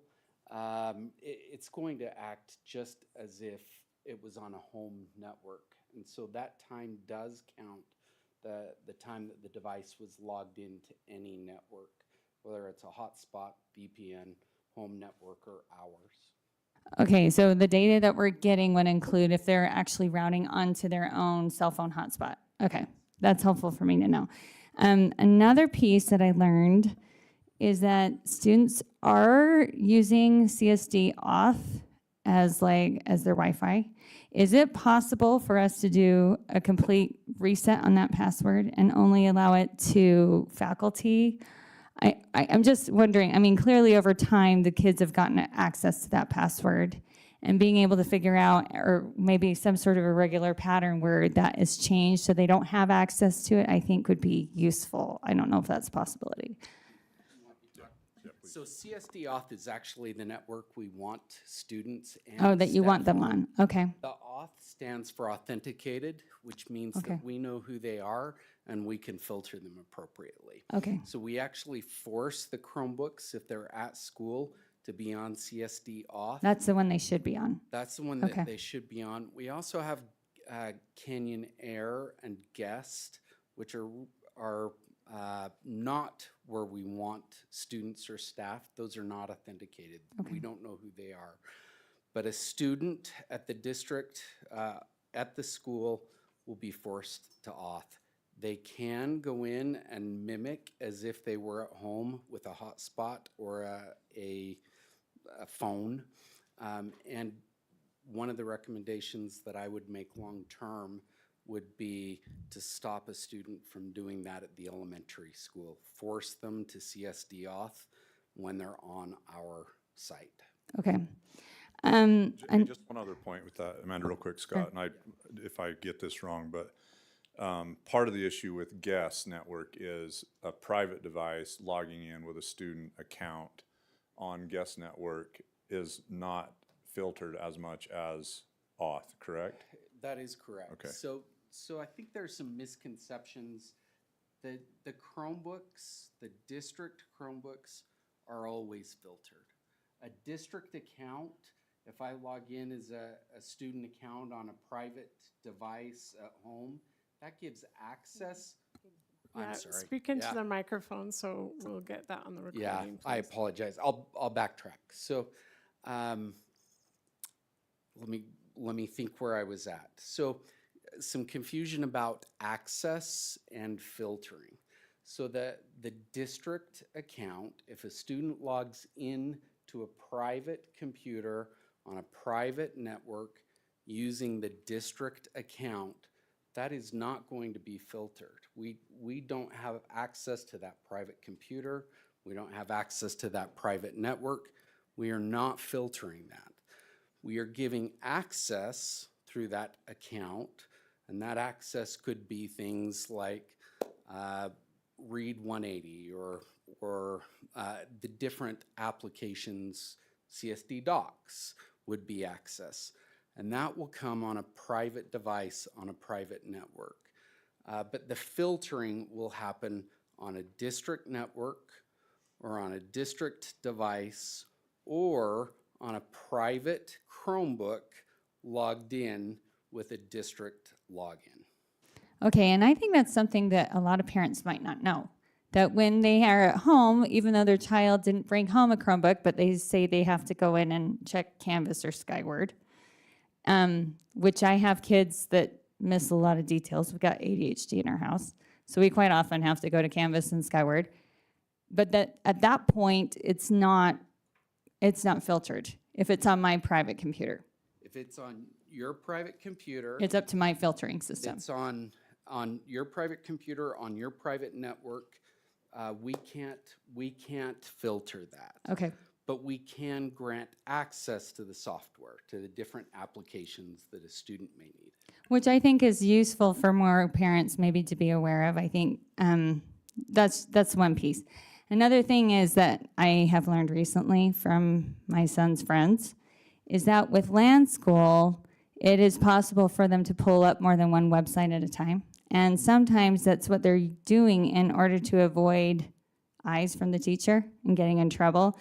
it's going to act just as if it was on a home network. And so that time does count the time that the device was logged into any network, whether it's a hotspot, VPN, home network, or ours. Okay, so the data that we're getting would include if they're actually routing onto their own cell phone hotspot. Okay, that's helpful for me to know. Another piece that I learned is that students are using CSD auth as their Wi-Fi. Is it possible for us to do a complete reset on that password and only allow it to faculty? I'm just wondering, I mean, clearly over time, the kids have gotten access to that password, and being able to figure out, or maybe some sort of a regular pattern where that is changed so they don't have access to it, I think would be useful. I don't know if that's a possibility. So CSD auth is actually the network we want students and that you want them on, okay. The auth stands for authenticated, which means that we know who they are and we can filter them appropriately. Okay. So we actually force the Chromebooks, if they're at school, to be on CSD auth. That's the one they should be on. That's the one Okay. that they should be on. We also have Canyon Air and Guest, which are not where we want students or staff. Those are not authenticated. Okay. We don't know who they are. But a student at the district, at the school, will be forced to auth. They can go in and mimic as if they were at home with a hotspot or a phone. And one of the recommendations that I would make long-term would be to stop a student from doing that at the elementary school. Force them to CSD auth when they're on our site. Okay. And And just one other point with that, Amanda, real quick, Scott, and if I get this wrong, but part of the issue with Guest Network is a private device logging in with a student account on Guest Network is not filtered as much as auth, correct? That is correct. Okay. So I think there's some misconceptions. The Chromebooks, the district Chromebooks are always filtered. A district account, if I log in as a student account on a private device at home, that gives access. Yeah, I'm sorry. speak into Yeah. the microphone so we'll get that on the recording. Yeah, I please. apologize. I'll backtrack. So, let me think where I was at. So, some confusion about access and filtering. So the district account, if a student logs in to a private computer on a private network using the district account, that is not going to be filtered. We don't have access to that private computer. We don't have access to that private network. We are not filtering that. We are giving access through that account, and that access could be things like Read 180 or the different applications, CSD Docs would be access. And that will come on a private device on a private network. But the filtering will happen on a district network or on a district device or on a private Chromebook logged in with a district login. okay, and I think that's something that a lot of parents might not know. That when they are at home, even though their child didn't bring home a Chromebook, but they say they have to go in and check Canvas or Skyward, which I have kids that miss a lot of details. We've got ADHD in our house, so we quite often have to go to Canvas and Skyward. But that at that point, it's not filtered if it's on my private computer. If it's on your private computer, It's up to my filtering system. it's on your private computer, on your private network, we can't filter that. Okay. But we can grant access to the software, to the different applications that a student may need. Which I think is useful for more parents maybe to be aware of. I think that's one piece. Another thing is that I have learned recently from my son's friends is that with Land School, it is possible for them to pull up more than one website at a time. And sometimes that's what they're doing in order to avoid eyes from the teacher and getting in trouble.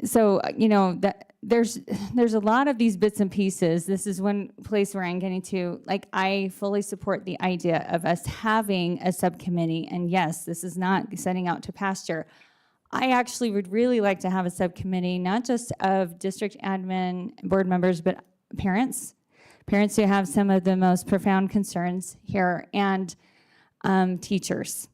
So, you know, that there's a lot of these bits and pieces. This is one place where I'm getting to, like, I fully support the idea of us having a subcommittee. And yes, this is not setting out to pasture. I actually would really like to have a subcommittee, not just of district admin board members, but parents who have some of the most profound concerns here, and teachers.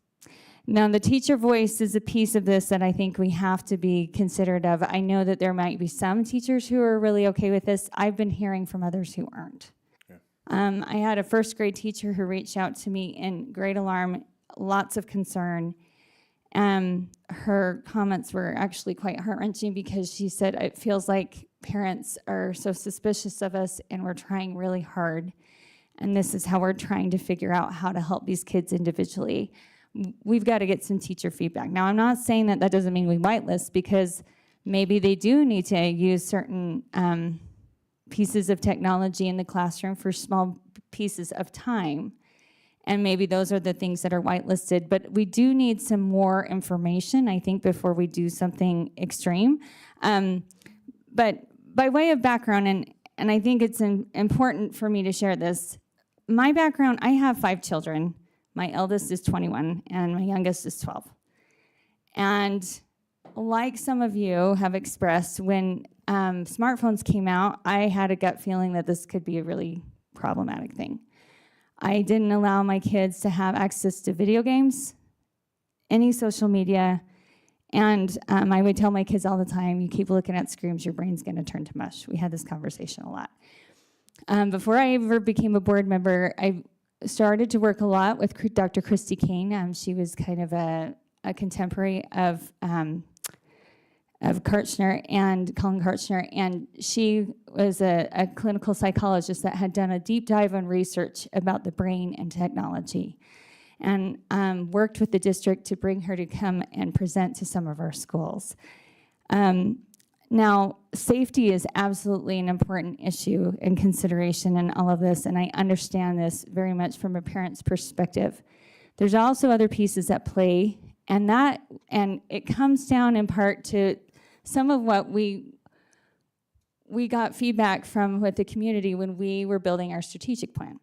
Now, the teacher voice is a piece of this that I think we have to be considerate of. I know that there might be some teachers who are really okay with this. I've been hearing from others who aren't. Yeah. I had a first grade teacher who reached out to me in great alarm, lots of concern. Her comments were actually quite heart-wrenching because she said, it feels like parents are so suspicious of us and we're trying really hard. And this is how we're trying to figure out how to help these kids individually. We've got to get some teacher feedback. Now, I'm not saying that doesn't mean we whitelist, because maybe they do need to use certain pieces of technology in the classroom for small pieces of time. And maybe those are the things that are whitelisted, but we do need some more information, I think, before we do something extreme. But by way of background, and I think it's important for me to share this, my background, I have 5 children. My eldest is 21 and my youngest is 12. And like some of you have expressed, when smartphones came out, I had a gut feeling that this could be a really problematic thing. I didn't allow my kids to have access to video games, any social media, and I would tell my kids all the time, you keep looking at screens, your brain's gonna turn to mush. We had this conversation a lot. Before I ever became a board member, I started to work a lot with Dr. Christy Kane. She was kind of a contemporary of Karchner and Colin Karchner, and she was a clinical psychologist that had done a deep dive on research about the brain and technology, and worked with the district to bring her to come and present to some of our schools. Now, safety is absolutely an important issue and consideration in all of this, and I understand this very much from a parent's perspective. There's also other pieces at play, and it comes down in part to some of what we got feedback from with the community when we were building our strategic plan.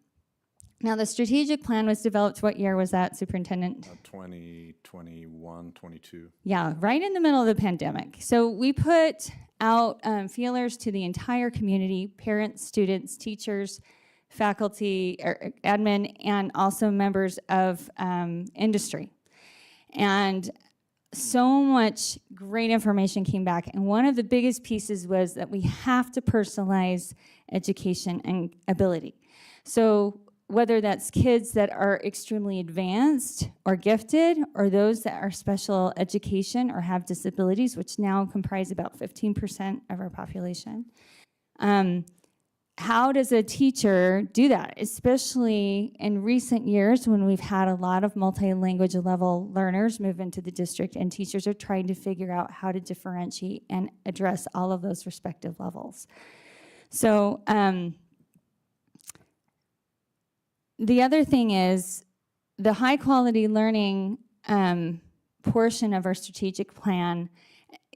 Now, the strategic plan was developed, what year was that, Superintendent? 2021, 22. Yeah, right in the middle of the pandemic. So we put out feelers to the entire community, parents, students, teachers, faculty, admin, and also members of industry. And so much great information came back. And one of the biggest pieces was that we have to personalize education and ability. So whether that's kids that are extremely advanced or gifted, or those that are special education or have disabilities, which now comprise about 15% of our population. How does a teacher do that, especially in recent years when we've had a lot of multi-language level learners move into the district, and teachers are trying to figure out how to differentiate and address all of those respective levels. So the other thing is the high quality learning portion of our strategic plan.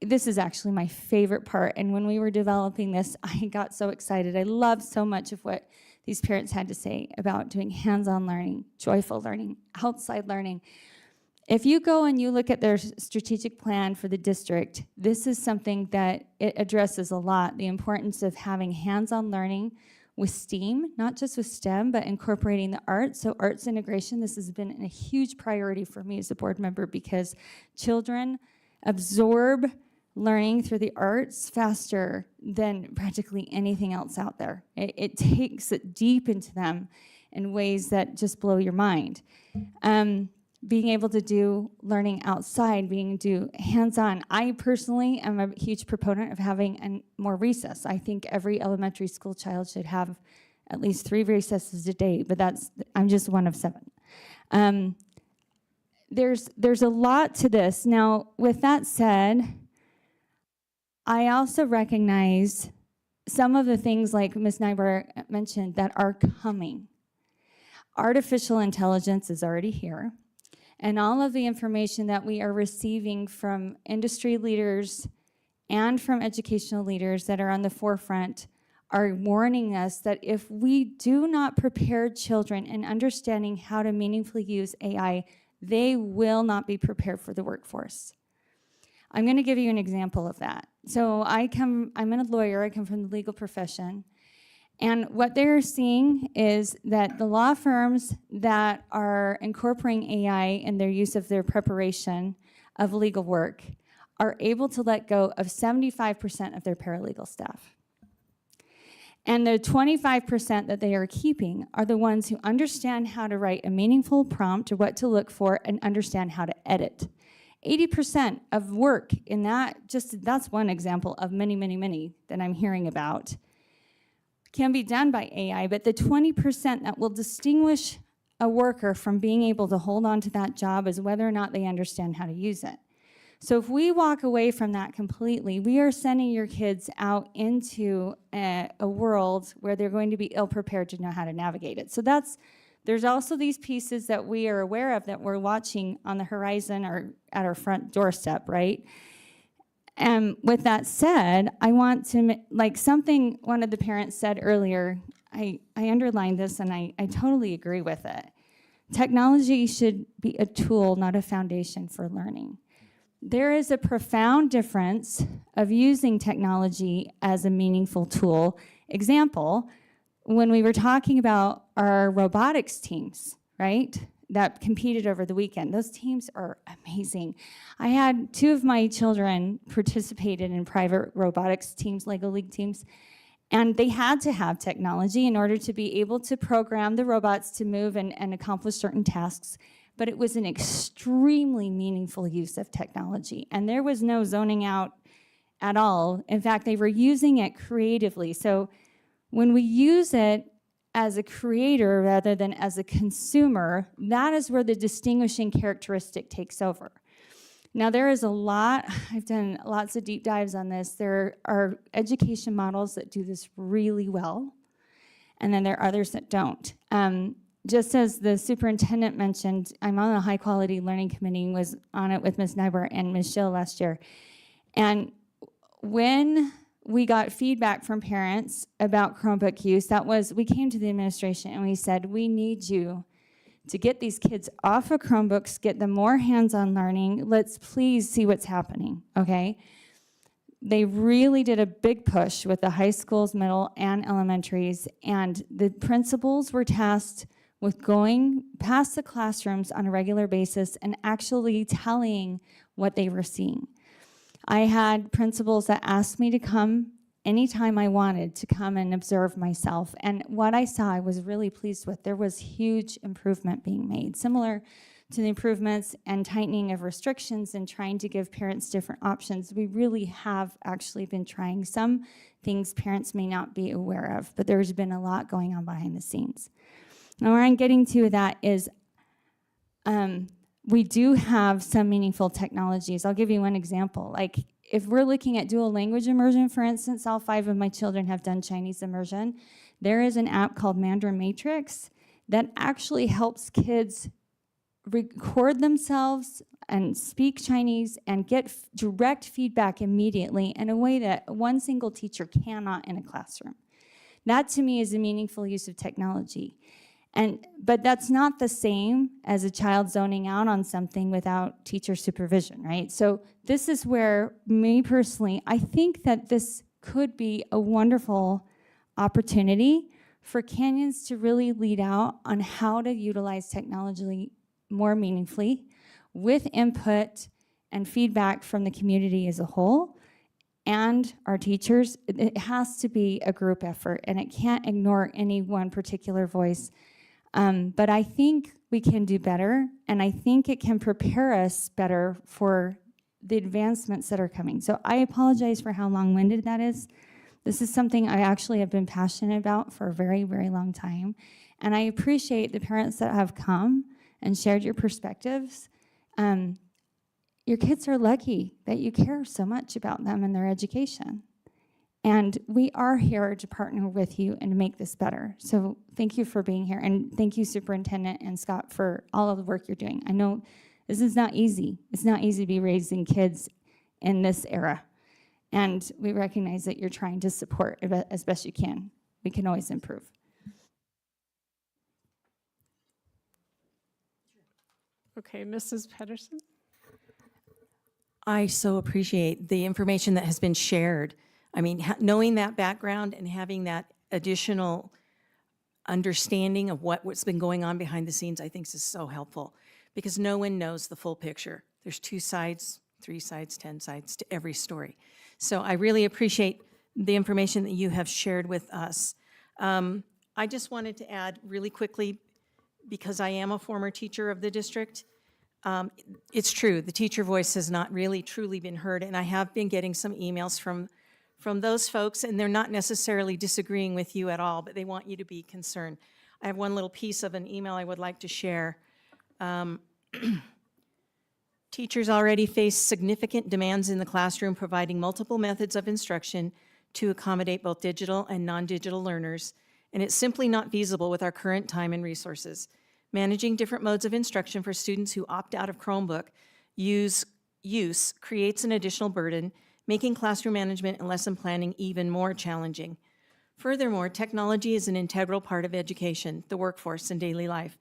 This is actually my favorite part, and when we were developing this, I got so excited. I loved so much of what these parents had to say about doing hands-on learning, joyful learning, outside learning. If you go and you look at their strategic plan for the district, this is something that it addresses a lot, the importance of having hands-on learning with STEAM, not just with STEM, but incorporating the arts. So arts integration, this has been a huge priority for me as a board member, because children absorb learning through the arts faster than practically anything else out there. It takes it deep into them in ways that just blow your mind. Being able to do learning outside, do hands-on. I personally am a huge proponent of having more recess. I think every elementary school child should have at least 3 recesses a day, but I'm just one of 7. There's a lot to this. Now, with that said, I also recognize some of the things like Ms. Nyberg mentioned that are coming. Artificial intelligence is already here, and all of the information that we are receiving from industry leaders and from educational leaders that are on the forefront are warning us that if we do not prepare children in understanding how to meaningfully use AI, they will not be prepared for the workforce. I'm going to give you an example of that. So I'm a lawyer, I come from the legal profession, and what they're seeing is that the law firms that are incorporating AI in their use of their preparation of legal work are able to let go of 75% of their paralegal staff. And the 25% that they are keeping are the ones who understand how to write a meaningful prompt or what to look for and understand how to edit. 80% of work in that's one example of many, many, many that I'm hearing about, can be done by AI, but the 20% that will distinguish a worker from being able to hold on to that job is whether or not they understand how to use it. So if we walk away from that completely, we are sending your kids out into a world where they're going to be ill-prepared to know how to navigate it. So that's there's also these pieces that we are aware of that we're watching on the horizon or at our front doorstep, right? And with that said, I want to, like something one of the parents said earlier, I underlined this and I totally agree with it. Technology should be a tool, not a foundation for learning. There is a profound difference of using technology as a meaningful tool. Example, when we were talking about our robotics teams, right, that competed over the weekend, those teams are amazing. I had 2 of my children participated in private robotics teams, Lego League teams, and they had to have technology in order to be able to program the robots to move and accomplish certain tasks. But it was an extremely meaningful use of technology, and there was no zoning out at all. In fact, they were using it creatively. So when we use it as a creator rather than as a consumer, that is where the distinguishing characteristic takes over. Now, there is a lot, I've done lots of deep dives on this. There are education models that do this really well, and then there are others that don't. Just as the superintendent mentioned, I'm on a high-quality learning committee, was on it with Ms. Nyber and Ms. Schill last year. And when we got feedback from parents about Chromebook use, we came to the administration and we said, we need you to get these kids off of Chromebooks, get them more hands-on learning. Let's please see what's happening, okay? They really did a big push with the high schools, middle, and elementaries, and the principals were tasked with going past the classrooms on a regular basis and actually telling what they were seeing. I had principals that asked me to come anytime I wanted to come and observe myself. And what I saw, I was really pleased with. There was huge improvement being made, similar to the improvements and tightening of restrictions and trying to give parents different options. We really have actually been trying some things parents may not be aware of, but there's been a lot going on behind the scenes. Now, where I'm getting to that is we do have some meaningful technologies. I'll give you one example. Like, if we're looking at dual language immersion, for instance, all 5 of my children have done Chinese immersion. There is an app called Mandarin Matrix that actually helps kids record themselves and speak Chinese and get direct feedback immediately in a way that one single teacher cannot in a classroom. That, to me, is a meaningful use of technology. But that's not the same as a child zoning out on something without teacher supervision, right? So this is where, me personally, I think that this could be a wonderful opportunity for Canyons to really lead out on how to utilize technology more meaningfully with input and feedback from the community as a whole and our teachers. It has to be a group effort, and it can't ignore any one particular voice. But I think we can do better, and I think it can prepare us better for the advancements that are coming. So I apologize for how long-winded that is. This is something I actually have been passionate about for a very, very long time. And I appreciate the parents that have come and shared your perspectives. Your kids are lucky that you care so much about them and their education. And we are here to partner with you and to make this better. So thank you for being here. And thank you, Superintendent and Scott, for all of the work you're doing. I know this is not easy. It's not easy to be raising kids in this era. And we recognize that you're trying to support as best you can. We can always improve. Okay, Mrs. Pedersen? I so appreciate the information that has been shared. I mean, knowing that background and having that additional understanding of what's been going on behind the scenes, I think is so helpful, because no one knows the full picture. There's 2 sides, 3 sides, 10 sides to every story. So I really appreciate the information that you have shared with us. I just wanted to add really quickly, because I am a former teacher of the district, it's true, the teacher voice has not really truly been heard, and I have been getting some emails from those folks, and they're not necessarily disagreeing with you at all, but they want you to be concerned. I have one little piece of an email I would like to share. Teachers already face significant demands in the classroom, providing multiple methods of instruction to accommodate both digital and non-digital learners, and it's simply not feasible with our current time and resources. Managing different modes of instruction for students who opt out of Chromebook use creates an additional burden, making classroom management and lesson planning even more challenging. Furthermore, technology is an integral part of education, the workforce, and daily life.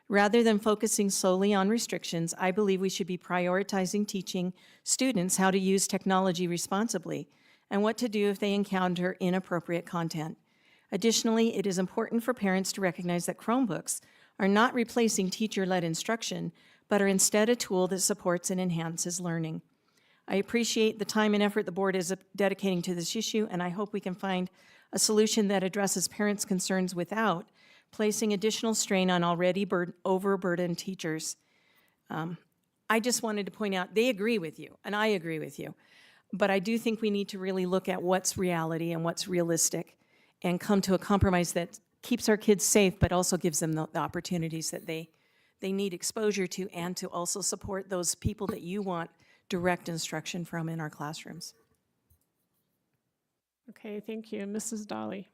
Rather than focusing solely on restrictions, I believe we should be prioritizing teaching students how to use technology responsibly and what to do if they encounter inappropriate content. Additionally, it is important for parents to recognize that Chromebooks are not replacing teacher-led instruction, but are instead a tool that supports and enhances learning. I appreciate the time and effort the board is dedicating to this issue, and I hope we can find a solution that addresses parents' concerns without placing additional strain on already overburdened teachers. I just wanted to point out, they agree with you, and I agree with you. But I do think we need to really look at what's reality and what's realistic and come to a compromise that keeps our kids safe, but also gives them the opportunities that they need exposure to, and to also support those people that you want direct instruction from in our classrooms. Okay, thank you. Mrs. Dolly.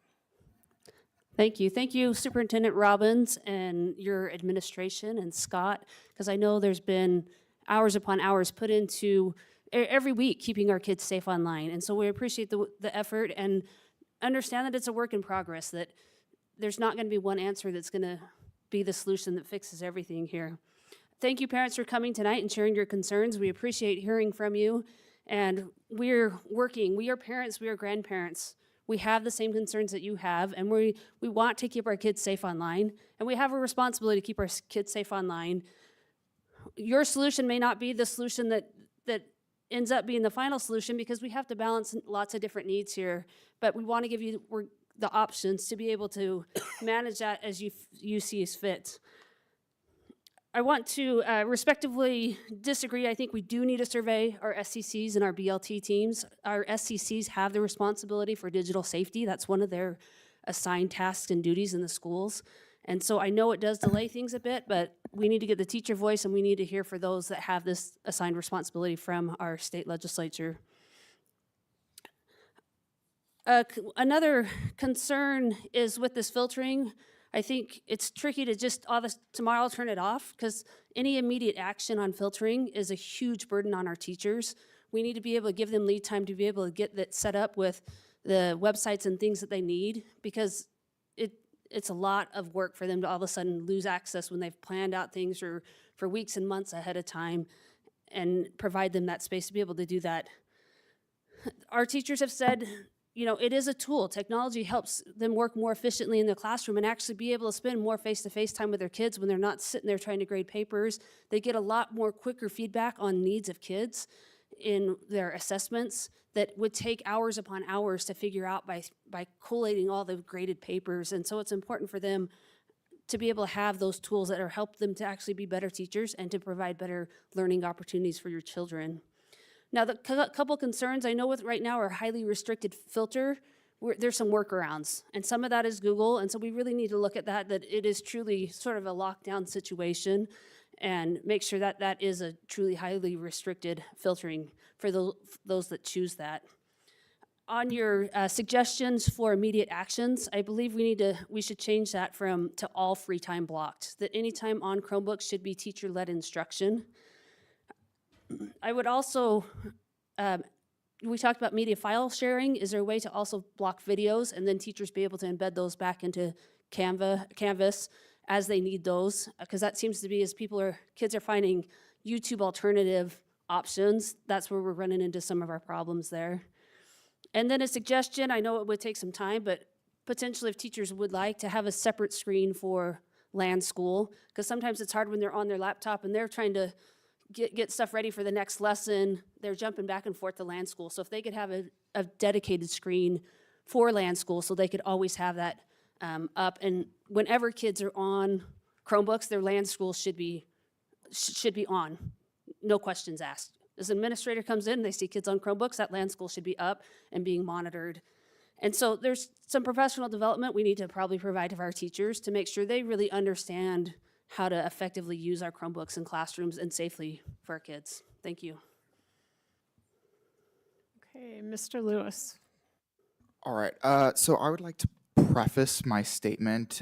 Thank you. Thank you, Superintendent Robbins and your administration and Scott, because I know there's been hours upon hours put into every week keeping our kids safe online. And so we appreciate the effort and understand that it's a work in progress, that there's not going to be one answer that's going to be the solution that fixes everything here. Thank you, parents, for coming tonight and sharing your concerns. We appreciate hearing from you. And we're working. We are parents. We are grandparents. We have the same concerns that you have, and we want to keep our kids safe online, and we have a responsibility to keep our kids safe online. Your solution may not be the solution that ends up being the final solution, because we have to balance lots of different needs here, but we want to give you the options to be able to manage that as you see as fit. I want to respectively disagree. I think we do need to survey our SCCs and our BLT teams. Our SCCs have the responsibility for digital safety. That's one of their assigned tasks and duties in the schools. And so I know it does delay things a bit, but we need to get the teacher voice, and we need to hear for those that have this assigned responsibility from our state legislature. Another concern is with this filtering. I think it's tricky to just tomorrow turn it off, because any immediate action on filtering is a huge burden on our teachers. We need to be able to give them lead time to be able to get that set up with the websites and things that they need, because it's a lot of work for them to all of a sudden lose access when they've planned out things for weeks and months ahead of time, and provide them that space to be able to do that. Our teachers have said, it is a tool. Technology helps them work more efficiently in the classroom and actually be able to spend more face-to-face time with their kids when they're not sitting there trying to grade papers. They get a lot more quicker feedback on needs of kids in their assessments that would take hours upon hours to figure out by collating all the graded papers. And so it's important for them to be able to have those tools that help them to actually be better teachers and to provide better learning opportunities for your children. Now, the couple concerns I know with right now are highly restricted filter. There's some workarounds, and some of that is Google, and so we really need to look at that it is truly sort of a lockdown situation, and make sure that that is a truly highly restricted filtering for those that choose that. On your suggestions for immediate actions, I believe we should change that to all free time blocked, that any time on Chromebooks should be teacher-led instruction. I would also, we talked about media file sharing. Is there a way to also block videos and then teachers be able to embed those back into Canvas as they need those? Because that seems to be, as kids are finding YouTube alternative options, that's where we're running into some of our problems there. And then a suggestion, I know it would take some time, but potentially if teachers would like to have a separate screen for land school, because sometimes it's hard when they're on their laptop and they're trying to get stuff ready for the next lesson, they're jumping back and forth to land school. So if they could have a dedicated screen for land school, so they could always have that up, and whenever kids are on Chromebooks, their land school should be on, no questions asked. As an administrator comes in, they see kids on Chromebooks, that land school should be up and being monitored. And so there's some professional development we need to probably provide to our teachers to make sure they really understand how to effectively use our Chromebooks in classrooms and safely for our kids. Thank you. Okay, Mr. Lewis. All right, so I would like to preface my statement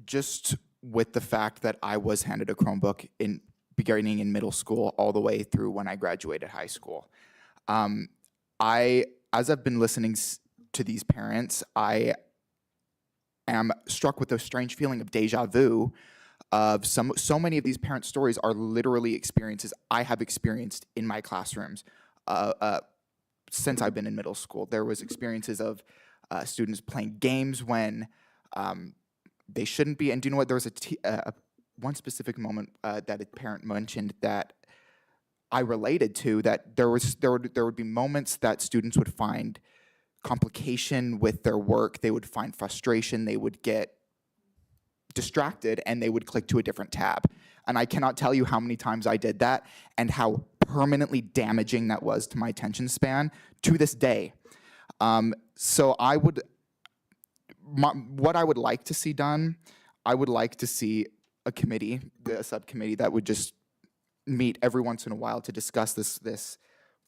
just with the fact that I was handed a Chromebook beginning in middle school all the way through when I graduated high school. As I've been listening to these parents, I am struck with a strange feeling of deja vu of so many of these parent stories are literally experiences I have experienced in my classrooms since I've been in middle school. There was experiences of students playing games when they shouldn't be. And do you know what? There was one specific moment that a parent mentioned that I related to, that there would be moments that students would find complication with their work, they would find frustration, they would get distracted, and they would click to a different tab. And I cannot tell you how many times I did that and how permanently damaging that was to my attention span to this day. So what I would like to see done, I would like to see a subcommittee that would just meet every once in a while to discuss this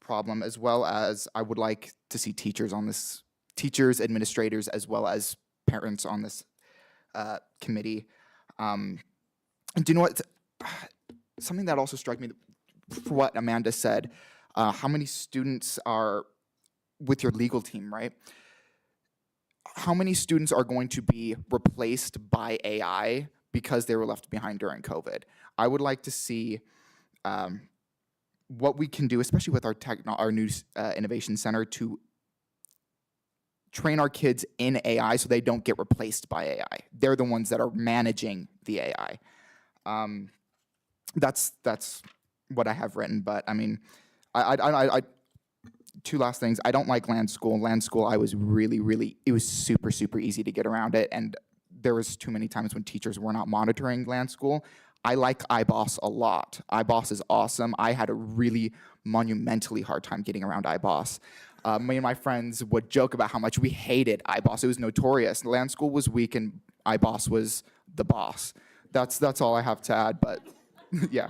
problem, as well as I would like to see teachers, administrators, as well as parents on this committee. And do you know what? Something that also struck me, for what Amanda said, how many students are with your legal team, right? How many students are going to be replaced by AI because they were left behind during COVID? I would like to see what we can do, especially with our new innovation center, to train our kids in AI so they don't get replaced by AI. They're the ones that are managing the AI. That's what I have written. But I mean, I two last things. I don't like land school. Land school, I was it was super easy to get around it, and there was too many times when teachers were not monitoring land school. I like iBoss a lot. iBoss is awesome. I had a really monumentally hard time getting around iBoss. Me and my friends would joke about how much we hated iBoss. It was notorious. Land school was weak and iBoss was the boss. That's all I have to add, but yeah.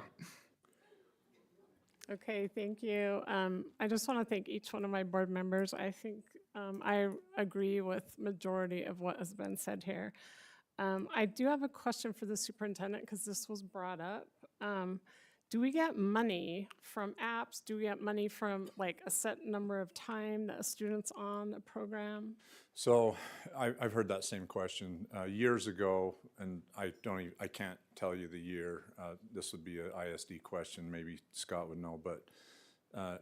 Okay, thank you. I just want to thank each one of my board members. I think I agree with majority of what has been said here. I do have a question for the superintendent because this was brought up. Do we get money from apps? Do we get money from like a set number of time that a student's on a program? So I've heard that same question years ago, and I can't tell you the year. This would be an ISD question. Maybe Scott would know, but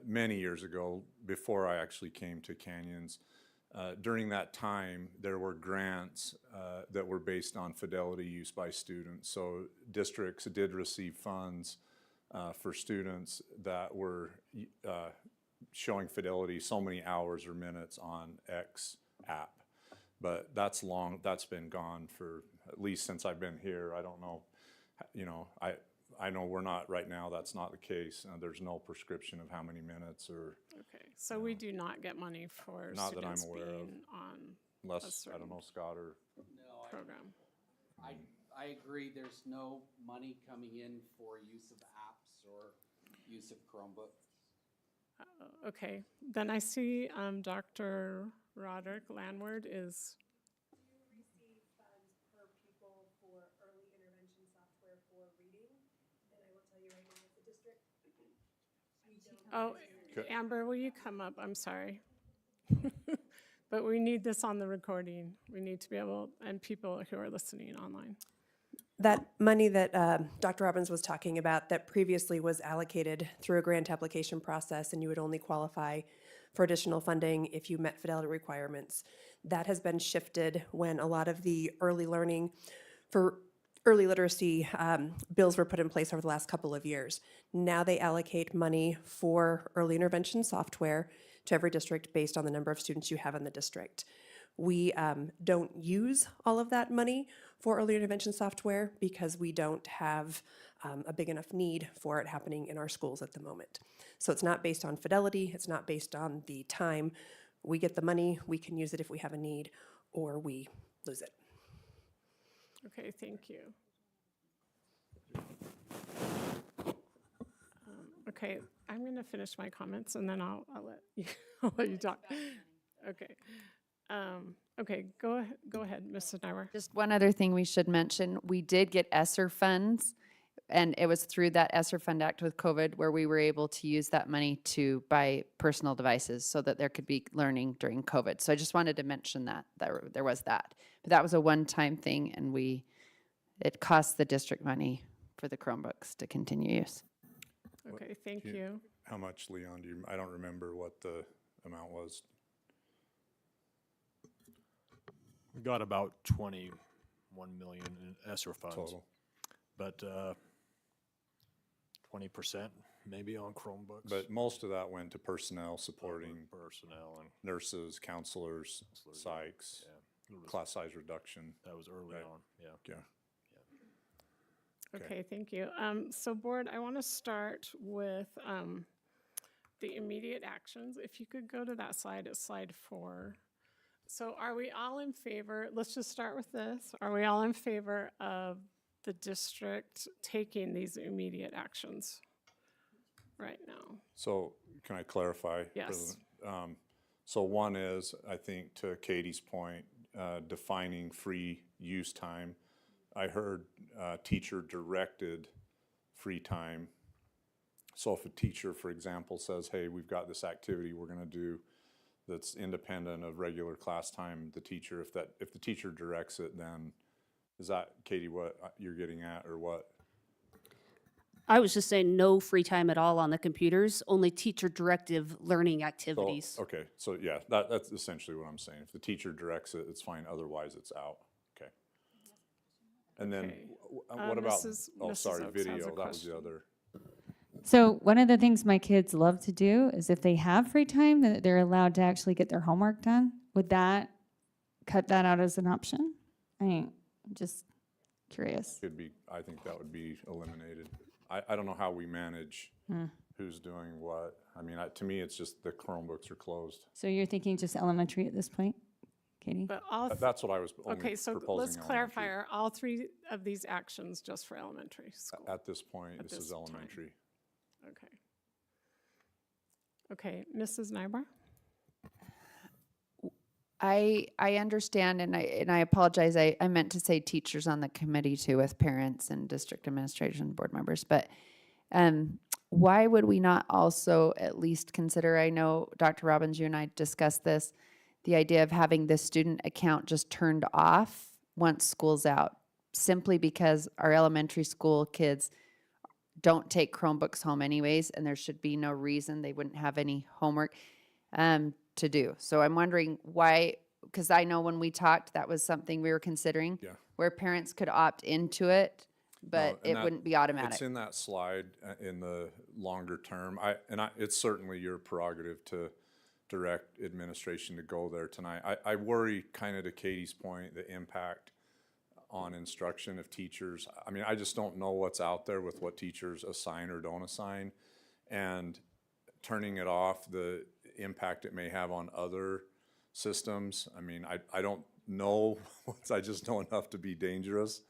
many years ago, before I actually came to Canyons, during that time, there were grants that were based on fidelity use by students. So districts did receive funds for students that were showing fidelity so many hours or minutes on X app. But that's been gone for at least since I've been here. I don't know, I know we're not right now, that's not the case. There's no prescription of how many minutes or. Okay, so we do not get money for Not that I'm students aware of. being on Unless, a I don't know, Scott or. No, program. I agree, there's no money coming in for use of apps or use of Chromebooks. Okay, then I see Dr. Roderick Landward is. Do you receive funds per pupil for early intervention software for reading? And I will tell you right now, as a district, we don't. Oh, Amber, will you come up? I'm sorry. But we need this on the recording. We need to be able, and people who are listening online. That money that Dr. Robbins was talking about that previously was allocated through a grant application process, and you would only qualify for additional funding if you met fidelity requirements. That has been shifted when a lot of the early learning for early literacy bills were put in place over the last couple of years. Now they allocate money for early intervention software to every district based on the number of students you have in the district. We don't use all of that money for early intervention software because we don't have a big enough need for it happening in our schools at the moment. So it's not based on fidelity, it's not based on the time. We get the money, we can use it if we have a need, or we lose it. Okay, thank you. Okay, I'm going to finish my comments and then I'll let you, I'll let you talk. Okay. Okay, go ahead, Mrs. Nywer. Just one other thing we should mention, we did get ESSER funds, and it was through that ESSER Fund Act with COVID where we were able to use that money to buy personal devices so that there could be learning during COVID. So I just wanted to mention that there was that. But that was a one-time thing, and it cost the district money for the Chromebooks to continue use. Okay, thank you. How much, Leon, I don't remember what the amount was. We got about 21 million in ESSER funds. Total. But 20% maybe on Chromebooks. But most of that went to personnel supporting personnel and nurses, counselors, psychs, yeah, class size reduction. that was early Right. on. Yeah. Yeah. Okay, thank you. So board, I want to start with the immediate actions. If you could go to that slide, it's slide 4. So are we all in favor, let's just start with this. Are we all in favor of the district taking these immediate actions right now? So can I clarify? Yes. President? So one is, I think to Katie's point, defining free use time. I heard teacher directed free time. So if a teacher, for example, says, hey, we've got this activity we're gonna do that's independent of regular class time, the teacher, if the teacher directs it, then is that, Katie, what you're getting at, or what? I was just saying no free time at all on the computers, only teacher directive learning activities. So, okay, so yeah, that's essentially what I'm saying. If the teacher directs it, it's fine, otherwise it's out, okay. And then, Okay. what about, Mrs. sorry, Oaks has a video, that was question. the other. So one of the things my kids love to do is if they have free time, that they're allowed to actually get their homework done. Would that cut that out as an option? I'm just curious. Could be, I think that would be eliminated. I don't know how we manage who's doing what. I mean, to me, it's just the Chromebooks are closed. So you're thinking just elementary at this point, Katie? But all, That's what I was only okay, so proposing. let's clarify, elementary. are all 3 of these actions just for elementary school? At this point, At this is this time. elementary. Okay. Okay, Mrs. Nybar? I understand, and I apologize. I meant to say teachers on the committee too, with parents and district administration board members. But why would we not also at least consider? I know Dr. Robbins, you and I discussed this, the idea of having the student account just turned off once school's out, simply because our elementary school kids don't take Chromebooks home anyways, and there should be no reason they wouldn't have any homework to do. So I'm wondering why, because I know when we talked, that was something we were considering, Yeah. where parents could opt into it, but and it that- wouldn't be automatic. It's in that slide in the longer term. It's certainly your prerogative to direct administration to go there tonight. I worry, kind of to Katie's point, the impact on instruction of teachers. I mean, I just don't know what's out there with what teachers assign or don't assign. And turning it off, the impact it may have on other systems. I mean, I don't know, I just know enough to be dangerous.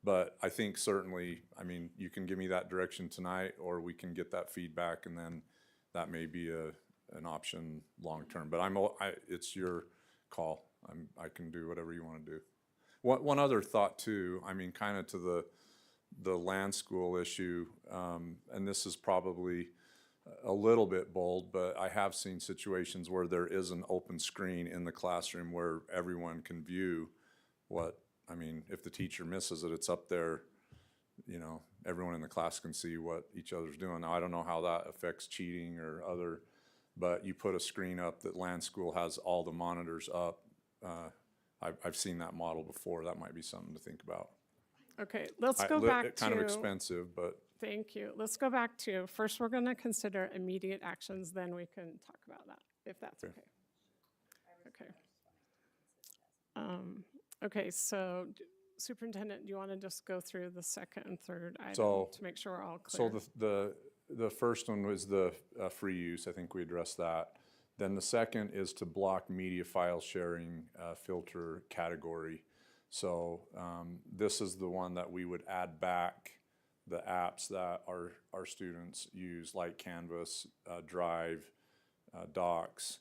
But I think certainly, I mean, you can give me that direction tonight, or we can get that feedback, and then that may be an option long-term. But it's your call. I can do whatever you want to do. One other thought too, I mean, kind of to the land school issue, and this is probably a little bit bold, but I have seen situations where there is an open screen in the classroom where everyone can view I mean, if the teacher misses it, it's up there, everyone in the class can see what each other's doing. Now, I don't know how that affects cheating or other, but you put a screen up that land school has all the monitors up. I've seen that model before. That might be something to think about. Okay, let's go back to. Kind of expensive, but. Thank you. Let's go back to, first we're going to consider immediate actions, then we can talk about that, if that's okay. Okay. Okay, so Superintendent, do you want to just go through the second and third item to make sure we're all clear? So the first one was the free use. I think we addressed that. Then the second is to block media file sharing filter category. So this is the one that we would add back the apps that our students use, like Canvas, Drive, Docs.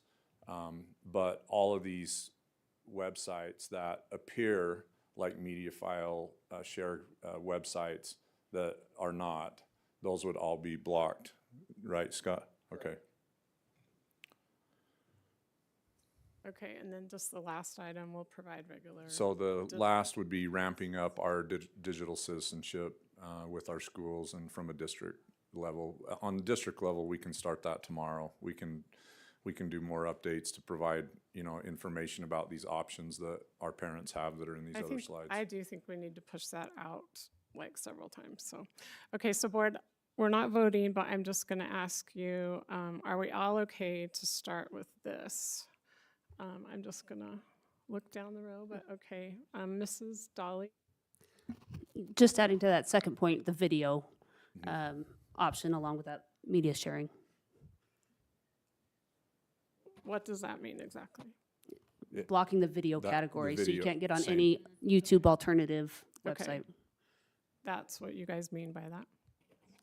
But all of these websites that appear like media file share websites that are not, those would all be blocked, right, Scott? Okay. Okay, and then just the last item will provide regular. So the last would be ramping up our digital citizenship with our schools and from a district level. On the district level, we can start that tomorrow. We can do more updates to provide, you know, information about these options that our parents have that are in these other slides. I do think we need to push that out like several times, so. Okay, so board, we're not voting, but I'm just gonna ask you, are we all okay to start with this? I'm just gonna look down the row, but okay. Mrs. Dolly? Just adding to that second point, the video option along with that media sharing. What does that mean exactly? Blocking the video the category, so you video, can't get on same. any YouTube alternative Okay. website. That's what you guys mean by that?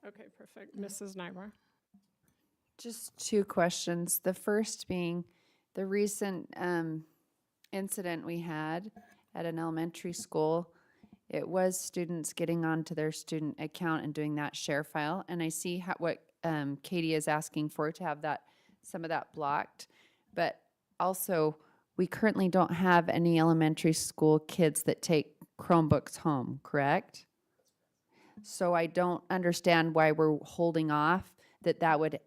Okay, perfect. Mrs. Nybar? Just two questions. The first being the recent incident we had at an elementary school. It was students getting onto their student account and doing that share file. And I see what Katie is asking for, to have that, some of that blocked. But also, we currently don't have any elementary school kids that take Chromebooks home, correct? So I don't understand why we're holding off, that would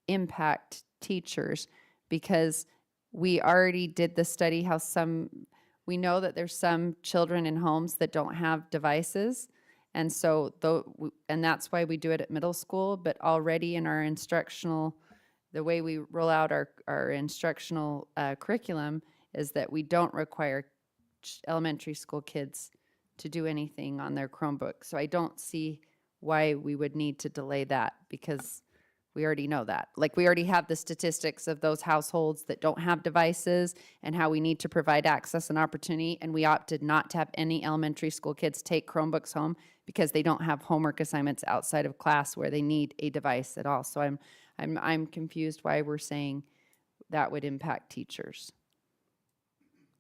impact teachers, because we already did the study how we know that there's some children in homes that don't have devices. And so, and that's why we do it at middle school, but already in our instructional, the way we roll out our instructional curriculum is that we don't require elementary school kids to do anything on their Chromebook. So I don't see why we would need to delay that, because we already know that. Like, we already have the statistics of those households that don't have devices and how we need to provide access and opportunity. And we opted not to have any elementary school kids take Chromebooks home because they don't have homework assignments outside of class where they need a device at all. So I'm confused why we're saying that would impact teachers.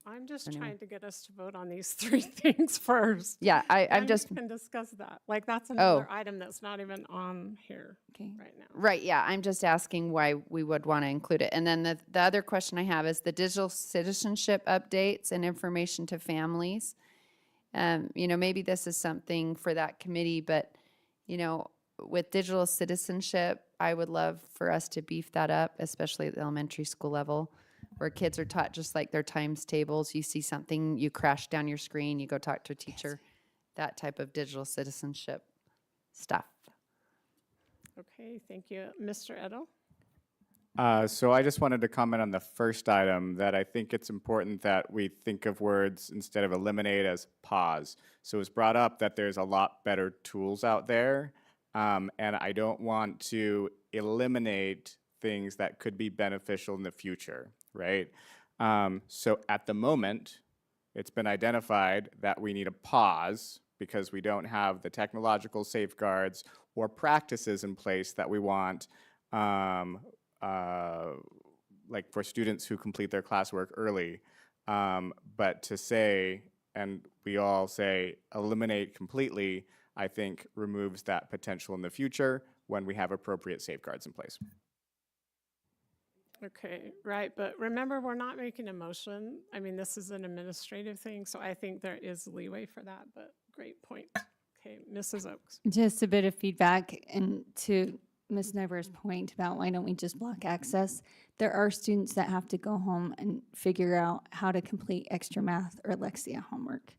I'm just trying to get us to vote on these three things first. Yeah, I'm And just, we can discuss that. Like, that's another item that's not even on here Okay. right now. right, yeah, I'm just asking why we would want to include it. And then the other question I have is the digital citizenship updates and information to families. You know, maybe this is something for that committee, but, you know, with digital citizenship, I would love for us to beef that up, especially at the elementary school level, where kids are taught just like their times tables. You see something, you crash down your screen, you go talk to a teacher, that type of digital citizenship stuff. Okay, thank you. Mr. Edel? So I just wanted to comment on the first item, that I think it's important that we think of words instead of eliminate as pause. So it's brought up that there's a lot better tools out there, and I don't want to eliminate things that could be beneficial in the future, right? So at the moment, it's been identified that we need a pause because we don't have the technological safeguards or practices in place that we want, like for students who complete their classwork early. But to say, and we all say, eliminate completely, I think removes that potential in the future when we have appropriate safeguards in place. Okay, right, but remember, we're not making a motion. I mean, this is an administrative thing, so I think there is leeway for that, but great point. Okay, Mrs. Oaks. Just a bit of feedback, and to Ms. Nyber's point about why don't we just block access, there are students that have to go home and figure out how to complete extra math or Lexia homework.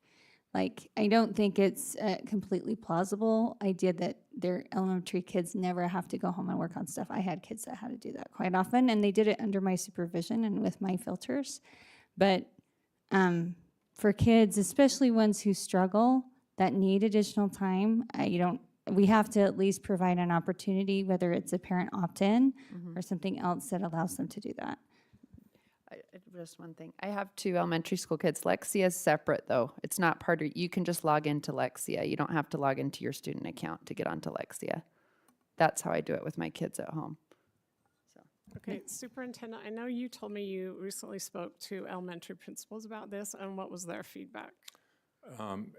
Like, I don't think it's a completely plausible idea that their elementary kids never have to go home and work on stuff. I had kids that had to do that quite often, and they did it under my supervision and with my filters. But for kids, especially ones who struggle, that need additional time, we have to at least provide an opportunity, whether it's a parent opt-in or something else that allows them to do that. Just one thing. I have 2 elementary school kids. Lexia is separate, though. It's not part of, you can just log into Lexia. You don't have to log into your student account to get onto Lexia. That's how I do it with my kids at home. So Okay, Superintendent, I know you told me you recently spoke to elementary principals about this, and what was their feedback?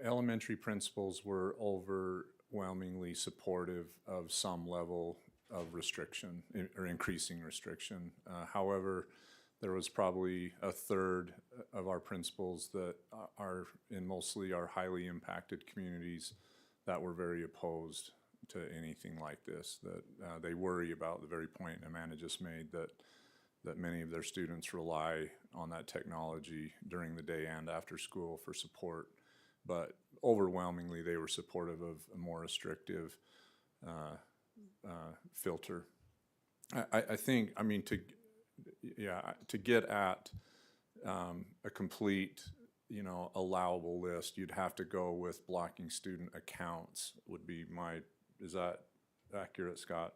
Elementary principals were overwhelmingly supportive of some level of restriction or increasing restriction. However, there was probably a third of our principals that are in mostly our highly impacted communities that were very opposed to anything like this, that they worry about the very point Amanda just made, that many of their students rely on that technology during the day and after school for support. But overwhelmingly, they were supportive of a more restrictive filter. I think, I mean, to get at a complete, allowable list, you'd have to go with blocking student accounts would be is that accurate, Scott?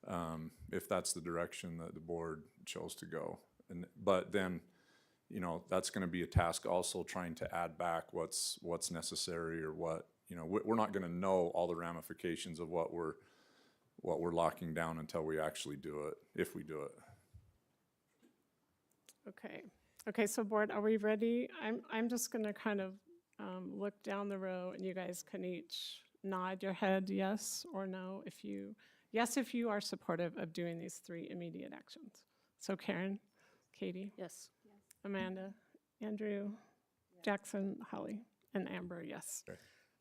Yes. If that's the direction that the board chose to go. But then, that's going to be a task also trying to add back what's necessary or what, we're not going to know all the ramifications of what we're locking down until we actually do it, if we do it. Okay, so board, are we ready? I'm just gonna kind of look down the row and you guys can each nod your head yes or no if you are supportive of doing these 3 immediate actions. So Karen, Katie? Yes. Amanda, Andrew, Jackson, Holly, and Amber, yes. Okay.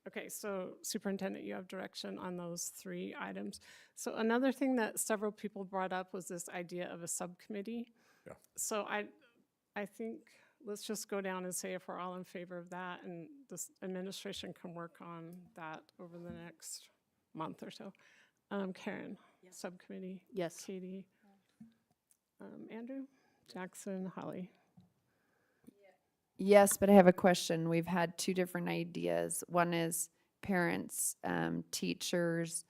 Okay, so Superintendent, you have direction on those 3 items. So another thing that several people brought up was this idea of a subcommittee. Yeah. So I think let's just go down and say if we're all in favor of that, and this administration can work on that over the next month or so. Karen, subcommittee? Yes. Katie? Andrew? Jackson? Holly? Yes, but I have a question. We've had 2 different ideas. One is parents, teachers,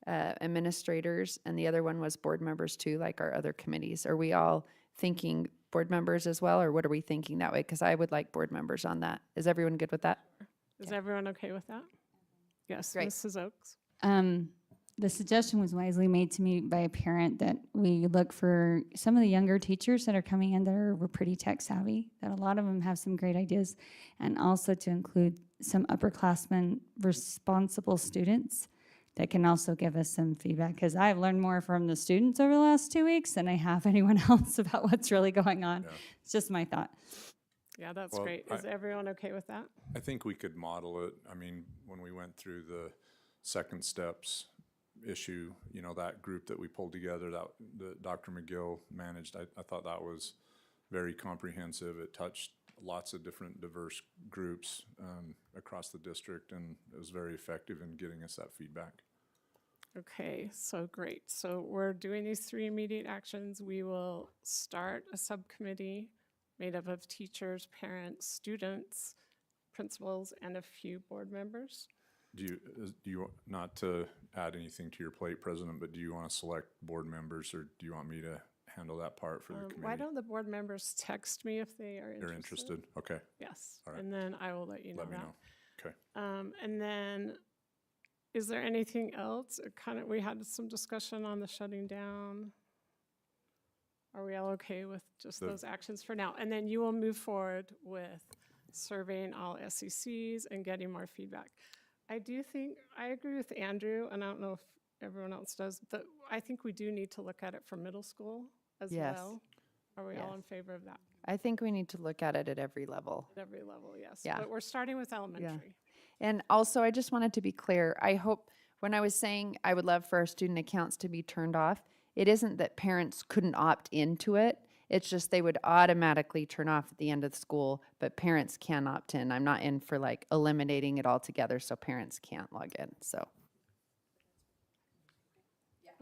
administrators, and the other one was board members too, like our other committees. Are we all thinking board members as well, or what are we thinking that way? Because I would like board members on that. Is everyone good with that? Is everyone okay with that? Yes, Great. Mrs. Oaks? The suggestion was wisely made to me by a parent that we look for some of the younger teachers that are coming in that were pretty tech savvy, that a lot of them have some great ideas, and also to include some upperclassmen responsible students that can also give us some feedback, because I've learned more from the students over the last 2 weeks than I have anyone else about what's really going on. Yeah. It's just my thought. Yeah, that's Well, great. Is everyone okay with that? I think we could model it. I mean, when we went through the second steps issue, that group that we pulled together that Dr. McGill managed, I thought that was very comprehensive. It touched lots of different diverse groups across the district, and it was very effective in getting us that feedback. Okay, so great. So we're doing these 3 immediate actions. We will start a subcommittee made up of teachers, parents, students, principals, and a few board members. Do you, not to add anything to your plate, President, but do you want to select board members, or do you want me to handle that part for the committee? Why don't the board members text me if they are They're interested? Okay, Yes, All right. and then I will let you know let me that. know. Okay. And then, is there anything else? We had some discussion on the shutting down. Are we all okay with just those actions for now? And then you will move forward with surveying all SECs and getting more feedback. I agree with Andrew, and I don't know if everyone else does, but I think we do need to look at it for middle school as Yes. well. Are we all Yes. in favor of that? I think we need to look at it at every level. At every level, yes. Yeah. But we're starting with elementary. And also, I just wanted to be clear. I hope when I was saying I would love for our student accounts to be turned off, it isn't that parents couldn't opt into it. It's just they would automatically turn off at the end of the school, but parents can opt in. I'm not in for like eliminating it altogether so parents can't log in. So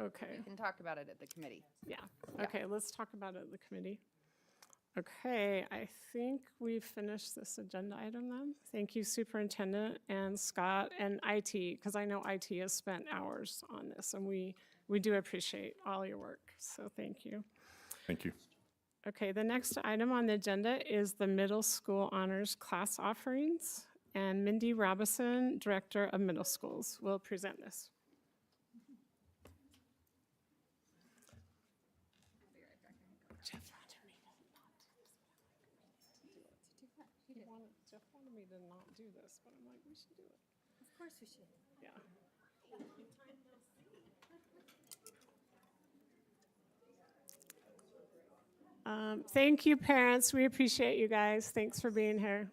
Okay. we can talk about it at the committee. Yeah, okay, let's talk about it at the committee. Okay, I think we've finished this agenda item then. Thank you, Superintendent and Scott and IT, because I know IT has spent hours on this, and we do appreciate all your work, so thank you. Thank you. Okay, the next item on the agenda is the middle school honors class offerings, and Mindy Robison, Director of Middle Schools, will present this. Jeff wanted me to not do this, but I'm like, we should do it. Of course we should. Yeah. Thank you, parents. We appreciate you guys. Thanks for being here.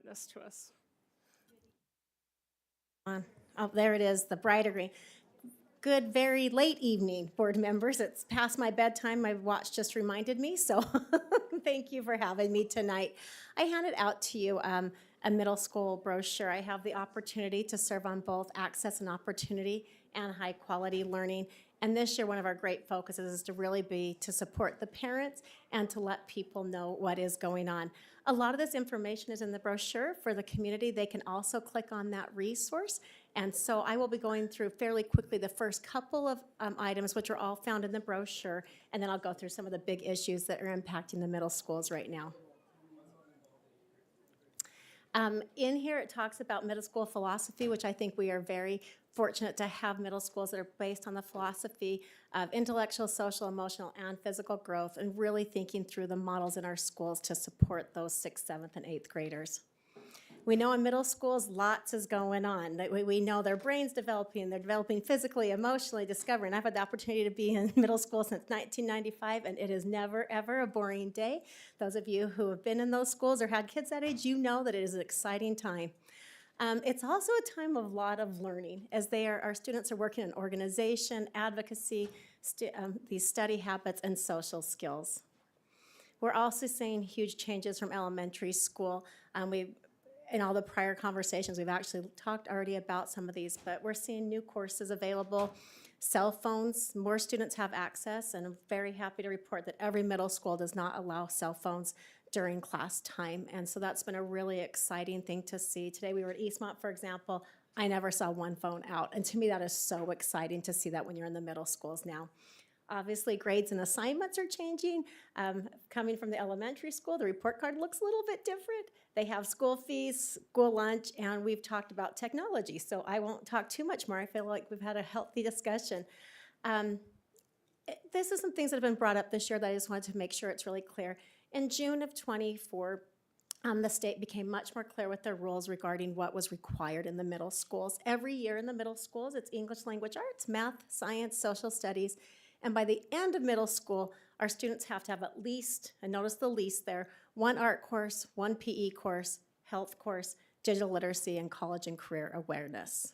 This to us. Oh, there it is, the brighter green. Good, very late evening, board members. It's past my bedtime. My watch just reminded me, so thank you for having me tonight. I handed out to you a middle school brochure. I have the opportunity to serve on both access and opportunity and high quality learning. And this year, one of our great focuses is to really be to support the parents and to let people know what is going on. A lot of this information is in the brochure for the community. They can also click on that resource. And so I will be going through fairly quickly the first couple of items, which are all found in the brochure, and then I'll go through some of the big issues that are impacting the middle schools right now. In here, it talks about middle school philosophy, which I think we are very fortunate to have middle schools that are based on the philosophy of intellectual, social, emotional, and physical growth, and really thinking through the models in our schools to support those 6th, 7th, and 8th graders. We know in middle schools, lots is going on. That we know their brain's developing, they're developing physically, emotionally, discovering. I've had the opportunity to be in middle school since 1995, and it is never, ever a boring day. Those of you who have been in those schools or had kids that age, you know that it is an exciting time. It's also a time of lot of learning, as our students are working in organization, advocacy, these study habits, and social skills. We're also seeing huge changes from elementary school. In all the prior conversations, we've actually talked already about some of these, but we're seeing new courses available, cell phones, more students have access, and I'm very happy to report that every middle school does not allow cell phones during class time, and so that's been a really exciting thing to see. Today we were at Eastmont, for example. I never saw one phone out, and to me that is so exciting to see that when you're in the middle schools now. Obviously, grades and assignments are changing. Coming from the elementary school, the report card looks a little bit different. They have school fees, school lunch, and we've talked about technology, so I won't talk too much more. I feel like we've had a healthy discussion. This is some things that have been brought up this year that I just wanted to make sure it's really clear. In June of '24, the state became much more clear with their rules regarding what was required in the middle schools. Every year in the middle schools, it's English language arts, math, science, social studies, and by the end of middle school, our students have to have at least, and notice the least there, one art course, one PE course, health course, digital literacy, and college and career awareness.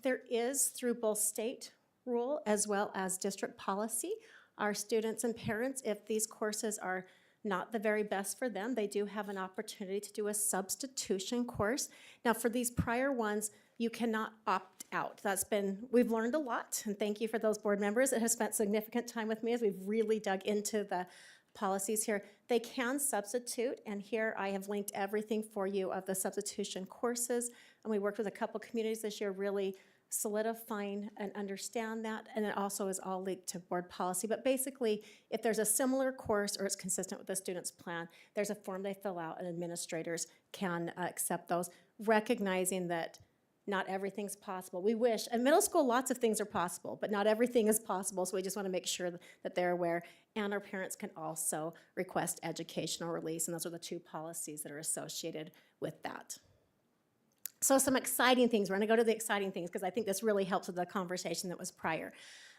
There is, through both state rule as well as district policy, our students and parents, if these courses are not the very best for them, they do have an opportunity to do a substitution course. Now, for these prior ones, you cannot opt out. We've learned a lot, and thank you for those board members that have spent significant time with me as we've really dug into the policies here. They can substitute, and here I have linked everything for you of the substitution courses, and we worked with a couple communities this year really solidifying and understand that, and it also is all linked to board policy. But basically, if there's a similar course or it's consistent with the student's plan, there's a form they fill out and administrators can accept those, recognizing that not everything's possible. We wish, in middle school, lots of things are possible, but not everything is possible, so we just want to make sure that they're aware, and our parents can also request educational release, and those are the two policies that are associated with that. So some exciting things. We're going to go to the exciting things because I think this really helps with the conversation that was prior.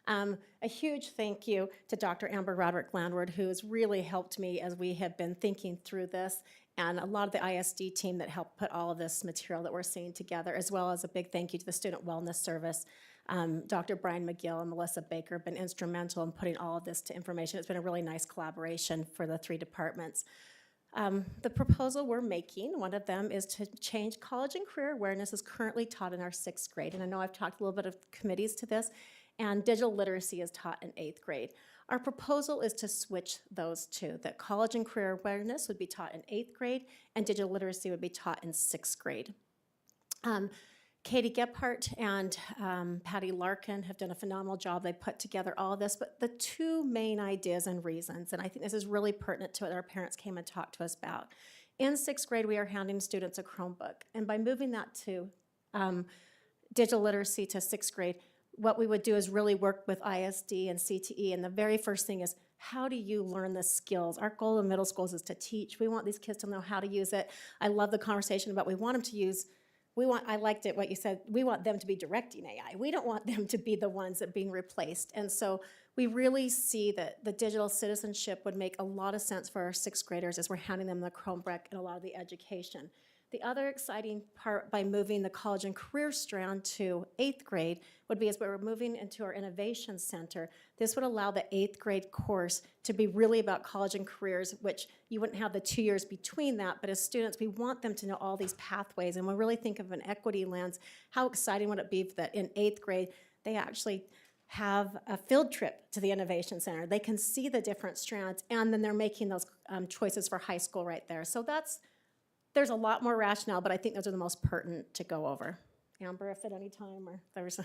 A huge thank you to Dr. Amber Roderick-Landward, who has really helped me as we have been thinking through this, and a lot of the ISD team that helped put all of this material that we're seeing together, as well as a big thank you to the Student Wellness Service. Dr. Brian McGill and Melissa Baker have been instrumental in putting all of this to information. It's been a really nice collaboration for the three departments. The proposal we're making, one of them is to change college and career awareness is currently taught in our 6th grade. And I know I've talked a little bit of committees to this, and digital literacy is taught in 8th grade. Our proposal is to switch those two, that college and career awareness would be taught in 8th grade and digital literacy would be taught in 6th grade. Katie Gephardt and Patty Larkin have done a phenomenal job. They put together all of this, but the two main ideas and reasons, and I think this is really pertinent to what our parents came and talked to us about. In 6th grade, we are handing students a Chromebook, and by moving that to digital literacy to 6th grade, what we would do is really work with ISD and CTE, and the very first thing is, how do you learn the skills? Our goal in middle schools is to teach. We want these kids to know how to use it. I love the conversation about we want them to use. I liked it, what you said, we want them to be directing AI. We don't want them to be the ones that are being replaced. And so we really see that the digital citizenship would make a lot of sense for our 6th graders as we're handing them the Chromebook and a lot of the education. The other exciting part by moving the college and career strand to 8th grade would be as we're moving into our innovation center, this would allow the 8th grade course to be really about college and careers, which you wouldn't have the 2 years between that, but as students, we want them to know all these pathways, and we really think of an equity lens. How exciting would it be that in 8th grade, they actually have a field trip to the innovation center. They can see the different strands, and then they're making those choices for high school right there. So there's a lot more rationale, but I think those are the most pertinent to go over. Amber, if at any time, or there's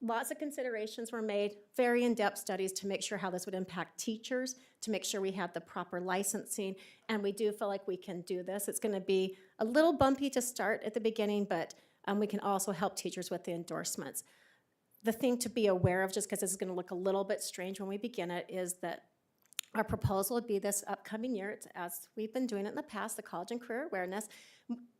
lots of considerations were made, very in-depth studies to make sure how this would impact teachers, to make sure we have the proper licensing, and we do feel like we can do this. It's going to be a little bumpy to start at the beginning, but we can also help teachers with the endorsements. The thing to be aware of, just because this is going to look a little bit strange when we begin it, is that Our proposal would be this upcoming year, it's as we've been doing it in the past, the college and career awareness,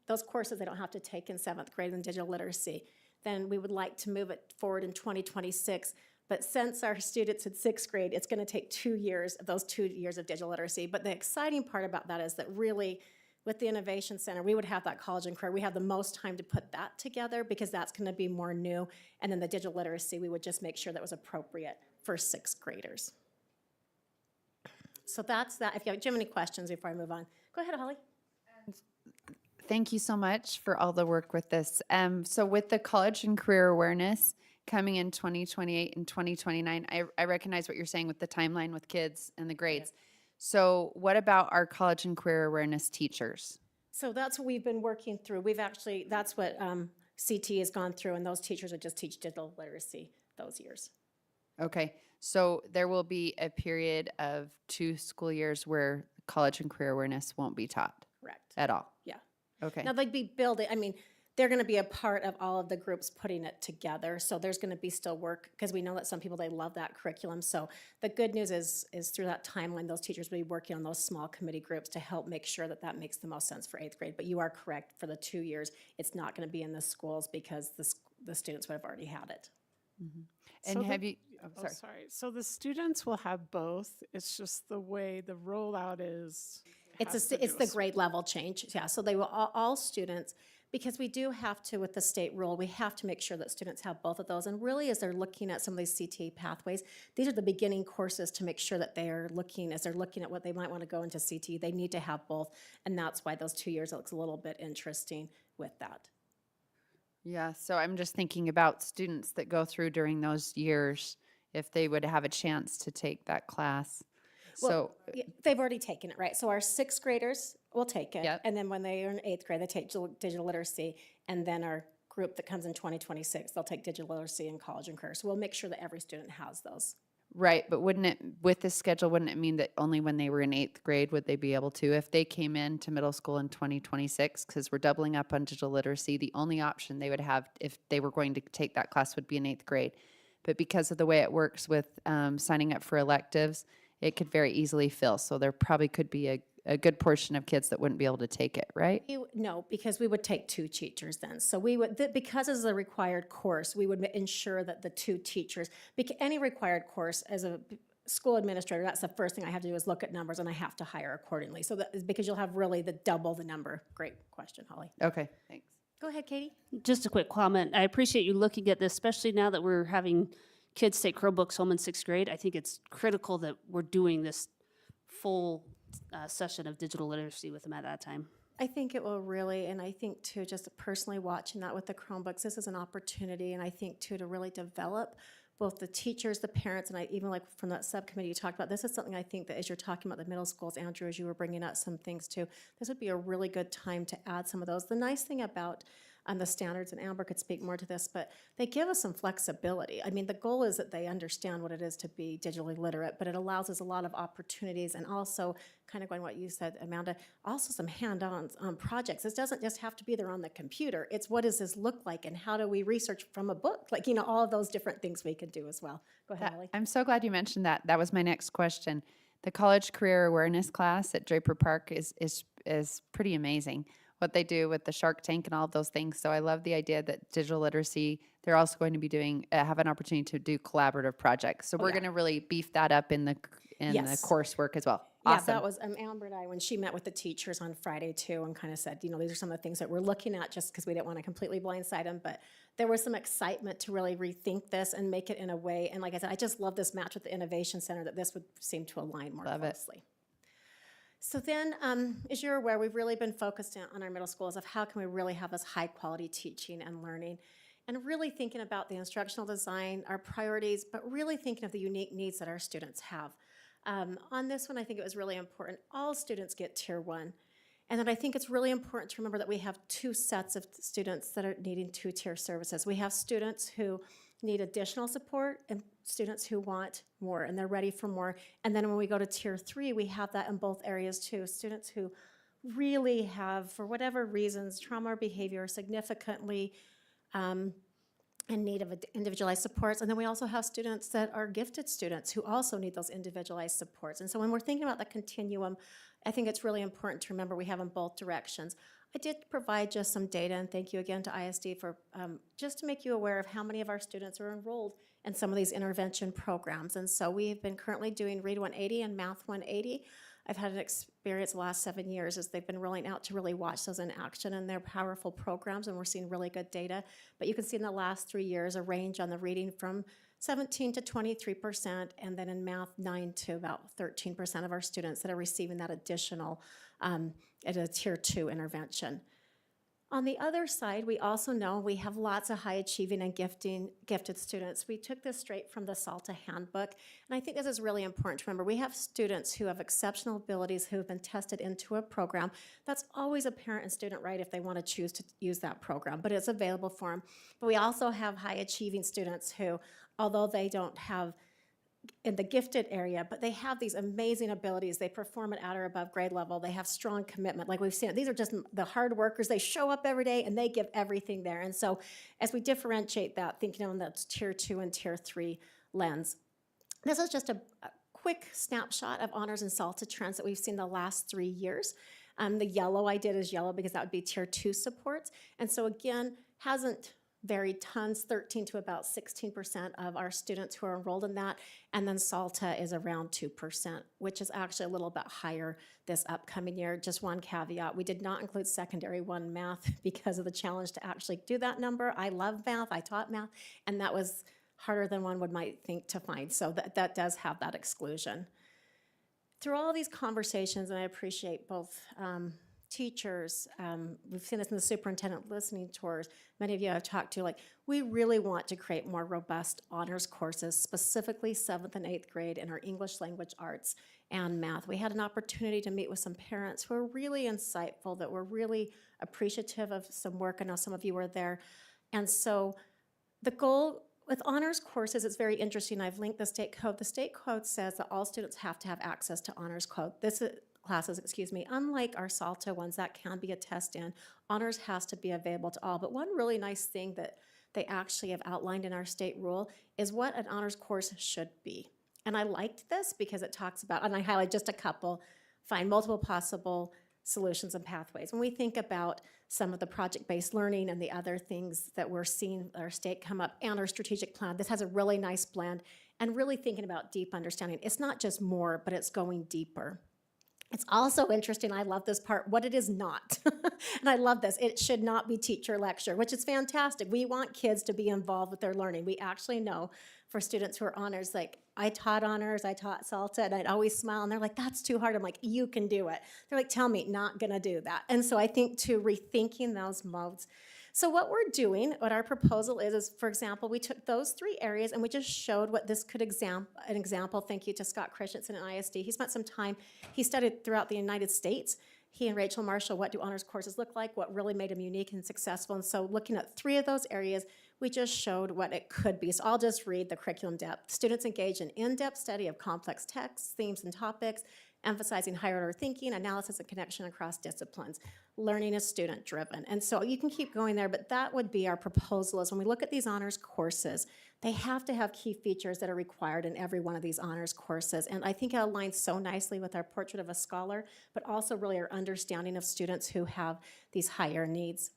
those courses they don't have to take in 7th grade in digital literacy. Then we would like to move it forward in 2026. But since our students in 6th grade, it's going to take 2 years of those 2 years of digital literacy. But the exciting part about that is that really, with the Innovation Center, we would have that college and career. We have the most time to put that together because that's going to be more new. And then the digital literacy, we would just make sure that was appropriate for 6th graders. So that's that. If you have any questions before I move on, go ahead, Holly. Thank you so much for all the work with this. So with the college and career awareness coming in 2028 and 2029, I recognize what you're saying with the timeline with kids and the grades. So what about our college and career awareness teachers? So that's what we've been working through. We've actually, that's what CT has gone through, and those teachers would just teach digital literacy those years. Okay, so there will be a period of 2 school years where college and career awareness won't be taught Correct. at all? Yeah. Okay. Now, they'd be building, I mean, they're going to be a part of all of the groups putting it together. So there's going to be still work because we know that some people, they love that curriculum. So the good news is through that timeline, those teachers will be working on those small committee groups to help make sure that that makes the most sense for 8th grade. But you are correct, for the 2 years, it's not going to be in the schools because the students would have already had it. And So have you, sorry. So the students will have both. It's just the way the rollout is. It's the grade level change, yeah. So they will, all students, because we do have to, with the state rule, we have to make sure that students have both of those. And really, as they're looking at some of these CT pathways, these are the beginning courses to make sure that they are looking, as they're looking at what they might want to go into CT, they need to have both. And that's why those 2 years looks a little bit interesting with that. yeah, so I'm just thinking about students that go through during those years, if they would have a chance to take that class. Well, yeah, they've already taken it, right? So our 6th graders will take it. Yep. And then when they are in 8th grade, they take digital literacy. And then our group that comes in 2026, they'll take digital literacy in college and career. So we'll make sure that every student has those. Right, but wouldn't it, with this schedule, wouldn't it mean that only when they were in 8th grade would they be able to? If they came into middle school in 2026, because we're doubling up on digital literacy, the only option they would have if they were going to take that class would be in 8th grade. But because of the way it works with signing up for electives, it could very easily fill. So there probably could be a good portion of kids that wouldn't be able to take it, right? No, because we would take 2 teachers then. So we would, because it's a required course, we would ensure that the 2 teachers, any required course as a school administrator, that's the first thing I have to do is look at numbers, and I have to hire accordingly. So that is because you'll have really double the number. Great question, Holly. Okay, thanks. Go ahead, Katie. Just a quick comment. I appreciate you looking at this, especially now that we're having kids take Chromebooks home in 6th grade. I think it's critical that we're doing this full session of digital literacy with them at that time. I think it will really, and I think too, just personally watching that with the Chromebooks, this is an opportunity, and I think too, to really develop both the teachers, the parents, and even like from that subcommittee you talked about, this is something I think that as you're talking about the middle schools, Andrew, as you were bringing up some things too, this would be a really good time to add some of those. The nice thing about the standards, and Amber could speak more to this, but they give us some flexibility. I mean, the goal is that they understand what it is to be digitally literate, but it allows us a lot of opportunities, and also, kind of going what you said, Amanda, also some hand-on projects. This doesn't just have to be there on the computer. It's what does this look like, and how do we research from a book? Like, all of those different things we could do as well. Go ahead, Holly. I'm so glad you mentioned that. That was my next question. The college career awareness class at Draper Park is pretty amazing, what they do with the Shark Tank and all of those things. So I love the idea that digital literacy, they're also going to be doing, have an opportunity to do collaborative projects. So we're going to really beef that up in the coursework as well. Yeah, Awesome. that was Amber and I, when she met with the teachers on Friday too, and kind of said, these are some of the things that we're looking at, just because we didn't want to completely blindside them, but there was some excitement to really rethink this and make it in a way. And like I said, I just love this match with the Innovation Center, that this would seem to align more closely. So then, as you're aware, we've really been focused on our middle schools of how can we really have this high quality teaching and learning, and really thinking about the instructional design, our priorities, but really thinking of the unique needs that our students have. On this one, I think it was really important. All students get Tier 1. And then I think it's really important to remember that we have 2 sets of students that are needing 2-tier services. We have students who need additional support and students who want more, and they're ready for more. And then when we go to Tier 3, we have that in both areas too. Students who really have, for whatever reasons, trauma or behavior significantly in need of individualized supports. And then we also have students that are gifted students who also need those individualized supports. And so when we're thinking about the continuum, I think it's really important to remember we have in both directions. I did provide just some data, and thank you again to ISD for just to make you aware of how many of our students are enrolled in some of these intervention programs. And so we've been currently doing Read 180 and Math 180. I've had an experience the last 7 years as they've been rolling out to really watch those in action, and they're powerful programs, and we're seeing really good data. But you can see in the last 3 years a range on the reading from 17 to 23%, and then in math 9 to about 13% of our students that are receiving that additional at a tier 2 intervention. On the other side, we also know we have lots of high achieving and gifted students. We took this straight from the SALTA handbook, and I think this is really important to remember. We have students who have exceptional abilities who have been tested into a program. That's always a parent and student right if they want to choose to use that program, but it's available for them. But we also have high achieving students who, although they don't have in the gifted area, but they have these amazing abilities. They perform at or above grade level. They have strong commitment. Like we've seen, these are just the hard workers. They show up every day and they give everything there. And so as we differentiate that, thinking on that tier 2 and tier 3 lens, this is just a quick snapshot of honors and SALTA trends that we've seen the last 3 years. The yellow I did is yellow because that would be tier 2 supports. And so again, hasn't varied tons, 13 to about 16% of our students who are enrolled in that. And then SALTA is around 2%, which is actually a little bit higher this upcoming year. Just one caveat, we did not include secondary 1 math because of the challenge to actually do that number. I love math, I taught math, and that was harder than one might think to find. So that does have that exclusion. Through all these conversations, and I appreciate both teachers, we've seen this in the superintendent listening tours, many of you I've talked to, like, we really want to create more robust honors courses, specifically 7th and 8th grade in our English language arts and math. We had an opportunity to meet with some parents who were really insightful, that were really appreciative of some work. I know some of you were there. And so the goal with honors courses, it's very interesting. I've linked the state code. The state code says that all students have to have access to honors classes, unlike our SALTA ones that can be a test in, honors has to be available to all. But one really nice thing that they actually have outlined in our state rule is what an honors course should be. And I liked this because it talks about, and I highlight just a couple, find multiple possible solutions and pathways. When we think about some of the project-based learning and the other things that we're seeing our state come up and our strategic plan, this has a really nice blend and really thinking about deep understanding. It's not just more, but it's going deeper. It's also interesting, I love this part, what it is not. And I love this, it should not be teacher lecture, which is fantastic. We want kids to be involved with their learning. We actually know for students who are honors, like I taught honors, I taught SALTA, and I'd always smile, and they're like, that's too hard. I'm like, you can do it. They're like, tell me, not gonna do that. And so I think to rethinking those modes. So what we're doing, what our proposal is, for example, we took those 3 areas and we just showed what this could an example. Thank you to Scott Christensen at ISD. He spent some time, he studied throughout the United States. He and Rachel Marshall, what do honors courses look like, what really made them unique and successful. And so looking at 3 of those areas, we just showed what it could be. So I'll just read the curriculum depth. Students engage in in-depth study of complex texts, themes, and topics, emphasizing higher order thinking, analysis, and connection across disciplines. Learning is student-driven. And so you can keep going there, but that would be our proposal is when we look at these honors courses, they have to have key features that are required in every one of these honors courses. And I think it aligns so nicely with our portrait of a scholar, but also really our understanding of students who have these higher needs.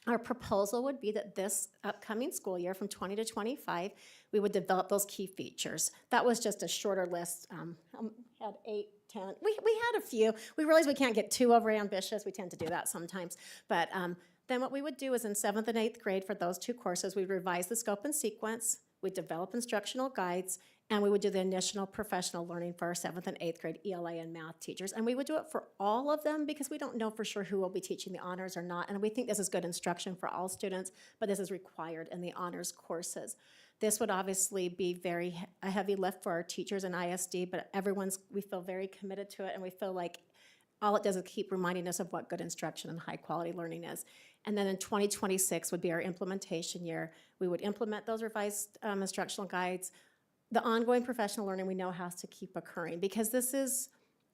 Our proposal would be that this upcoming school year from 20 to 25, we would develop those key features. That was just a shorter list. Had 8, 10. We had a few. We realized we can't get too over ambitious. We tend to do that sometimes. But then what we would do is in 7th and 8th grade for those 2 courses, we'd revise the scope and sequence, we'd develop instructional guides, and we would do the initial professional learning for our 7th and 8th grade ELA and math teachers. And we would do it for all of them because we don't know for sure who will be teaching the honors or not. And we think this is good instruction for all students, but this is required in the honors courses. This would obviously be a heavy lift for our teachers in ISD, but we feel very committed to it, and we feel like all it does is keep reminding us of what good instruction and high quality learning is. And then in 2026 would be our implementation year. We would implement those revised instructional guides. The ongoing professional learning we know has to keep occurring because this is,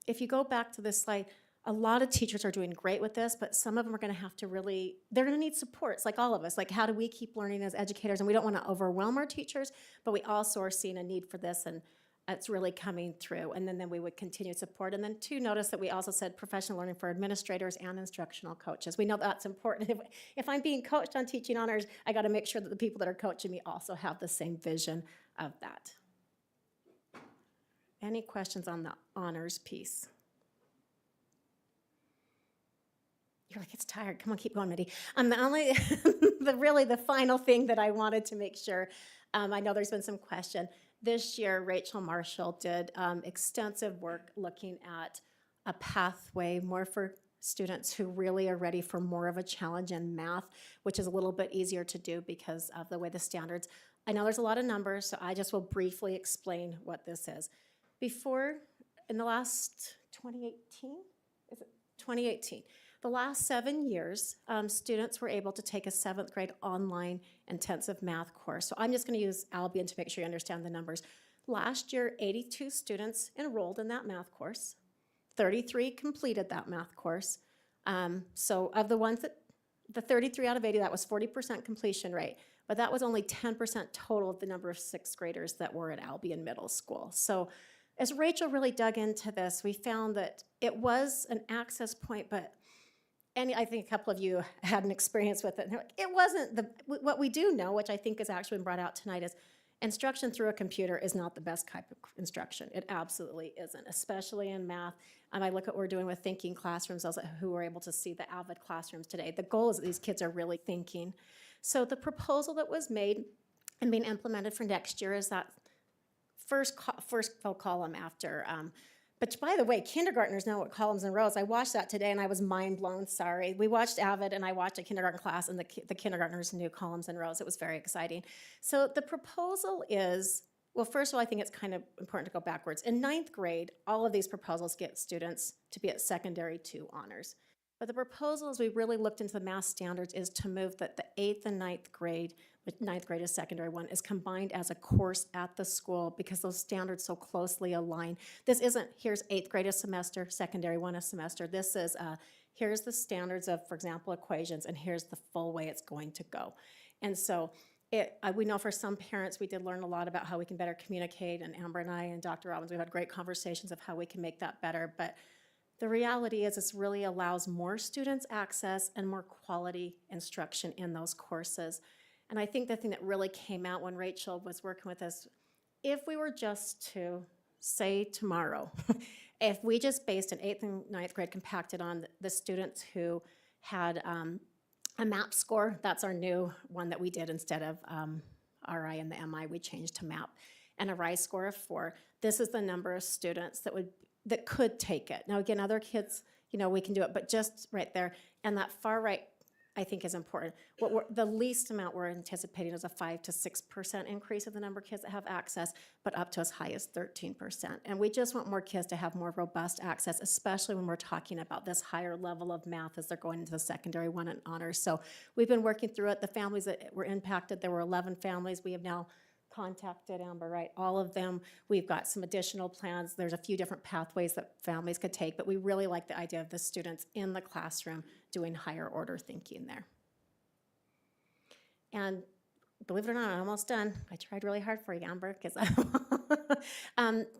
if you go back to this slide, A lot of teachers are doing great with this, but some of them are going to have to they're going to need supports like all of us. Like, how do we keep learning as educators? And we don't want to overwhelm our teachers, but we also are seeing a need for this, and it's really coming through. And then we would continue support. And then two, notice that we also said professional learning for administrators and instructional coaches. We know that's important. If I'm being coached on teaching honors, I got to make sure that the people that are coaching me also have the same vision of that. Any questions on the honors piece? You're like, it's tired. Come on, keep going, Mindy. The only, the final thing that I wanted to make sure, I know there's been some question. This year, Rachel Marshall did extensive work looking at a pathway more for students who really are ready for more of a challenge in math, which is a little bit easier to do because of the way the standards. I know there's a lot of numbers, so I just will briefly explain what this is. Before, in the last 2018, the last 7 years, students were able to take a 7th grade online intensive math course. So I'm just going to use Albion to make sure you understand the numbers. Last year, 82 students enrolled in that math course. 33 completed that math course. So of the ones the 33 out of 80, that was 40% completion rate. But that was only 10% total of the number of 6th graders that were at Albion Middle School. So as Rachel really dug into this, we found that it was an access point, but and I think a couple of you had an experience with it. And they're like, it wasn't what we do know, which I think has actually been brought out tonight, is instruction through a computer is not the best type of instruction. It absolutely isn't, especially in math. I look at what we're doing with thinking classrooms, those who are able to see the Avid classrooms today. The goal is that these kids are really thinking. So the proposal that was made and being implemented for next year is that first full column after. But by the way, kindergartners know what columns and rows. I watched that today and I was mind blown, sorry. We watched Avid and I watched a kindergarten class and the kindergartners knew columns and rows. It was very exciting. So the proposal is, well, first of all, I think it's kind of important to go backwards. In 9th grade, all of these proposals get students to be at secondary 2 honors. But the proposal, as we really looked into the math standards, is to move that the 8th and 9th grade, with 9th grade is secondary 1, is combined as a course at the school because those standards so closely align. This isn't, here's 8th grade a semester, secondary 1 a semester. This is, here's the standards of, for example, equations, and here's the full way it's going to go. And so we know for some parents, we did learn a lot about how we can better communicate, and Amber and I and Dr. Robbins, we've had great conversations of how we can make that better. But the reality is this really allows more students access and more quality instruction in those courses. And I think the thing that really came out when Rachel was working with us, if we were just to say tomorrow, if we just based an 8th and 9th grade compacted on the students who had a MAP score, that's our new one that we did instead of RI and the MI, we changed to MAP, and a RISE score of 4, this is the number of students that could take it. Now again, other kids, we can do it, but just right there. And that far right, I think, is important. The least amount we're anticipating is a 5 to 6% increase of the number of kids that have access, but up to as high as 13%. And we just want more kids to have more robust access, especially when we're talking about this higher level of math as they're going into the secondary 1 and honors. So we've been working through it. The families that were impacted, there were 11 families. We have now contacted Amber, right? All of them. We've got some additional plans. There's a few different pathways that families could take, but we really like the idea of the students in the classroom doing higher order thinking there. And believe it or not, I'm almost done. I tried really hard for you, Amber, because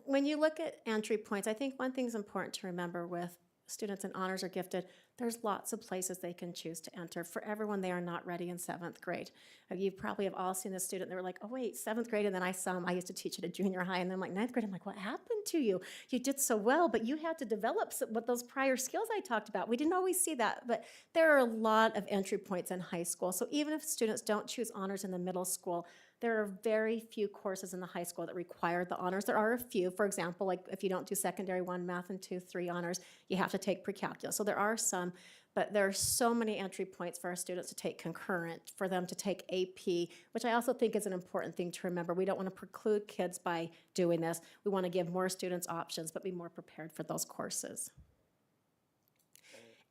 when you look at entry points, I think one thing is important to remember with students in honors or gifted, there's lots of places they can choose to enter. For everyone, they are not ready in 7th grade. You probably have all seen a student, they were like, oh wait, 7th grade, and then I saw them, I used to teach at a junior high, and then like 9th grade, I'm like, what happened to you? You did so well, but you had to develop what those prior skills I talked about. We didn't always see that, but there are a lot of entry points in high school. So even if students don't choose honors in the middle school, there are very few courses in the high school that require the honors. There are a few, for example, like if you don't do secondary 1 math and 2, 3 honors, you have to take pre-calculus. So there are some, but there are so many entry points for our students to take concurrent, for them to take AP, which I also think is an important thing to remember. We don't want to preclude kids by doing this. We want to give more students options, but be more prepared for those courses.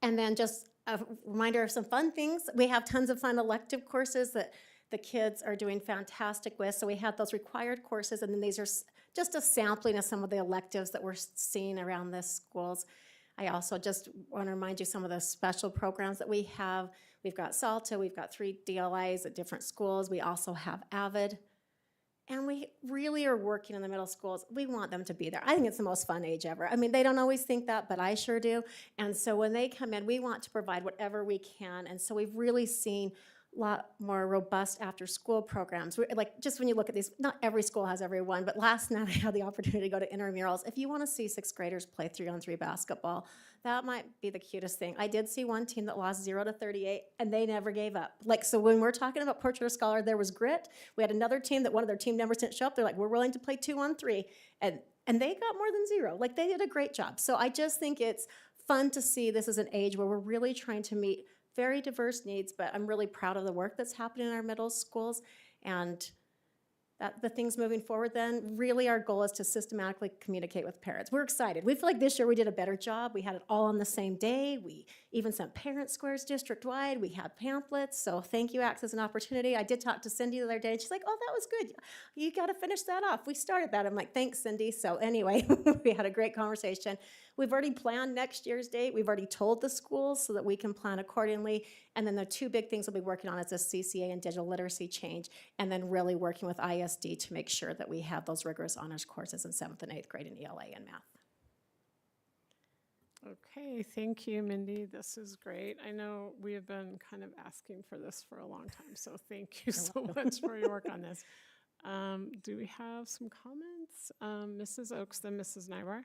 And then just a reminder of some fun things. We have tons of fun elective courses that the kids are doing fantastic with. So we had those required courses, and then these are just a sampling of some of the electives that we're seeing around the schools. I also just want to remind you some of the special programs that we have. We've got SALTA, we've got 3 DLIs at different schools. We also have AVID. And we really are working in the middle schools. We want them to be there. I think it's the most fun age ever. I mean, they don't always think that, but I sure do. And so when they come in, we want to provide whatever we can. And so we've really seen a lot more robust after-school programs. Like, just when you look at these, not every school has every one, but last night I had the opportunity to go to intramurals. If you want to see 6th graders play 3-on-3 basketball, that might be the cutest thing. I did see one team that lost 0-38, and they never gave up. Like, so when we're talking about portrait of scholar, there was grit. We had another team that one of their team members didn't show up. They're like, we're willing to play 2-on-3, and they got more than 0. Like, they did a great job. So I just think it's fun to see this is an age where we're really trying to meet very diverse needs, but I'm really proud of the work that's happening in our middle schools, and that the things moving forward then, really our goal is to systematically communicate with parents. We're excited. We feel like this year we did a better job. We had it all on the same day. We even sent parent squares district-wide. We had pamphlets, so thank you, Access and Opportunity. I did talk to Cindy the other day, and she's like, oh, that was good. You got to finish that off. We started that. I'm like, thanks, Cindy. So anyway, we had a great conversation. We've already planned next year's date. We've already told the schools so that we can plan accordingly. And then the 2 big things we'll be working on is this CCA and digital literacy change, and then really working with ISD to make sure that we have those rigorous honors courses in 7th and 8th grade in ELA and math. Okay, thank you, Mindy. This is great. I know we have been kind of asking for this for a long time, so thank you so much for your work on this. Do we have some comments? Mrs. Oaks, then Mrs. Nybar.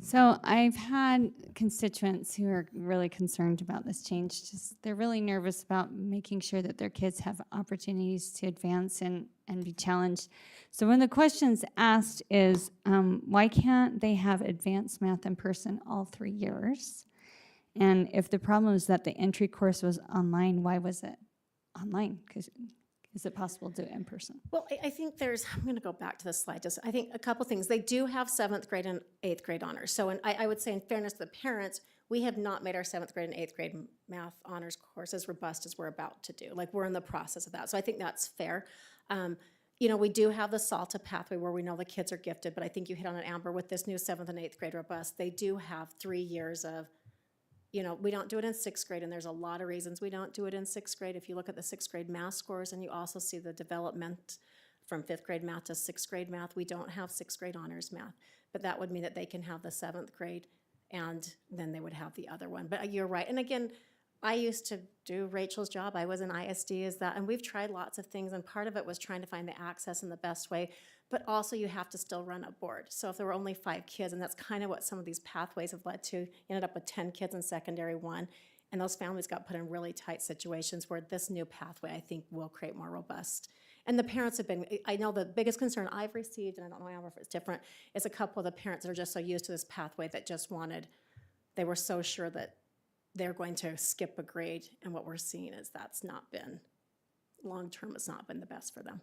So I've had constituents who are really concerned about this change. Just they're really nervous about making sure that their kids have opportunities to advance and be challenged. So one of the questions asked is, why can't they have advanced math in person all 3 years? And if the problem is that the entry course was online, why was it online? Because is it possible to do it in person? Well, I think there's, I'm going to go back to the slide. Just, I think a couple things. They do have 7th grade and 8th grade honors. So I would say in fairness to the parents, we have not made our 7th grade and 8th grade math honors course as robust as we're about to do. Like, we're in the process of that. So I think that's fair. You know, we do have the SALTA pathway where we know the kids are gifted, but I think you hit on it, Amber, with this new 7th and 8th grade robust. They do have 3 years of, you know, we don't do it in 6th grade, and there's a lot of reasons we don't do it in 6th grade. If you look at the 6th grade math scores, and you also see the development from 5th grade math to 6th grade math, we don't have 6th grade honors math. But that would mean that they can have the 7th grade, and then they would have the other one. But you're right. And again, I used to do Rachel's job. I was in ISD as that, and we've tried lots of things, and part of it was trying to find the access in the best way, but also you have to still run a board. So if there were only 5 kids, and that's kind of what some of these pathways have led to, you ended up with 10 kids in secondary 1, and those families got put in really tight situations where this new pathway, I think, will create more robust. And the parents have been, I know the biggest concern I've received, and I don't know if it's different, is a couple of the parents that are just so used to this pathway that just wanted, they were so sure that they're going to skip a grade, and what we're seeing is that's not been, long-term, it's not been the best for them.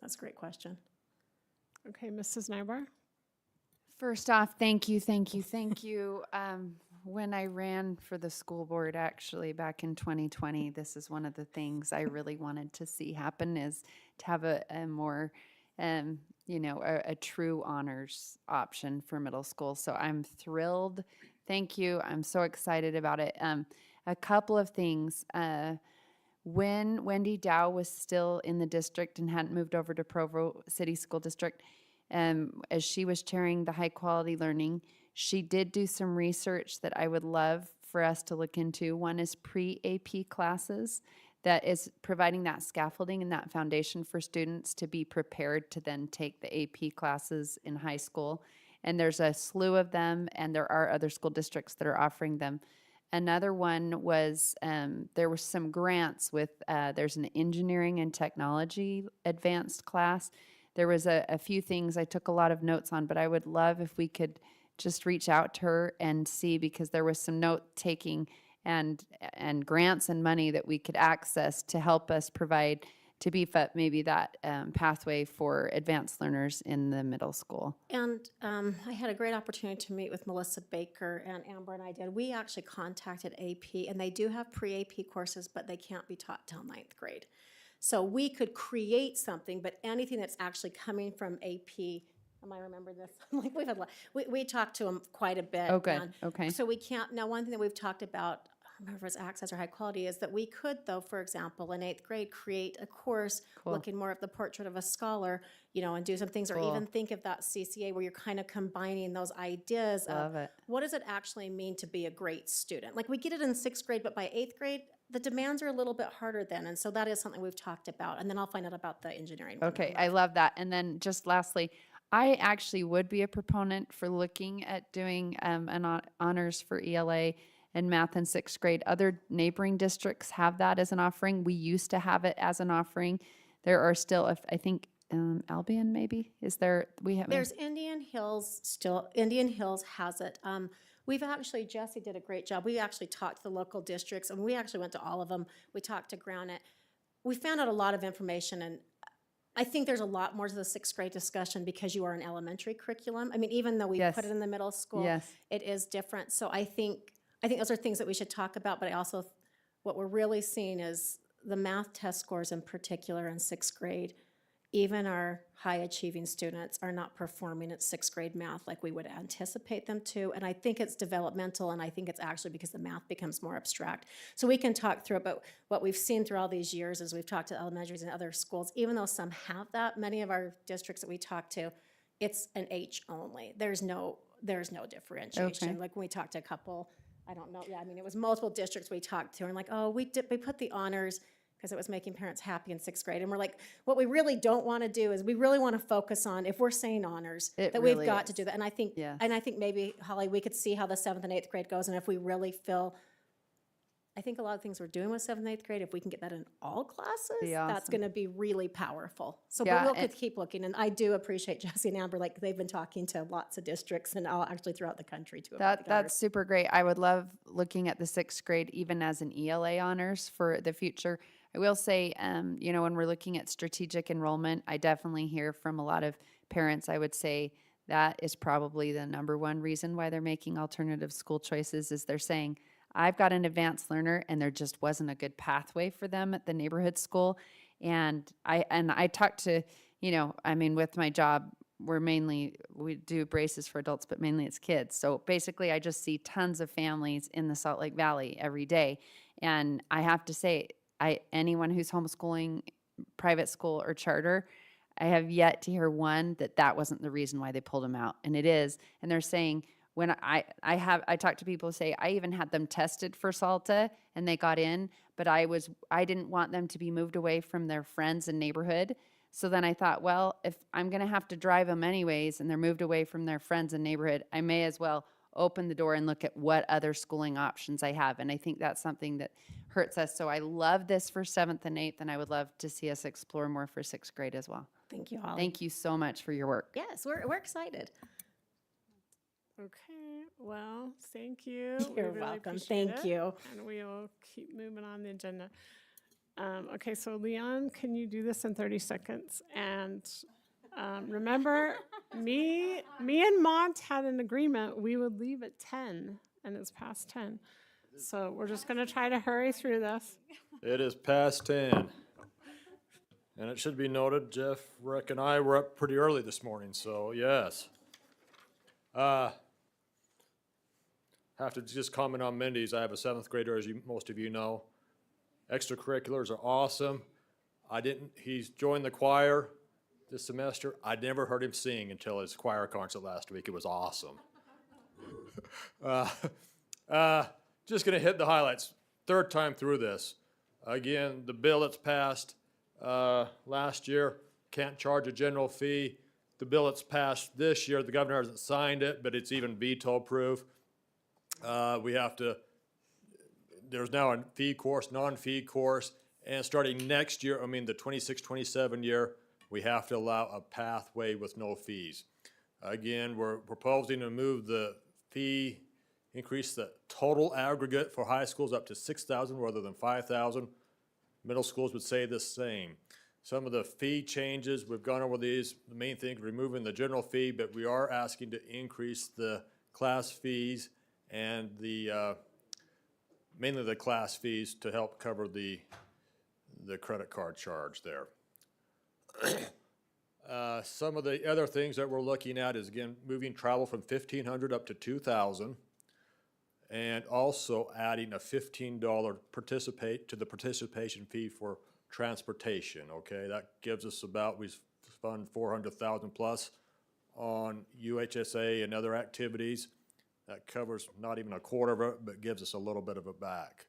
That's a great question. Okay, Mrs. Nybar. First off, thank you, thank you, thank you. When I ran for the school board, actually, back in 2020, this is one of the things I really wanted to see happen, is to have a more, you know, a true honors option for middle school. So I'm thrilled. Thank you. I'm so excited about it. A couple of things. When Wendy Dow was still in the district and hadn't moved over to Provo City School District, as she was chairing the high quality learning, she did do some research that I would love for us to look into. One is pre-AP classes that is providing that scaffolding and that foundation for students to be prepared to then take the AP classes in high school. And there's a slew of them, and there are other school districts that are offering them. Another one was, there were some grants with, there's an engineering and technology advanced class. There was a few things I took a lot of notes on, but I would love if we could just reach out to her and see, because there was some note taking and grants and money that we could access to help us provide, to beef up maybe that pathway for advanced learners in the middle school. And I had a great opportunity to meet with Melissa Baker, and Amber and I did. We actually contacted AP, and they do have pre-AP courses, but they can't be taught till 9th grade. So we could create something, but anything that's actually coming from AP Am I remembering this? Like, we've had, we talked to them quite a bit. Oh, good. and Okay. So we can't, now, one thing that we've talked about, I don't remember if it's access or high quality, is that we could, though, for example, in 8th grade, create a course Cool. looking more at the portrait of a scholar, you know, and do some things, or Cool. even think of that CCA where you're kind of combining those ideas Love of it. what does it actually mean to be a great student? Like, we get it in 6th grade, but by 8th grade, the demands are a little bit harder then, and so that is something we've talked about, and then I'll find out about the engineering one. Okay, I love that. And then just lastly, I actually would be a proponent for looking at doing honors for ELA and math in 6th grade. Other neighboring districts have that as an offering. We used to have it as an offering. There are still, I think, Albion maybe, is there, we have. There's Indian Hills still, Indian Hills has it. We've actually, Jesse did a great job. We actually talked to the local districts, and we actually went to all of them. We talked to Groundit. We found out a lot of information, and I think there's a lot more to the 6th grade discussion because you are an elementary curriculum. I mean, even though we Yes. put it in the middle school, Yes. it is different. So I think those are things that we should talk about, but I also, what we're really seeing is the math test scores in particular in 6th grade. Even our high-achieving students are not performing at 6th grade math like we would anticipate them to. And I think it's developmental, and I think it's actually because the math becomes more abstract. So we can talk through about what we've seen through all these years as we've talked to elementaries and other schools. Even though some have that, many of our districts that we talk to, it's an H only. There's no differentiation. Okay. Like when we talked to a couple, I don't know, yeah, I mean, it was multiple districts we talked to, and like, oh, we put the honors because it was making parents happy in 6th grade. And we're like, what we really don't want to do is we really want to focus on, if we're saying honors, It that really we've got to is. do that. And I think, Yes. maybe, Holly, we could see how the 7th and 8th grade goes. And if we really feel, I think a lot of things we're doing with 7th and 8th grade, if we can get that in all classes, Be that's awesome. going to be really powerful. So Yeah, we'll and- keep looking. And I do appreciate Jesse and Amber, like they've been talking to lots of districts and actually throughout the country too. about the honors. That's super great. I would love looking at the 6th grade even as an ELA honors for the future. I will say, you know, when we're looking at strategic enrollment, I definitely hear from a lot of parents, I would say that is probably the number one reason why they're making alternative school choices is they're saying, I've got an advanced learner and there just wasn't a good pathway for them at the neighborhood school. And I talked to, you know, I mean, with my job, we do braces for adults, but mainly it's kids. So basically I just see tons of families in the Salt Lake Valley every day. And I have to say, anyone who's homeschooling, private school or charter, I have yet to hear one that wasn't the reason why they pulled them out. And it is. And they're saying, when I talk to people who say, I even had them tested for SALTA and they got in, but I didn't want them to be moved away from their friends and neighborhood. So then I thought, well, if I'm going to have to drive them anyways and they're moved away from their friends and neighborhood, I may as well open the door and look at what other schooling options I have. And I think that's something that hurts us. So I love this for 7th and 8th, and I would love to see us explore more for 6th grade as well. Thank you, Holly. Thank you so much for your work. Yes, we're excited. Okay, well, thank you. We You're really welcome. appreciate Thank it, you. And we will keep moving on the agenda. Okay, so Leon, can you do this in 30 seconds? And remember, me and Mont had an agreement, we would leave at 10, and it's past 10. So we're just gonna try to hurry through this. It is past 10. And it should be noted, Jeff, Rick, and I were up pretty early this morning, so yes. Have to just comment on Mindy's. I have a 7th grader, as most of you know. Extracurriculars are awesome. He's joined the choir this semester. I never heard him sing until his choir concert last week. It was awesome. Just gonna hit the highlights. 3rd time through this. Again, the bill that's passed last year, can't charge a general fee. The bill that's passed this year, the governor hasn't signed it, but it's even veto-proof. There's now a fee course, non-fee course, and starting next year, the 26-27 year, we have to allow a pathway with no fees. Again, we're proposing to move the fee, increase the total aggregate for high schools up to $6,000 rather than $5,000. Middle schools would say the same. Some of the fee changes, we've gone over these. The main thing, removing the general fee, but we are asking to increase the class fees and mainly the class fees to help cover the credit card charge there. Some of the other things that we're looking at is, again, moving travel from 1,500 up to 2,000. And also adding a $15 the participation fee for transportation, okay? That gives us about, we fund 400,000 plus on UHSA and other activities. That covers not even a quarter of it, but gives us a little bit of it back.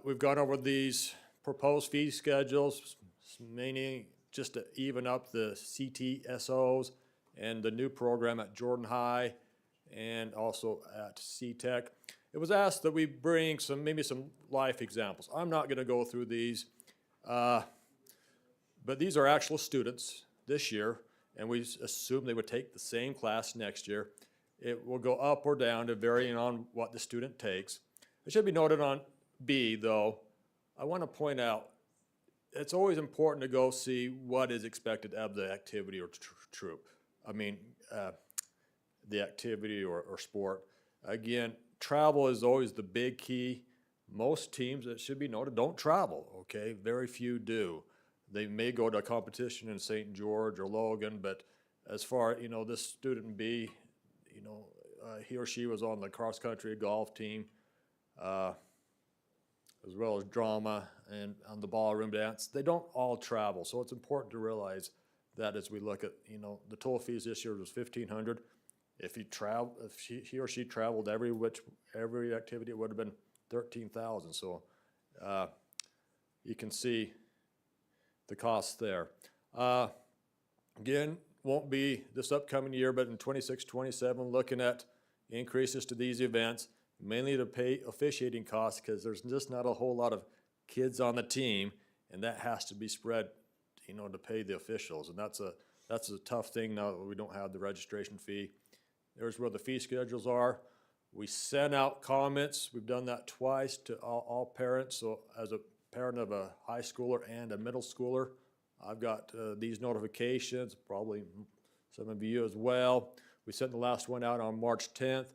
We've gone over these proposed fee schedules, meaning just to even up the CTSOs and the new program at Jordan High and also at CTech. It was asked that we bring maybe some life examples. I'm not gonna go through these, but these are actual students this year, and we assume they would take the same class next year. It will go up or down to varying on what the student takes. It should be noted on B, though, I wanna point out, it's always important to go see what is expected of the activity or troop. I mean, the activity or sport. Again, travel is always the big key. Most teams, it should be noted, don't travel, okay? Very few do. They may go to a competition in St. George or Logan, but as far, this student B, he or she was on the cross-country golf team, as well as drama and on the ballroom dance. They don't all travel, so it's important to realize that as we look at, the total fees this year was $1,500. If he or she traveled every activity, it would have been $13,000. So you can see the cost there. Again, won't be this upcoming year, but in 26, 27, looking at increases to these events, mainly to pay officiating costs because there's just not a whole lot of kids on the team, and that has to be spread, to pay the officials, and that's a tough thing now that we don't have the registration fee. There's where the fee schedules are. We sent out comments. We've done that twice to all parents. So as a parent of a high schooler and a middle schooler, I've got these notifications, probably some of you as well. We sent the last one out on March 10th,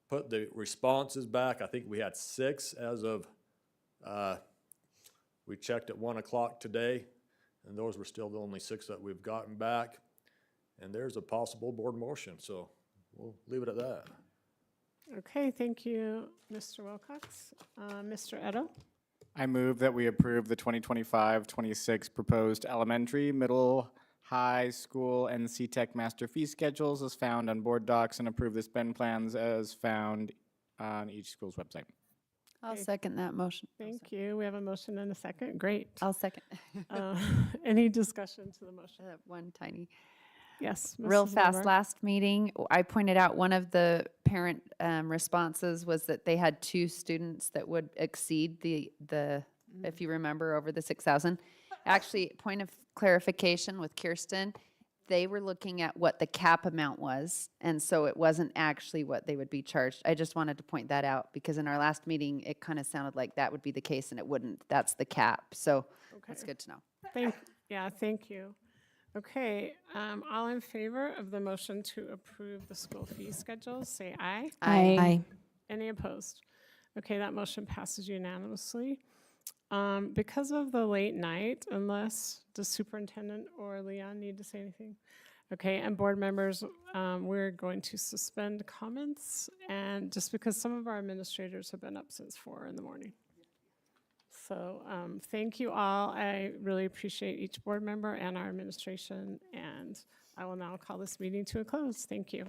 put the responses back. I think we had 6 as of, we checked at 1 o'clock today, and those were still the only 6 that we've gotten back. And there's a possible board motion, so we'll leave it at that. Okay, thank you, Mr. Wilcox. Mr. Edo? I move that we approve the 2025-26 proposed elementary, middle, high school, and CTech master fee schedules as found on board docs and approve the spend plans as found on each school's website. I'll Okay. second that motion. Thank you. We have a motion and a second. Great. I'll second. Any discussion to the motion? One tiny. Yes. Real Mrs. fast, Weber? last meeting, I pointed out one of the parent responses was that they had 2 students that would exceed the if you remember, over the 6,000. Actually, point of clarification with Kirsten, they were looking at what the cap amount was, and so it wasn't actually what they would be charged. I just wanted to point that out, because in our last meeting, it kind of sounded like that would be the case, and it wouldn't. That's the cap, so that's Okay. good to know. Thank you. Okay, all in favor of the motion to approve the school fee schedules, say aye. Aye. Any opposed? Okay, that motion passes unanimously. Because of the late night, unless the superintendent or Leon need to say anything. Okay, and board members, we're going to suspend comments, and just because some of our administrators have been up since 4 in the morning. So thank you all. I really appreciate each board member and our administration, and I will now call this meeting to a close. Thank you.